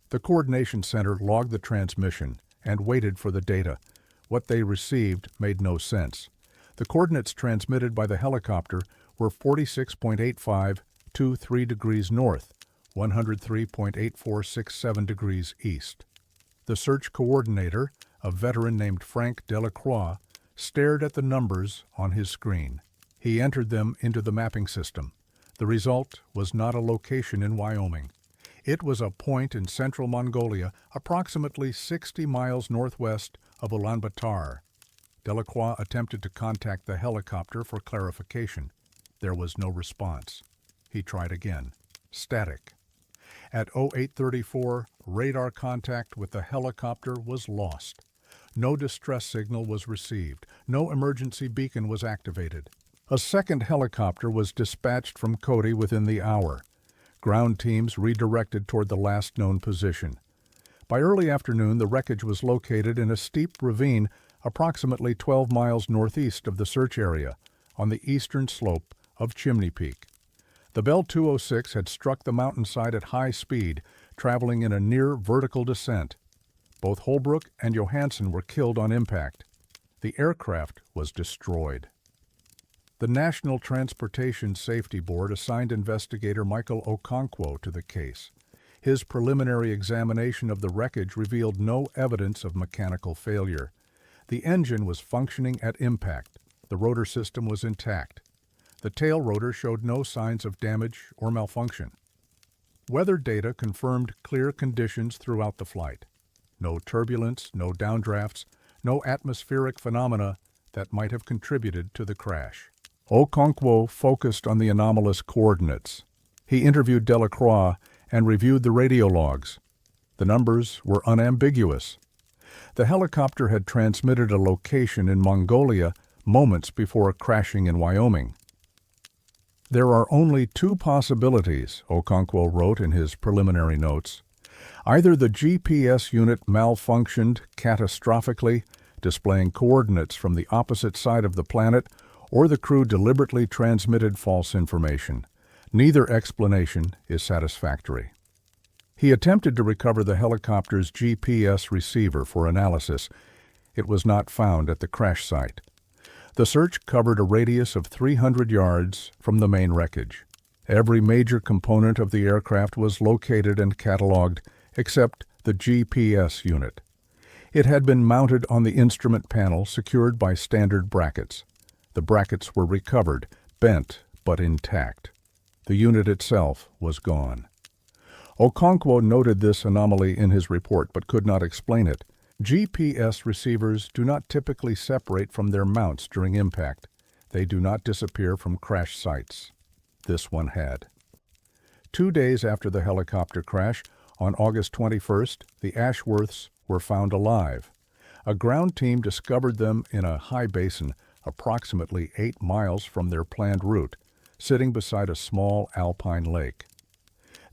The Coordination Center logged the transmission and waited for the data. What they received made no sense. The coordinates transmitted by the helicopter were 46.8523 degrees north, 103.8467 degrees east. The search coordinator, a veteran named Frank Delacroix, stared at the numbers on his screen. He entered them into the mapping system. The result was not a location in Wyoming. It was a point in central Mongolia, approximately 60 miles northwest of Ulaanbaatar. Delacroix attempted to contact the helicopter for clarification. There was no response. He tried again. Static. At 0834, radar contact with the helicopter was lost. No distress signal was received. No emergency beacon was activated. A second helicopter was dispatched from Cody within the hour. Ground teams redirected toward the last known position. By early afternoon, the wreckage was located in a steep ravine approximately 12 miles northeast of the search area, on the eastern slope of Chimney Peak. The Bell 206 had struck the mountainside at high speed, traveling in a near vertical descent. Both Holbrook and Johansson were killed on impact. The aircraft was destroyed. The National Transportation Safety Board assigned investigator Michael Okonkwo to the case. His preliminary examination of the wreckage revealed no evidence of mechanical failure. The engine was functioning at impact. The rotor system was intact. The tail rotor showed no signs of damage or malfunction. Weather data confirmed clear conditions throughout the flight. No turbulence, no downdrafts, no atmospheric phenomena that might have contributed to the crash. Okonkwo focused on the anomalous coordinates. He interviewed Delacroix and reviewed the radio logs. The numbers were unambiguous. The helicopter had transmitted a location in Mongolia moments before crashing in Wyoming. There are only two possibilities, Okonkwo wrote in his preliminary notes. Either the GPS unit malfunctioned catastrophically, displaying coordinates from the opposite side of the planet, or the crew deliberately transmitted false information. Neither explanation is satisfactory. He attempted to recover the helicopter's GPS receiver for analysis. It was not found at the crash site. The search covered a radius of 300 yards from the main wreckage. Every major component of the aircraft was located and cataloged, except the GPS unit. It had been mounted on the instrument panel, secured by standard brackets. The brackets were recovered, bent but intact. The unit itself was gone. Okonkwo noted this anomaly in his report but could not explain it. GPS receivers do not typically separate from their mounts during impact. They do not disappear from crash sites. This one had. 2 days after the helicopter crash, on August 21st, the Ashworths were found alive. A ground team discovered them in a high basin approximately 8 miles from their planned route, sitting beside a small alpine lake.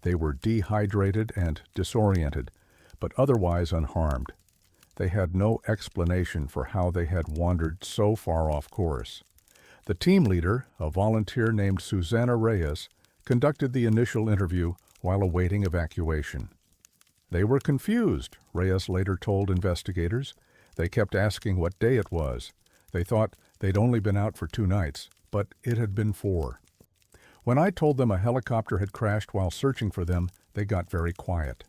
They were dehydrated and disoriented, but otherwise unharmed. They had no explanation for how they had wandered so far off course. The team leader, a volunteer named Susana Reyes, conducted the initial interview while awaiting evacuation. They were confused, Reyes later told investigators. They kept asking what day it was. They thought they'd only been out for 2 nights, but it had been 4. When I told them a helicopter had crashed while searching for them, they got very quiet.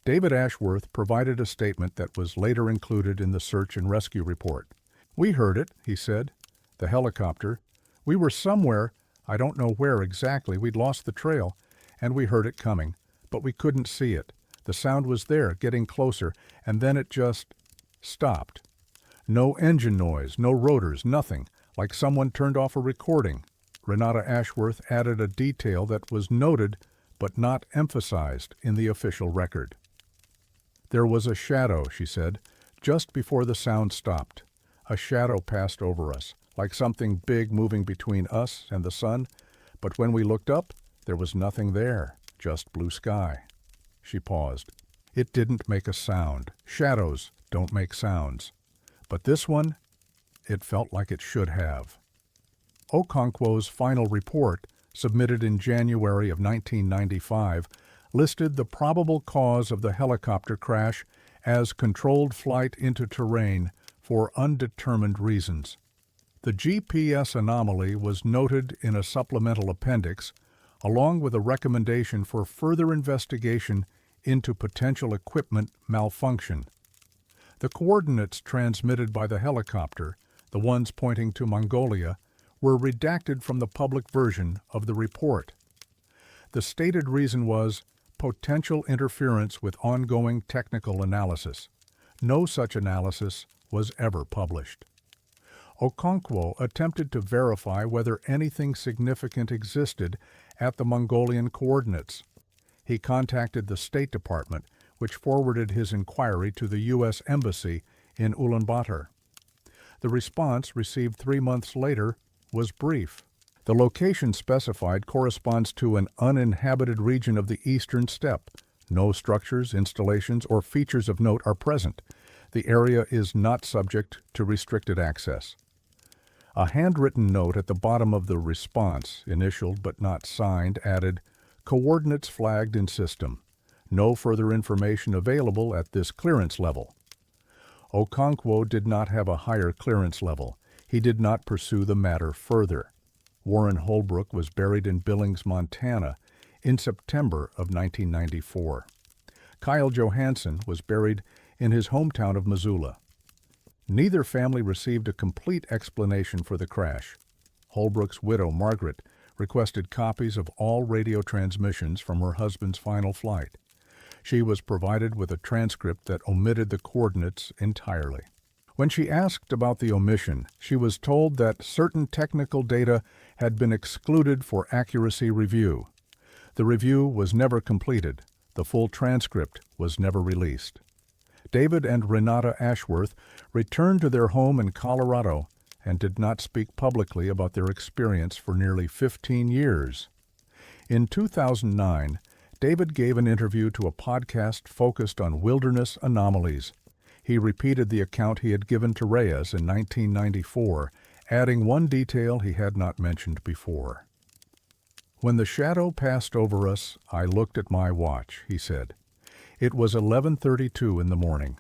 David Ashworth provided a statement that was later included in the search and rescue report. "We heard it," he said. "The helicopter. We were somewhere, I don't know where exactly, we'd lost the trail, and we heard it coming, but we couldn't see it. The sound was there, getting closer, and then it just stopped. No engine noise, no rotors, nothing, like someone turned off a recording." Renata Ashworth added a detail that was noted but not emphasized in the official record. "There was a shadow," she said, "just before the sound stopped. A shadow passed over us, like something big moving between us and the sun, but when we looked up, there was nothing there, just blue sky." She paused. "It didn't make a sound. Shadows don't make sounds. But this one, it felt like it should have." Okonkwo's final report, submitted in January of 1995, listed the probable cause of the helicopter crash as controlled flight into terrain for undetermined reasons. The GPS anomaly was noted in a supplemental appendix, along with a recommendation for further investigation into potential equipment malfunction. The coordinates transmitted by the helicopter, the ones pointing to Mongolia, were redacted from the public version of the report. The stated reason was potential interference with ongoing technical analysis. No such analysis was ever published. Okonkwo attempted to verify whether anything significant existed at the Mongolian coordinates. He contacted the State Department, which forwarded his inquiry to the U.S. Embassy in Ulaanbaatar. The response, received 3 months later, was brief. The location specified corresponds to an uninhabited region of the eastern steppe. No structures, installations, or features of note are present. The area is not subject to restricted access. A handwritten note at the bottom of the response, initialed but not signed, added, "Coordinates flagged in system. No further information available at this clearance level." Okonkwo did not have a higher clearance level. He did not pursue the matter further. Warren Holbrook was buried in Billings, Montana, in September of 1994. Kyle Johansson was buried in his hometown of Missoula. Neither family received a complete explanation for the crash. Holbrook's widow, Margaret, requested copies of all radio transmissions from her husband's final flight. She was provided with a transcript that omitted the coordinates entirely. When she asked about the omission, she was told that certain technical data had been excluded for accuracy review. The review was never completed. The full transcript was never released. David and Renata Ashworth returned to their home in Colorado and did not speak publicly about their experience for nearly 15 years. In 2009, David gave an interview to a podcast focused on wilderness anomalies. He repeated the account he had given to Reyes in 1994, adding one detail he had not mentioned before. "When the shadow passed over us, I looked at my watch," he said. "It was 11:32 in the morning.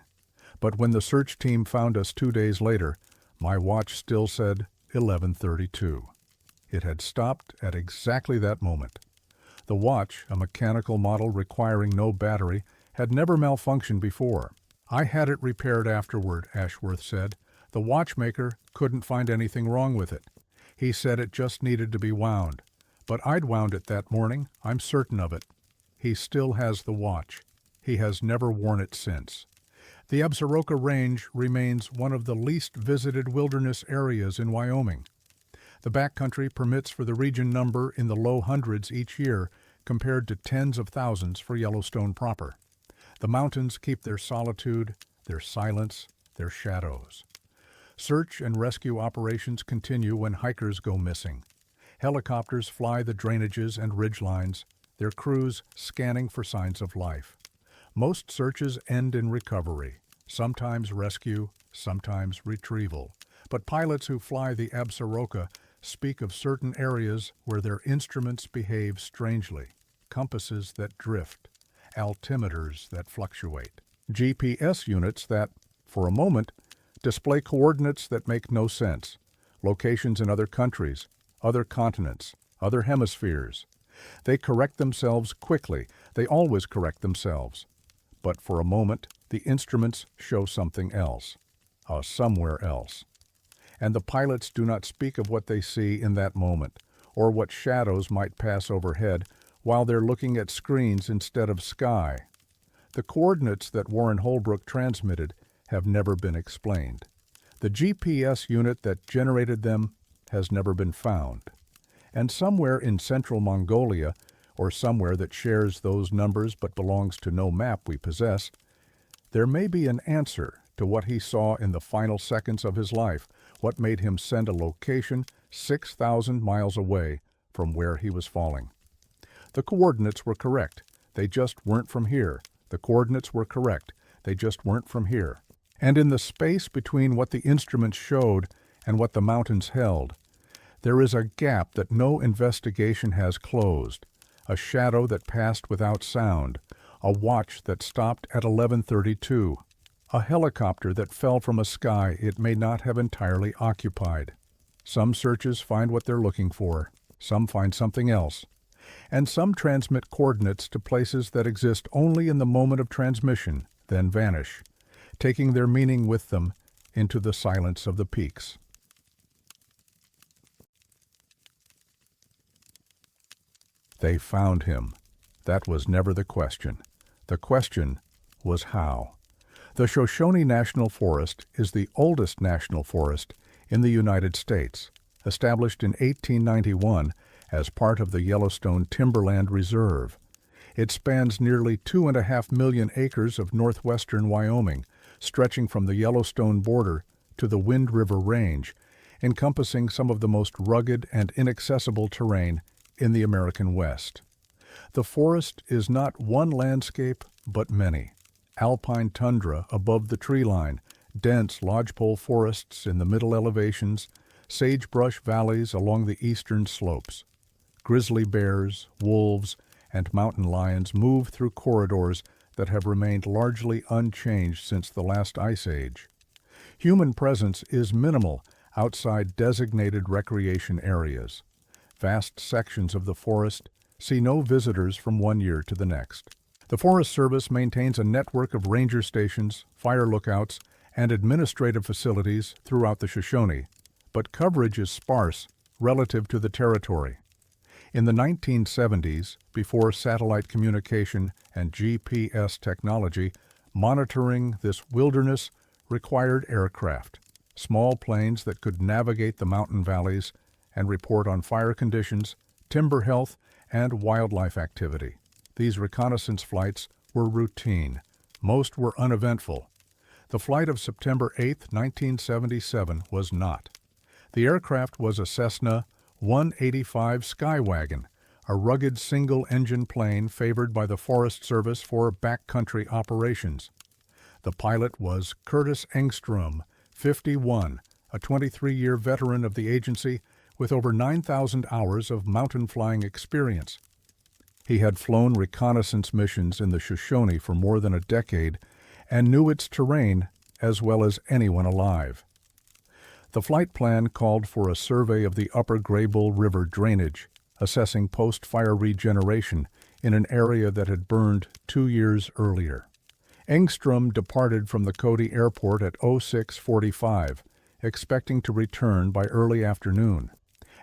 But when the search team found us 2 days later, my watch still said 11:32. It had stopped at exactly that moment. The watch, a mechanical model requiring no battery, had never malfunctioned before. "I had it repaired afterward," Ashworth said. "The watchmaker couldn't find anything wrong with it. He said it just needed to be wound. But I'd wound it that morning, I'm certain of it." He still has the watch. He has never worn it since. The Absaroka Range remains one of the least visited wilderness areas in Wyoming. The backcountry permits for the region number in the low hundreds each year, compared to tens of thousands for Yellowstone proper. The mountains keep their solitude, their silence, their shadows. Search and rescue operations continue when hikers go missing. Helicopters fly the drainages and ridgelines, their crews scanning for signs of life. Most searches end in recovery, sometimes rescue, sometimes retrieval. But pilots who fly the Absaroka speak of certain areas where their instruments behave strangely, compasses that drift, altimeters that fluctuate, GPS units that, for a moment, display coordinates that make no sense, locations in other countries, other continents, other hemispheres. They correct themselves quickly. They always correct themselves. But for a moment, the instruments show something else, somewhere else. And the pilots do not speak of what they see in that moment, or what shadows might pass overhead while they're looking at screens instead of sky. The coordinates that Warren Holbrook transmitted have never been explained. The GPS unit that generated them has never been found. And somewhere in central Mongolia, or somewhere that shares those numbers but belongs to no map we possess, there may be an answer to what he saw in the final seconds of his life, what made him send a location 6,000 miles away from where he was falling. The coordinates were correct. They just weren't from here. The coordinates were correct. They just weren't from here. And in the space between what the instruments showed and what the mountains held, there is a gap that no investigation has closed, a shadow that passed without sound, a watch that stopped at 11:32, a helicopter that fell from a sky it may not have entirely occupied. Some searches find what they're looking for, some find something else, and some transmit coordinates to places that exist only in the moment of transmission, then vanish, taking their meaning with them into the silence of the peaks. They found him. That was never the question. The question was how. The Shoshone National Forest is the oldest national forest in the United States, established in 1891 as part of the Yellowstone Timberland Reserve. It spans nearly 2.5 million acres of northwestern Wyoming, stretching from the Yellowstone border to the Wind River Range, encompassing some of the most rugged and inaccessible terrain in the American West. The forest is not one landscape, but many. Alpine tundra above the tree line, dense lodgepole forests in the middle elevations, sagebrush valleys along the eastern slopes. Grizzly bears, wolves, and mountain lions move through corridors that have remained largely unchanged since the last ice age. Human presence is minimal outside designated recreation areas. Vast sections of the forest see no visitors from one year to the next. The Forest Service maintains a network of ranger stations, fire lookouts, and administrative facilities throughout the Shoshone, but coverage is sparse relative to the territory. In the 1970s, before satellite communication and GPS technology, monitoring this wilderness required aircraft, small planes that could navigate the mountain valleys and report on fire conditions, timber health, and wildlife activity. These reconnaissance flights were routine. Most were uneventful. The flight of September 8, 1977 was not. The aircraft was a Cessna 185 Skywagon, a rugged single-engine plane favored by the Forest Service for backcountry operations. The pilot was Curtis Engstrom, 51, a 23-year veteran of the agency with over 9,000 hours of mountain flying experience. He had flown reconnaissance missions in the Shoshone for more than a decade and knew its terrain as well as anyone alive. The flight plan called for a survey of the upper Graybull River drainage, assessing post-fire regeneration in an area that had burned 2 years earlier. Engstrom departed from the Cody Airport at 06:45, expecting to return by early afternoon.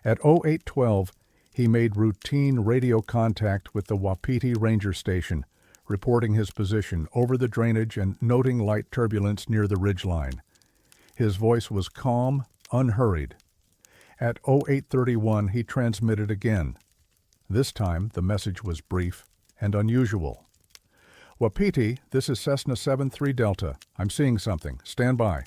At 08:12, he made routine radio contact with the Wapiti Ranger Station, reporting his position over the drainage and noting light turbulence near the ridgeline. His voice was calm, unhurried. At 08:31, he transmitted again. This time, the message was brief and unusual. Wapiti, this is Cessna 73 Delta. I'm seeing something. Stand by.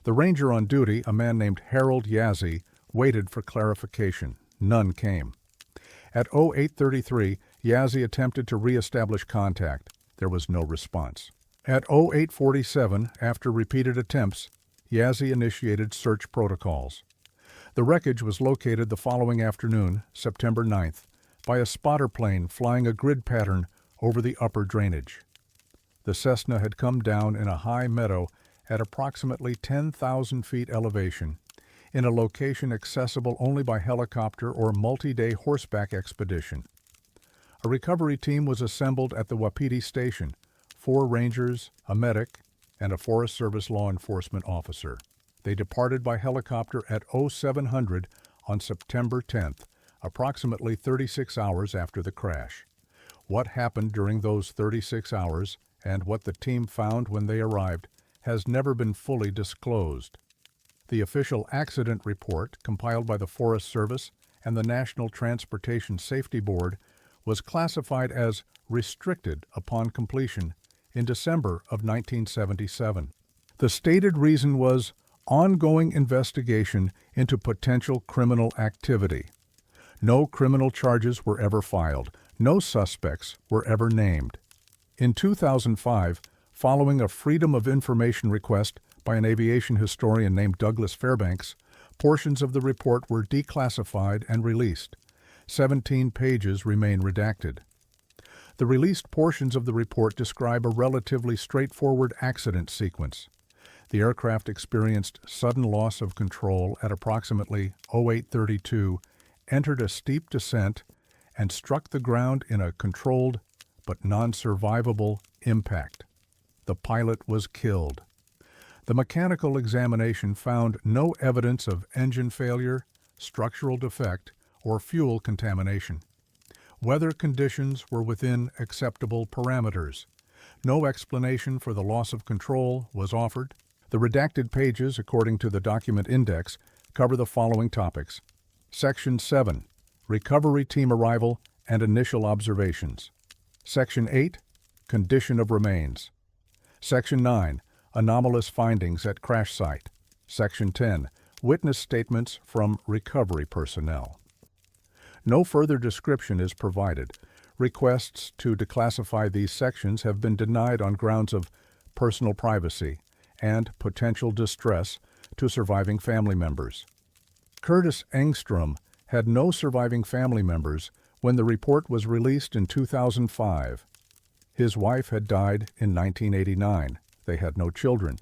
The ranger on duty, a man named Harold Yazzie, waited for clarification. None came. At 08:33, Yazzie attempted to re-establish contact. There was no response. At 08:47, after repeated attempts, Yazzie initiated search protocols. The wreckage was located the following afternoon, September 9th, by a spotter plane flying a grid pattern over the upper drainage. The Cessna had come down in a high meadow at approximately 10,000 feet elevation, in a location accessible only by helicopter or multi-day horseback expedition. A recovery team was assembled at the Wapiti station, 4 rangers, a medic, and a Forest Service law enforcement officer. They departed by helicopter at 0700 on September 10th, approximately 36 hours after the crash. What happened during those 36 hours and what the team found when they arrived has never been fully disclosed. The official accident report, compiled by the Forest Service and the National Transportation Safety Board, was classified as restricted upon completion in December of 1977. The stated reason was ongoing investigation into potential criminal activity. No criminal charges were ever filed. No suspects were ever named. In 2005, following a Freedom of Information request by an aviation historian named Douglas Fairbanks, portions of the report were declassified and released. 17 pages remain redacted. The released portions of the report describe a relatively straightforward accident sequence. The aircraft experienced sudden loss of control at approximately 08:32, entered a steep descent, and struck the ground in a controlled but non-survivable impact. The pilot was killed. The mechanical examination found no evidence of engine failure, structural defect, or fuel contamination. Weather conditions were within acceptable parameters. No explanation for the loss of control was offered. The redacted pages, according to the document index, cover the following topics. Section 7, Recovery Team Arrival and Initial Observations. Section 8, Condition of Remains. Section 9, Anomalous Findings at Crash Site. Section 10, Witness Statements from Recovery Personnel. No further description is provided. Requests to declassify these sections have been denied on grounds of personal privacy and potential distress to surviving family members. Curtis Engstrom had no surviving family members when the report was released in 2005. His wife had died in 1989. They had no children.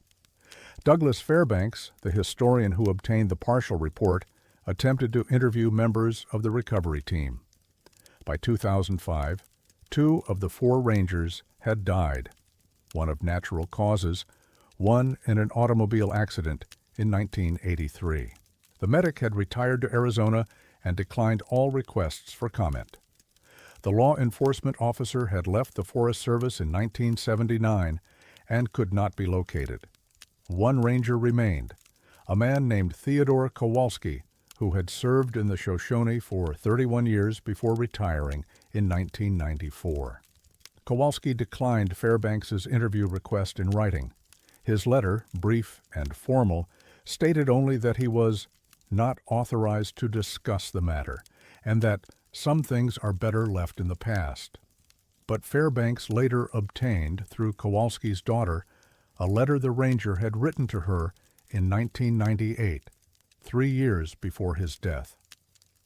Douglas Fairbanks, the historian who obtained the partial report, attempted to interview members of the recovery team. By 2005, 2 of the 4 rangers had died, one of natural causes, one in an automobile accident in 1983. The medic had retired to Arizona and declined all requests for comment. The law enforcement officer had left the Forest Service in 1979 and could not be located. One ranger remained, a man named Theodore Kowalski, who had served in the Shoshone for 31 years before retiring in 1994. Kowalski declined Fairbanks's interview request in writing. His letter, brief and formal, stated only that he was not authorized to discuss the matter and that some things are better left in the past. But Fairbanks later obtained, through Kowalski's daughter, a letter the ranger had written to her in 1998, 3 years before his death.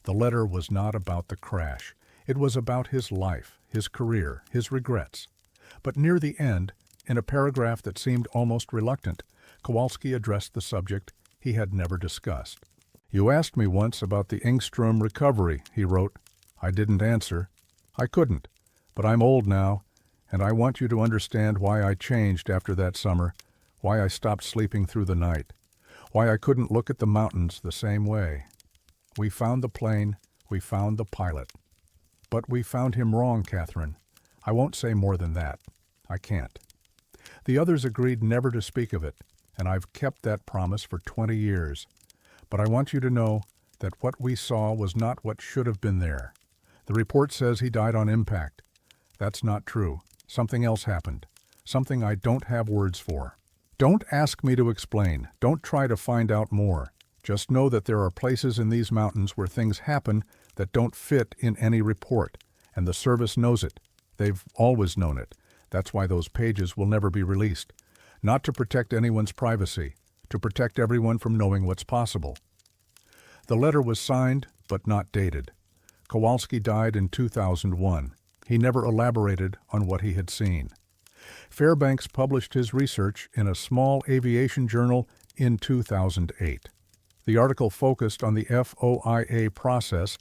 The letter was not about the crash. It was about his life, his career, his regrets. But near the end, in a paragraph that seemed almost reluctant, Kowalski addressed the subject he had never discussed. "You asked me once about the Engstrom recovery," he wrote. "I didn't answer. I couldn't. But I'm old now, And I want you to understand why I changed after that summer, why I stopped sleeping through the night, why I couldn't look at the mountains the same way. We found the plane, we found the pilot. But we found him wrong, Catherine. I won't say more than that. I can't. The others agreed never to speak of it, and I've kept that promise for 20 years. But I want you to know that what we saw was not what should have been there. The report says he died on impact. That's not true. Something else happened. Something I don't have words for. Don't ask me to explain. Don't try to find out more. Just know that there are places in these mountains where things happen that don't fit in any report, and the service knows it. They've always known it. That's why those pages will never be released. Not to protect anyone's privacy, to protect everyone from knowing what's possible. The letter was signed, but not dated. Kowalski died in 2001. He never elaborated on what he had seen. Fairbanks published his research in a small aviation journal in 2008. The article focused on the FOIA process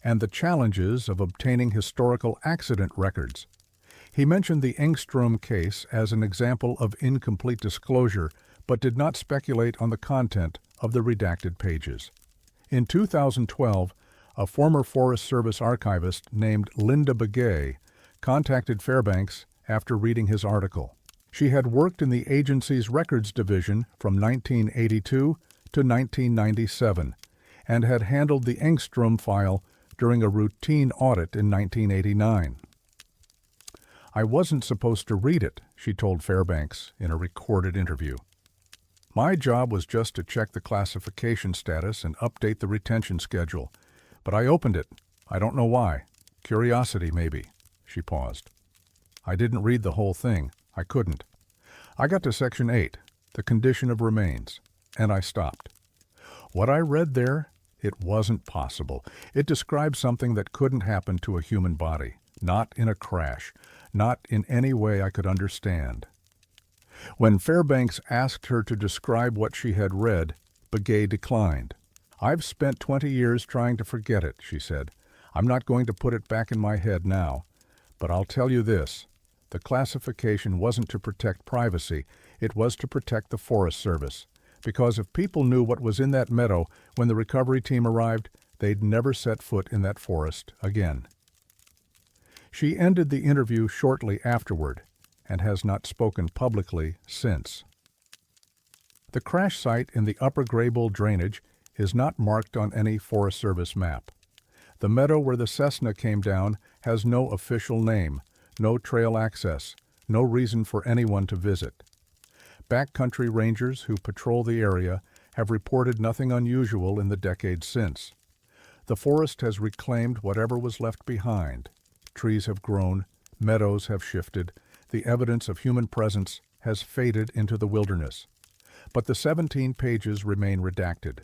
and the challenges of obtaining historical accident records. He mentioned the Engstrom case as an example of incomplete disclosure, but did not speculate on the content of the redacted pages. In 2012, a former Forest Service archivist named Linda Begay contacted Fairbanks after reading his article. She had worked in the agency's records division from 1982 to 1997 and had handled the Engstrom file during a routine audit in 1989. I wasn't supposed to read it, she told Fairbanks in a recorded interview. My job was just to check the classification status and update the retention schedule. But I opened it. I don't know why. Curiosity, maybe. She paused. I didn't read the whole thing. I couldn't. I got to Section 8, the condition of remains, and I stopped. What I read there, it wasn't possible. It described something that couldn't happen to a human body, not in a crash, not in any way I could understand. When Fairbanks asked her to describe what she had read, Begay declined. I've spent 20 years trying to forget it, she said. I'm not going to put it back in my head now. But I'll tell you this. The classification wasn't to protect privacy. It was to protect the Forest Service. Because if people knew what was in that meadow when the recovery team arrived, they'd never set foot in that forest again. She ended the interview shortly afterward and has not spoken publicly since. The crash site in the Upper Graybull drainage is not marked on any Forest Service map. The meadow where the Cessna came down has no official name, no trail access, no reason for anyone to visit. Backcountry rangers who patrol the area have reported nothing unusual in the decades since. The forest has reclaimed whatever was left behind. Trees have grown, meadows have shifted, the evidence of human presence has faded into the wilderness. But the 17 pages remain redacted.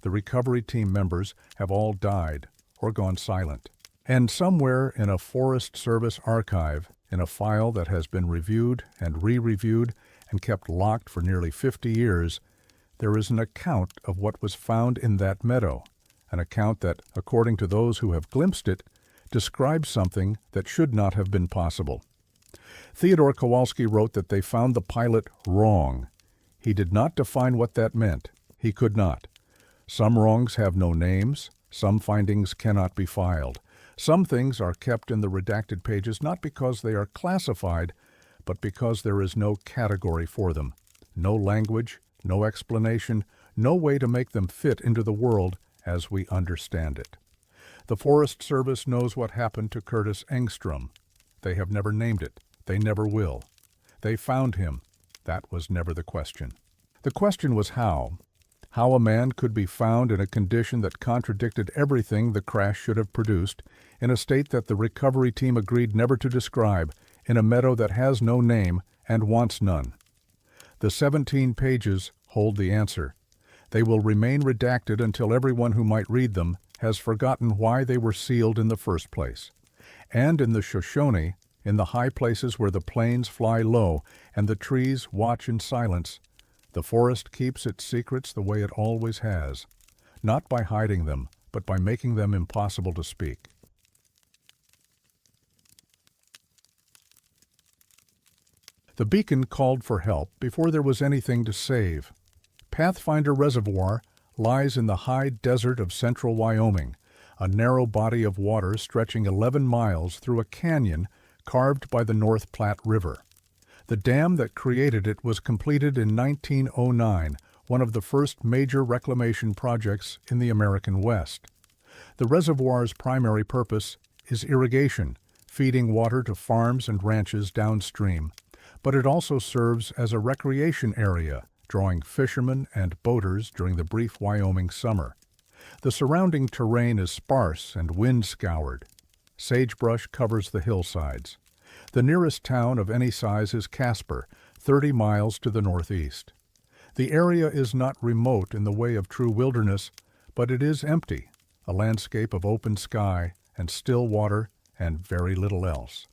The recovery team members have all died or gone silent. And somewhere in a Forest Service archive, in a file that has been reviewed and re-reviewed and kept locked for nearly 50 years, there is an account of what was found in that meadow, an account that, according to those who have glimpsed it, describes something that should not have been possible. Theodore Kowalski wrote that they found the pilot wrong. He did not define what that meant. He could not. Some wrongs have no names. Some findings cannot be filed. Some things are kept in the redacted pages not because they are classified, but because there is no category for them, no language, no explanation, no way to make them fit into the world as we understand it. The Forest Service knows what happened to Curtis Engstrom. They have never named it. They never will. They found him. That was never the question. The question was how. How a man could be found in a condition that contradicted everything the crash should have produced, in a state that the recovery team agreed never to describe, in a meadow that has no name and wants none. The 17 pages hold the answer. They will remain redacted until everyone who might read them has forgotten why they were sealed in the first place. And in the Shoshone, in the high places where the planes fly low and the trees watch in silence, the forest keeps its secrets the way it always has, not by hiding them, but by making them impossible to speak. The beacon called for help before there was anything to save. Pathfinder Reservoir lies in the high desert of central Wyoming, a narrow body of water stretching 11 miles through a canyon carved by the North Platte River. The dam that created it was completed in 1909, one of the first major reclamation projects in the American West. The reservoir's primary purpose is irrigation, feeding water to farms and ranches downstream, but it also serves as a recreation area, drawing fishermen and boaters during the brief Wyoming summer. The surrounding terrain is sparse and wind-scoured. Sagebrush covers the hillsides. The nearest town of any size is Casper, 30 miles to the northeast. The area is not remote in the way of true wilderness, but it is empty, a landscape of open sky and still water and very little else.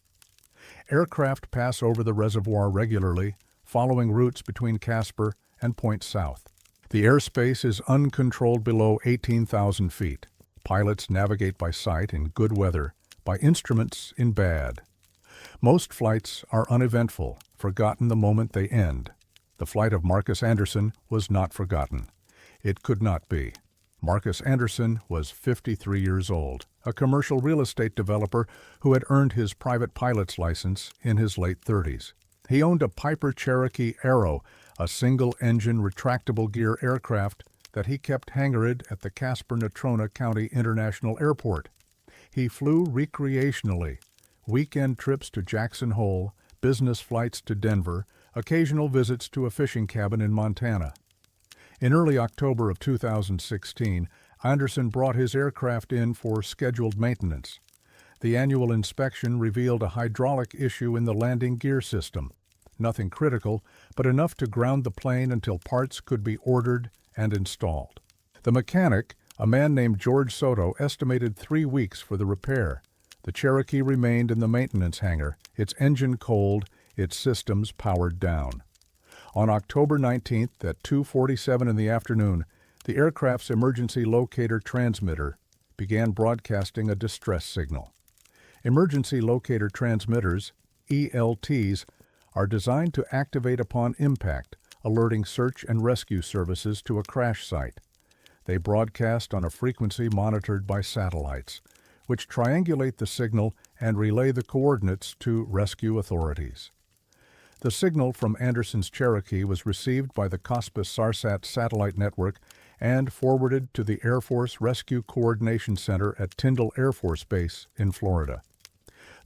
Aircraft pass over the reservoir regularly, following routes between Casper and Point South. The airspace is uncontrolled below 18,000 feet. Pilots navigate by sight in good weather, by instruments in bad. Most flights are uneventful, forgotten the moment they end. The flight of Marcus Anderson was not forgotten. It could not be. Marcus Anderson was 53 years old, a commercial real estate developer who had earned his private pilot's license in his late 30s. He owned a Piper Cherokee Arrow, a single-engine retractable gear aircraft that he kept hangared at the Casper-Natrona County International Airport. He flew recreationally, weekend trips to Jackson Hole, business flights to Denver, occasional visits to a fishing cabin in Montana. In early October of 2016, Anderson brought his aircraft in for scheduled maintenance. The annual inspection revealed a hydraulic issue in the landing gear system. Nothing critical, but enough to ground the plane until parts could be ordered and installed. The mechanic, a man named George Soto, estimated 3 weeks for the repair. The Cherokee remained in the maintenance hangar, its engine cold, its systems powered down. On October 19th at 2:47 in the afternoon, the aircraft's emergency locator transmitter began broadcasting a distress signal. Emergency locator transmitters, ELTs, are designed to activate upon impact, alerting search and rescue services to a crash site. They broadcast on a frequency monitored by satellites, which triangulate the signal and relay the coordinates to rescue authorities. The signal from Anderson's Cherokee was received by the Cospus-Sarsat satellite network and forwarded to the Air Force Rescue Coordination Center at Tyndall Air Force Base in Florida.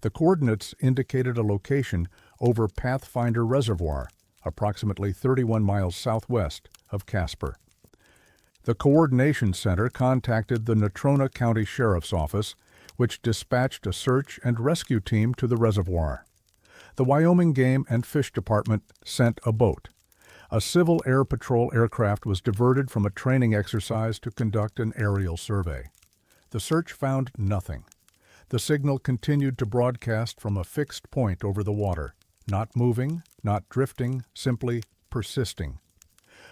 The coordinates indicated a location over Pathfinder Reservoir, approximately 31 miles southwest of Casper. The Coordination Center contacted the Natrona County Sheriff's Office, which dispatched a search and rescue team to the reservoir. The Wyoming Game and Fish Department sent a boat. A Civil Air Patrol aircraft was diverted from a training exercise to conduct an aerial survey. The search found nothing. The signal continued to broadcast from a fixed point over the water, not moving, not drifting, simply persisting.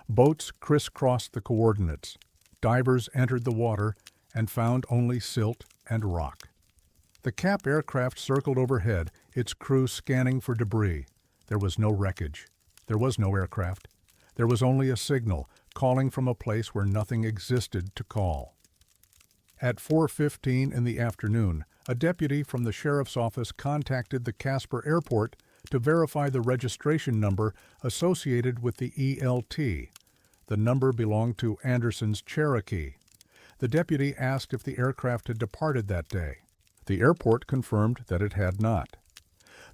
Boats crisscrossed the coordinates. Divers entered the water and found only silt and rock. The CAP aircraft circled overhead, its crew scanning for debris. There was no wreckage. There was no aircraft. There was only a signal, calling from a place where nothing existed to call. At 4:15 in the afternoon, a deputy from the sheriff's office contacted the Casper Airport to verify the registration number associated with the ELT. The number belonged to Anderson's Cherokee. The deputy asked if the aircraft had departed that day. The airport confirmed that it had not.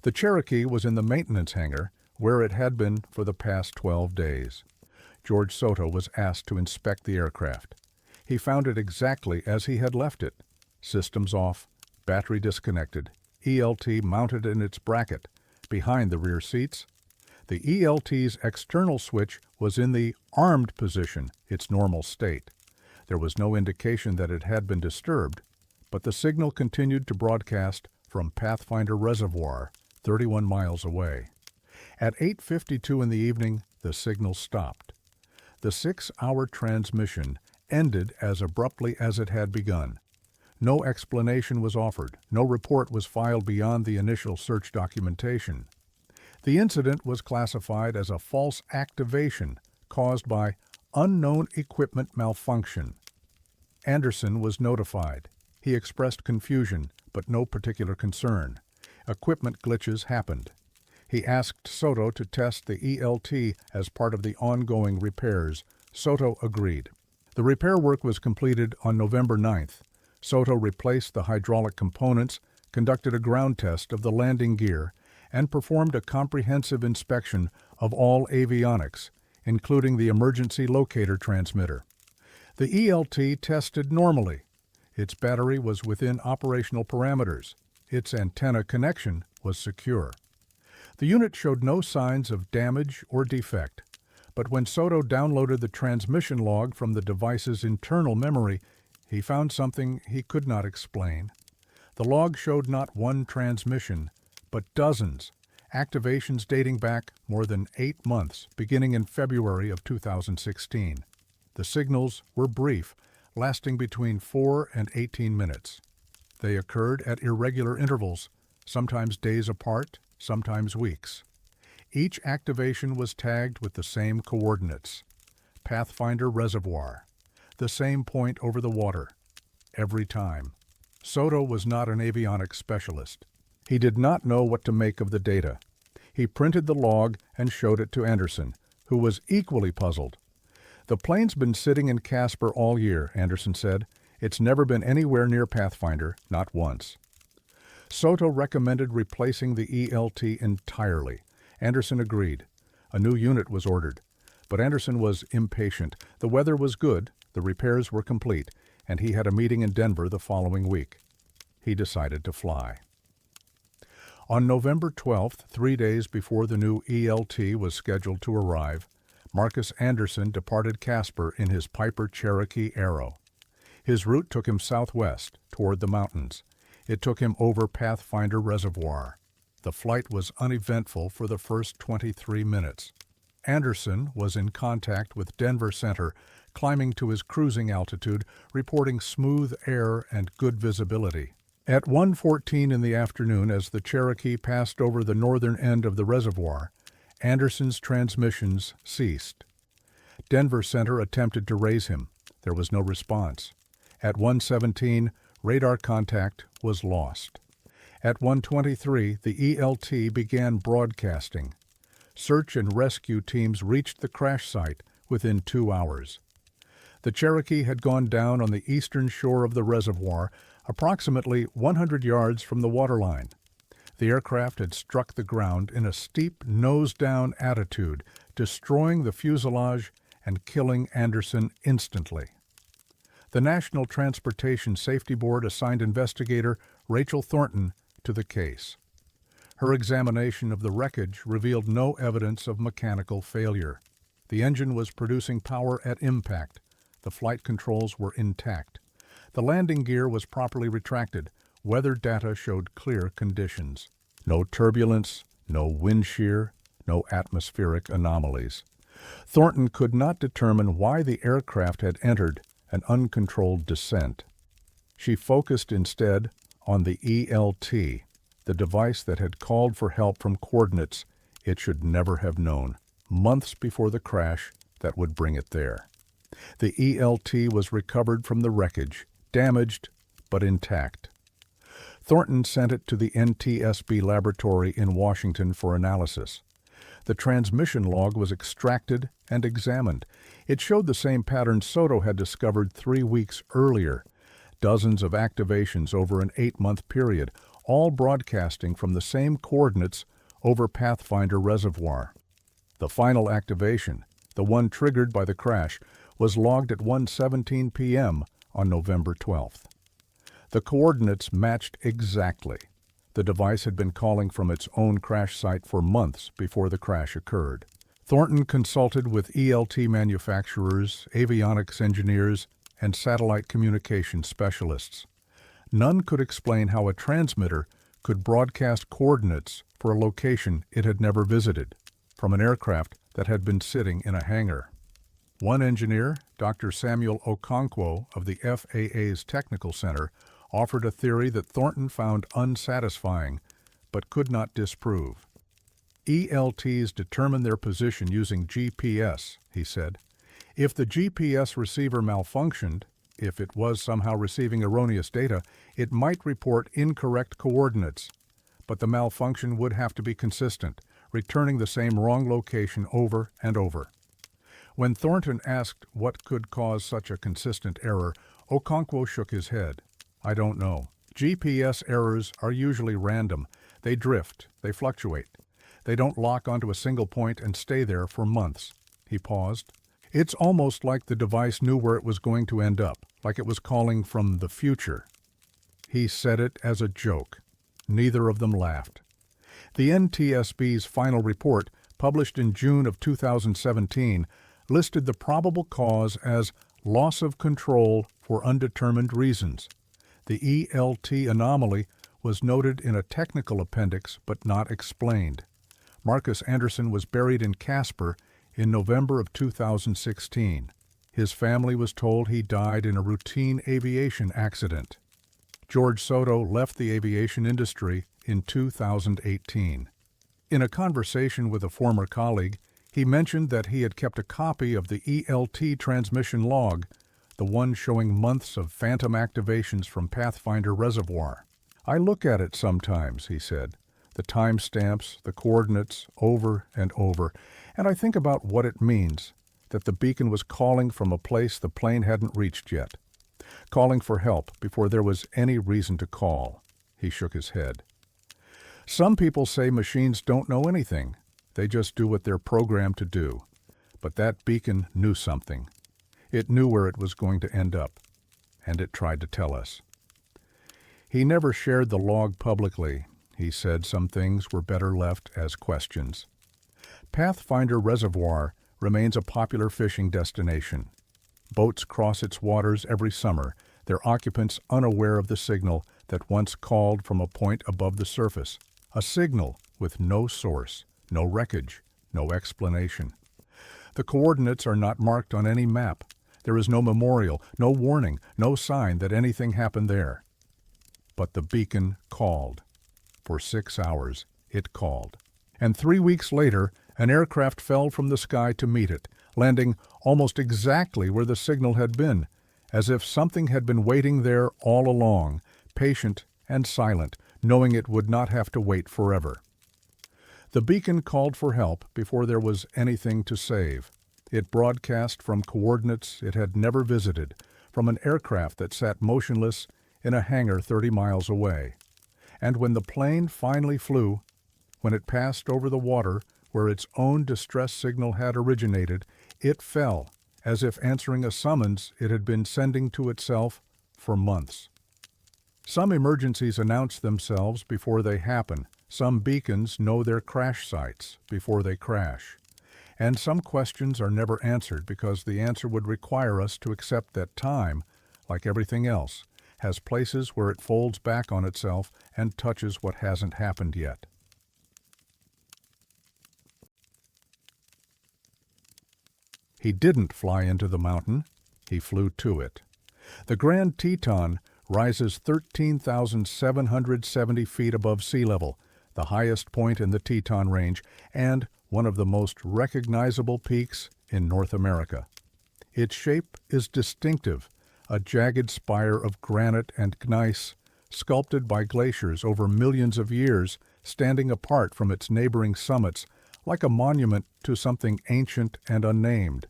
The Cherokee was in the maintenance hangar, where it had been for the past 12 days. George Soto was asked to inspect the aircraft. He found it exactly as he had left it. Systems off, battery disconnected, ELT mounted in its bracket, behind the rear seats. The ELT's external switch was in the armed position, its normal state. There was no indication that it had been disturbed, but the signal continued to broadcast from Pathfinder Reservoir, 31 miles away. At 8:52 in the evening, the signal stopped. The 6-hour transmission ended as abruptly as it had begun. No explanation was offered. No report was filed beyond the initial search documentation. The incident was classified as a false activation caused by unknown equipment malfunction. Anderson was notified. He expressed confusion, but no particular concern. Equipment glitches happened. He asked Soto to test the ELT as part of the ongoing repairs. Soto agreed. The repair work was completed on November 9th. Soto replaced the hydraulic components, conducted a ground test of the landing gear, and performed a comprehensive inspection of all avionics, including the emergency locator transmitter. The ELT tested normally. Its battery was within operational parameters. Its antenna connection was secure. The unit showed no signs of damage or defect, but when Soto downloaded the transmission log from the device's internal memory, he found something he could not explain. The log showed not one transmission, but dozens, activations dating back more than 8 months, beginning in February of 2016. The signals were brief, lasting between 4 and 18 minutes. They occurred at irregular intervals, sometimes days apart, sometimes weeks. Each activation was tagged with the same coordinates. Pathfinder Reservoir, the same point over the water, every time. Soto was not an avionics specialist. He did not know what to make of the data. He printed the log and showed it to Anderson, who was equally puzzled. "The plane's been sitting in Casper all year," Anderson said. "It's never been anywhere near Pathfinder, not once." Soto recommended replacing the ELT entirely. Anderson agreed. A new unit was ordered. But Anderson was impatient. The weather was good, the repairs were complete, and he had a meeting in Denver the following week. He decided to fly. On November 12th, 3 days before the new ELT was scheduled to arrive, Marcus Anderson departed Casper in his Piper Cherokee Arrow. His route took him southwest, toward the mountains. It took him over Pathfinder Reservoir. The flight was uneventful for the first 23 minutes. Anderson was in contact with Denver Center, climbing to his cruising altitude, reporting smooth air and good visibility. At 1:14 in the afternoon, as the Cherokee passed over the northern end of the reservoir, Anderson's transmissions ceased. Denver Center attempted to raise him. There was no response. At 1:17, radar contact was lost. At 1:23, the ELT began broadcasting. Search and rescue teams reached the crash site within 2 hours. The Cherokee had gone down on the eastern shore of the reservoir, approximately 100 yards from the waterline. The aircraft had struck the ground in a steep nose-down attitude, destroying the fuselage and killing Anderson instantly. The National Transportation Safety Board assigned investigator Rachel Thornton to the case. Her examination of the wreckage revealed no evidence of mechanical failure. The engine was producing power at impact. The flight controls were intact. The landing gear was properly retracted. Weather data showed clear conditions. No turbulence, no wind shear, no atmospheric anomalies. Thornton could not determine why the aircraft had entered an uncontrolled descent. She focused instead on the ELT, the device that had called for help from coordinates it should never have known, months before the crash that would bring it there. The ELT was recovered from the wreckage, damaged but intact. Thornton sent it to the NTSB laboratory in Washington for analysis. The transmission log was extracted and examined. It showed the same pattern Soto had discovered 3 weeks earlier. Dozens of activations over an 8-month period, all broadcasting from the same coordinates over Pathfinder Reservoir. The final activation, the one triggered by the crash, was logged at 1:17 p.m. on November 12th. The coordinates matched exactly. The device had been calling from its own crash site for months before the crash occurred. Thornton consulted with ELT manufacturers, avionics engineers, and satellite communication specialists. None could explain how a transmitter could broadcast coordinates for a location it had never visited, from an aircraft that had been sitting in a hangar. One engineer, Dr. Samuel Okonkwo of the FAA's Technical Center, offered a theory that Thornton found unsatisfying, but could not disprove. ELTs determine their position using GPS, he said. If the GPS receiver malfunctioned, if it was somehow receiving erroneous data, it might report incorrect coordinates. But the malfunction would have to be consistent, returning the same wrong location over and over. When Thornton asked what could cause such a consistent error, Okonkwo shook his head. I don't know. GPS errors are usually random. They drift, they fluctuate. They don't lock onto a single point and stay there for months. He paused. It's almost like the device knew where it was going to end up, like it was calling from the future. He said it as a joke. Neither of them laughed. The NTSB's final report, published in June of 2017, listed the probable cause as loss of control for undetermined reasons. The ELT anomaly was noted in a technical appendix but not explained. Marcus Anderson was buried in Casper in November of 2016. His family was told he died in a routine aviation accident. George Soto left the aviation industry in 2018. In a conversation with a former colleague, he mentioned that he had kept a copy of the ELT transmission log, the one showing months of phantom activations from Pathfinder Reservoir. I look at it sometimes, he said, the timestamps, the coordinates, over and over, and I think about what it means, that the beacon was calling from a place the plane hadn't reached yet, calling for help before there was any reason to call. He shook his head. Some people say machines don't know anything. They just do what they're programmed to do. But that beacon knew something. It knew where it was going to end up, and it tried to tell us. He never shared the log publicly. He said some things were better left as questions. Pathfinder Reservoir remains a popular fishing destination. Boats cross its waters every summer, their occupants unaware of the signal that once called from a point above the surface, a signal with no source, no wreckage, no explanation. The coordinates are not marked on any map. There is no memorial, no warning, no sign that anything happened there. But the beacon called. For 6 hours, it called. And 3 weeks later, an aircraft fell from the sky to meet it, landing almost exactly where the signal had been, as if something had been waiting there all along, patient and silent, knowing it would not have to wait forever. The beacon called for help before there was anything to save. It broadcast from coordinates it had never visited, from an aircraft that sat motionless in a hangar 30 miles away. And when the plane finally flew, when it passed over the water where its own distress signal had originated, it fell, as if answering a summons it had been sending to itself for months. Some emergencies announce themselves before they happen. Some beacons know their crash sites before they crash. And some questions are never answered because the answer would require us to accept that time, like everything else, has places where it folds back on itself and touches what hasn't happened yet. He didn't fly into the mountain. He flew to it. The Grand Teton rises 13,770 feet above sea level, the highest point in the Teton Range, and one of the most recognizable peaks in North America. Its shape is distinctive, a jagged spire of granite and gneiss, sculpted by glaciers over millions of years, standing apart from its neighboring summits, like a monument to something ancient and unnamed.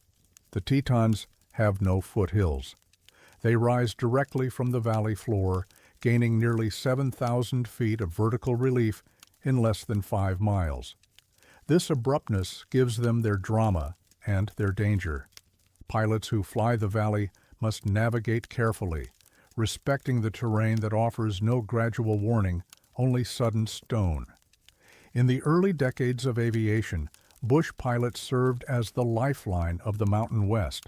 The Tetons have no foothills. They rise directly from the valley floor, gaining nearly 7,000 feet of vertical relief in less than 5 miles. This abruptness gives them their drama and their danger. Pilots who fly the valley must navigate carefully, respecting the terrain that offers no gradual warning, only sudden stone. In the early decades of aviation, bush pilots served as the lifeline of the Mountain West,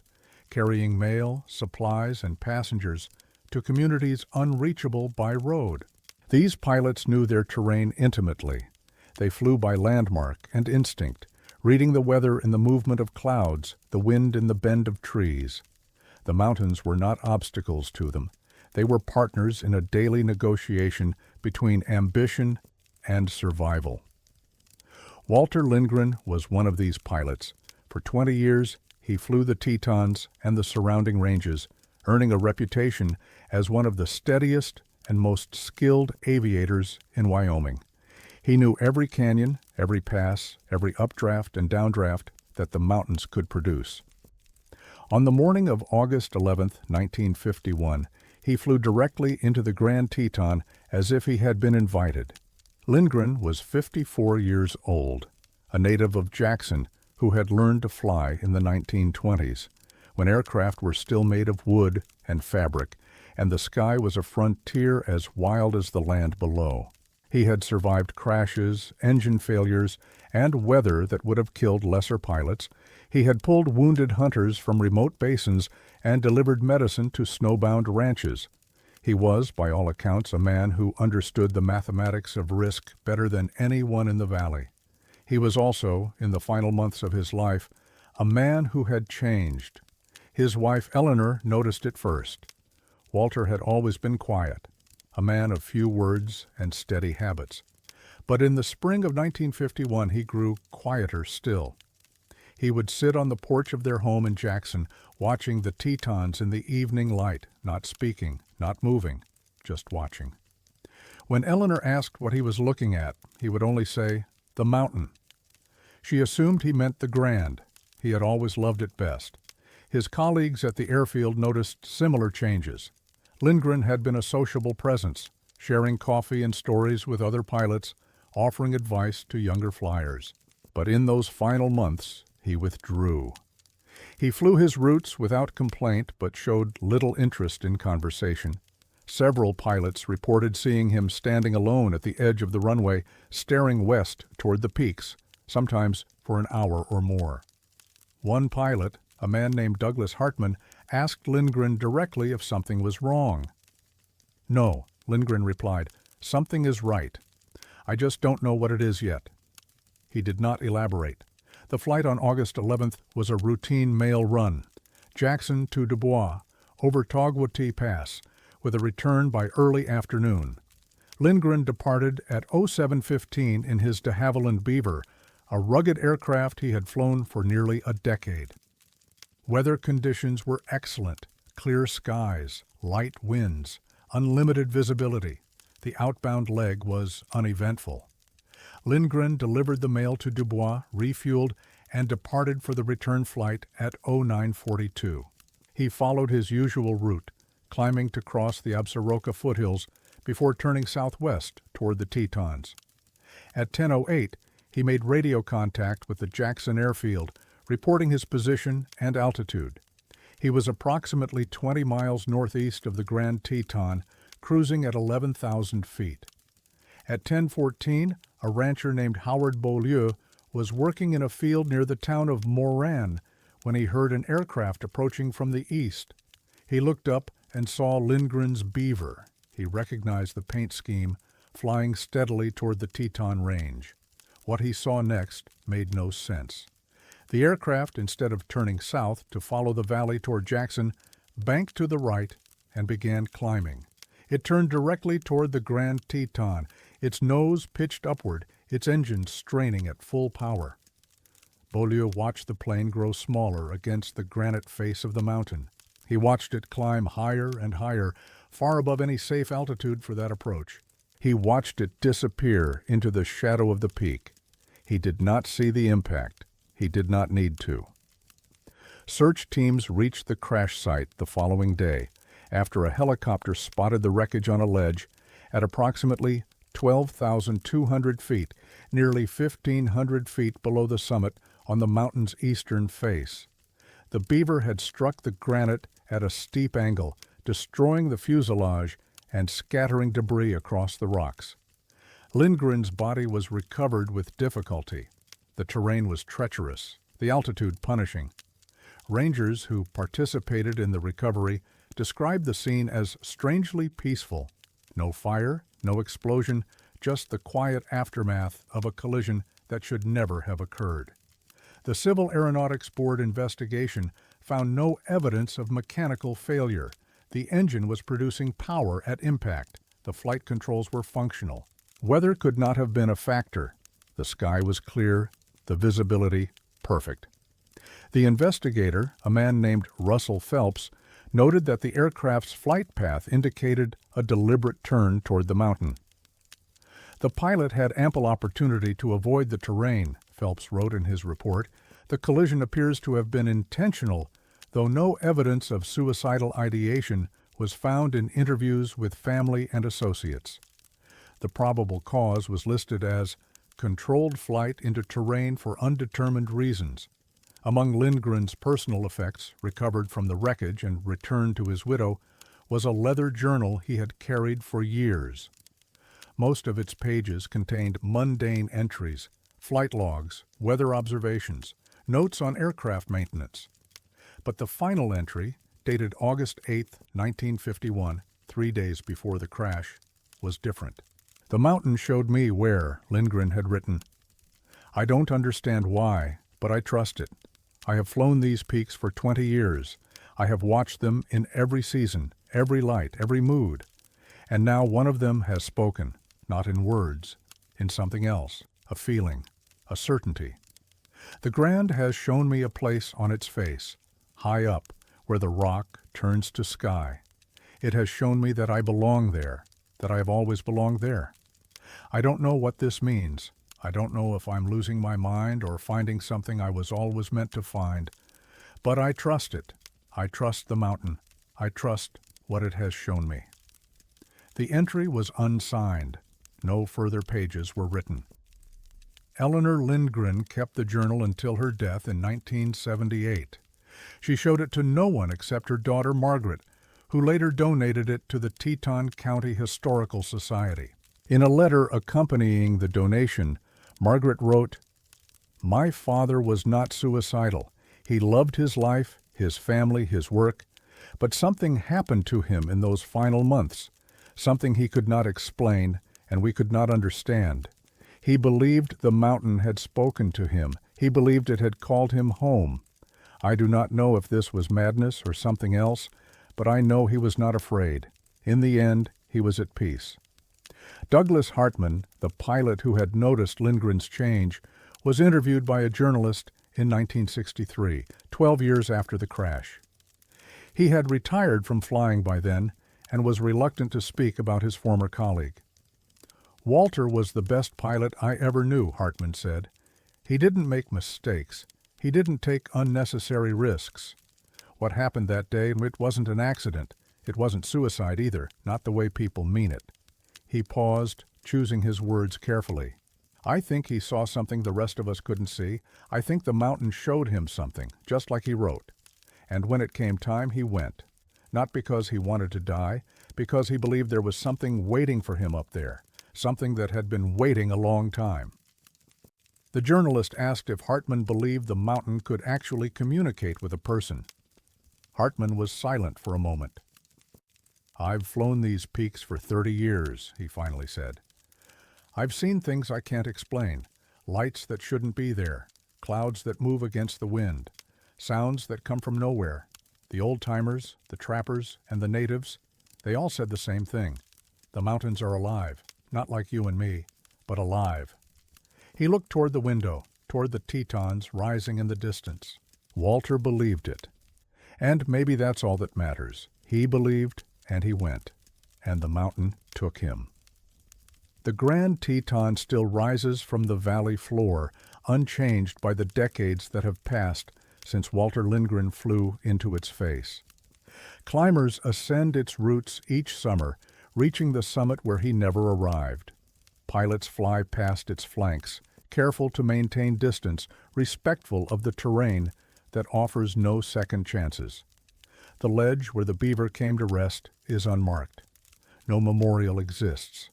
carrying mail, supplies, and passengers to communities unreachable by road. These pilots knew their terrain intimately. They flew by landmark and instinct, reading the weather in the movement of clouds, the wind in the bend of trees. The mountains were not obstacles to them. They were partners in a daily negotiation between ambition and survival. Walter Lindgren was one of these pilots. For 20 years, he flew the Tetons and the surrounding ranges, earning a reputation as one of the steadiest and most skilled aviators in Wyoming. He knew every canyon, every pass, every updraft and downdraft that the mountains could produce. On the morning of August 11, 1951, he flew directly into the Grand Teton as if he had been invited. Lindgren was 54 years old, a native of Jackson who had learned to fly in the 1920s, when aircraft were still made of wood and fabric, and the sky was a frontier as wild as the land below. He had survived crashes, engine failures, and weather that would have killed lesser pilots. He had pulled wounded hunters from remote basins and delivered medicine to snowbound ranches. He was, by all accounts, a man who understood the mathematics of risk better than anyone in the valley. He was also, in the final months of his life, a man who had changed. His wife Eleanor noticed it first. Walter had always been quiet, a man of few words and steady habits. But in the spring of 1951 he grew quieter still. He would sit on the porch of their home in Jackson, watching the Tetons in the evening light, not speaking, not moving, just watching. When Eleanor asked what he was looking at, he would only say, "The mountain." She assumed he meant the Grand. He had always loved it best. His colleagues at the airfield noticed similar changes. Lindgren had been a sociable presence, sharing coffee and stories with other pilots, offering advice to younger flyers. But in those final months, he withdrew. He flew his routes without complaint, but showed little interest in conversation. Several pilots reported seeing him standing alone at the edge of the runway, staring west toward the peaks, sometimes for an hour or more. One pilot, a man named Douglas Hartman, asked Lindgren directly if something was wrong. "No," Lindgren replied, "something is right. I just don't know what it is yet." He did not elaborate. The flight on August 11th was a routine mail run, Jackson to Dubois, over Togwotee Pass, with a return by early afternoon. Lindgren departed at 07:15 in his de Havilland Beaver, a rugged aircraft he had flown for nearly a decade. Weather conditions were excellent, clear skies, light winds, unlimited visibility. The outbound leg was uneventful. Lindgren delivered the mail to Dubois, refueled, and departed for the return flight at 09:42. He followed his usual route, climbing to cross the Absaroka foothills before turning southwest toward the Tetons. At 10:08, he made radio contact with the Jackson airfield, reporting his position and altitude. He was approximately 20 miles northeast of the Grand Teton, cruising at 11,000 feet. At 10:14, a rancher named Howard Beaulieu was working in a field near the town of Moran when he heard an aircraft approaching from the east. He looked up and saw Lindgren's Beaver. He recognized the paint scheme, flying steadily toward the Teton Range. What he saw next made no sense. The aircraft, instead of turning south to follow the valley toward Jackson, banked to the right and began climbing. It turned directly toward the Grand Teton, its nose pitched upward, its engines straining at full power. Beaulieu watched the plane grow smaller against the granite face of the mountain. He watched it climb higher and higher, far above any safe altitude for that approach. He watched it disappear into the shadow of the peak. He did not see the impact. He did not need to. Search teams reached the crash site the following day, after a helicopter spotted the wreckage on a ledge at approximately 12,200 feet, nearly 1,500 feet below the summit on the mountain's eastern face. The Beaver had struck the granite at a steep angle, destroying the fuselage and scattering debris across the rocks. Lindgren's body was recovered with difficulty. The terrain was treacherous, the altitude punishing. Rangers who participated in the recovery described the scene as strangely peaceful. No fire, no explosion, just the quiet aftermath of a collision that should never have occurred. The Civil Aeronautics Board investigation found no evidence of mechanical failure. The engine was producing power at impact. The flight controls were functional. Weather could not have been a factor. The sky was clear, the visibility perfect. The investigator, a man named Russell Phelps, noted that the aircraft's flight path indicated a deliberate turn toward the mountain. The pilot had ample opportunity to avoid the terrain, Phelps wrote in his report. The collision appears to have been intentional, though no evidence of suicidal ideation was found in interviews with family and associates. The probable cause was listed as controlled flight into terrain for undetermined reasons. Among Lindgren's personal effects, recovered from the wreckage and returned to his widow, was a leather journal he had carried for years. Most of its pages contained mundane entries, flight logs, weather observations, notes on aircraft maintenance. But the final entry, dated August 8, 1951, 3 days before the crash, was different. The mountain showed me where, Lindgren had written. I don't understand why, but I trust it. I have flown these peaks for 20 years. I have watched them in every season, every light, every mood. And now one of them has spoken, not in words, in something else, a feeling, a certainty. The Grand has shown me a place on its face, high up, where the rock turns to sky. It has shown me that I belong there, that I have always belonged there. I don't know what this means. I don't know if I'm losing my mind or finding something I was always meant to find. But I trust it. I trust the mountain. I trust what it has shown me. The entry was unsigned. No further pages were written. Eleanor Lindgren kept the journal until her death in 1978. She showed it to no one except her daughter Margaret, who later donated it to the Teton County Historical Society. In a letter accompanying the donation, Margaret wrote, "My father was not suicidal. He loved his life, his family, his work, but something happened to him in those final months, something he could not explain and we could not understand. He believed the mountain had spoken to him. He believed it had called him home. I do not know if this was madness or something else, but I know he was not afraid. In the end, he was at peace." Douglas Hartman, the pilot who had noticed Lindgren's change, was interviewed by a journalist in 1963, 12 years after the crash. He had retired from flying by then and was reluctant to speak about his former colleague. "Walter was the best pilot I ever knew," Hartman said. "He didn't make mistakes. He didn't take unnecessary risks. What happened that day, it wasn't an accident. It wasn't suicide either, not the way people mean it." He paused, choosing his words carefully. "I think he saw something the rest of us couldn't see. I think the mountain showed him something, just like he wrote. And when it came time, he went. Not because he wanted to die, because he believed there was something waiting for him up there, something that had been waiting a long time." The journalist asked if Hartman believed the mountain could actually communicate with a person. Hartman was silent for a moment. "I've flown these peaks for 30 years, he finally said. "I've seen things I can't explain, lights that shouldn't be there, clouds that move against the wind, sounds that come from nowhere. The old-timers, the trappers, and the natives, they all said the same thing. The mountains are alive, not like you and me, but alive." He looked toward the window, toward the Tetons rising in the distance. Walter believed it. And maybe that's all that matters. He believed, and he went, and the mountain took him. The Grand Teton still rises from the valley floor, unchanged by the decades that have passed since Walter Lindgren flew into its face. Climbers ascend its roots each summer, reaching the summit where he never arrived. Pilots fly past its flanks, careful to maintain distance, respectful of the terrain that offers no second chances. The ledge where the Beaver came to rest is unmarked. No memorial exists.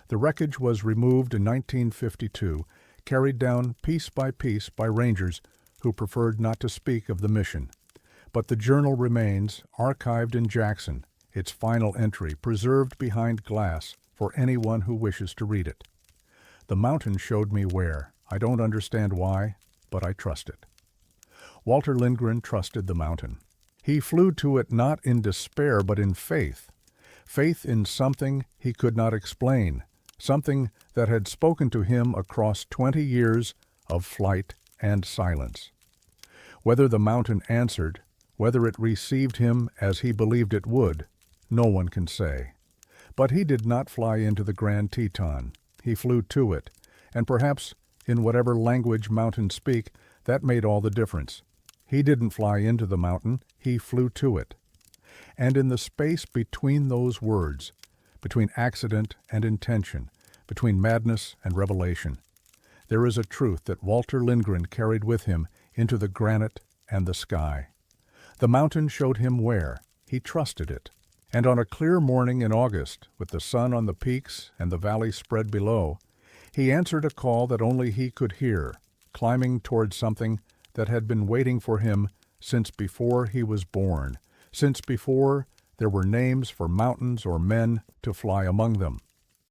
The wreckage was removed in 1952, carried down piece by rangers who preferred not to speak of the mission. But the journal remains, archived in Jackson, its final entry preserved behind glass for anyone who wishes to read it. The mountain showed me where. I don't understand why, but I trust it. Walter Lindgren trusted the mountain. He flew to it not in despair but in faith. Faith in something he could not explain, something that had spoken to him across 20 years of flight and silence. Whether the mountain answered, whether it received him as he believed it would, no one can say. But he did not fly into the Grand Teton. He flew to it, and perhaps in whatever language mountains speak, that made all the difference. He didn't fly into the mountain, he flew to it. And in the space between those words, between accident and intention, between madness and revelation, there is a truth that Walter Lindgren carried with him into the granite and the sky. The mountain showed him where. He trusted it. And on a clear morning in August, with the sun on the peaks and the valley spread below, he answered a call that only he could hear, climbing toward something that had been waiting for him since before he was born, since before there were names for mountains or men to fly among them.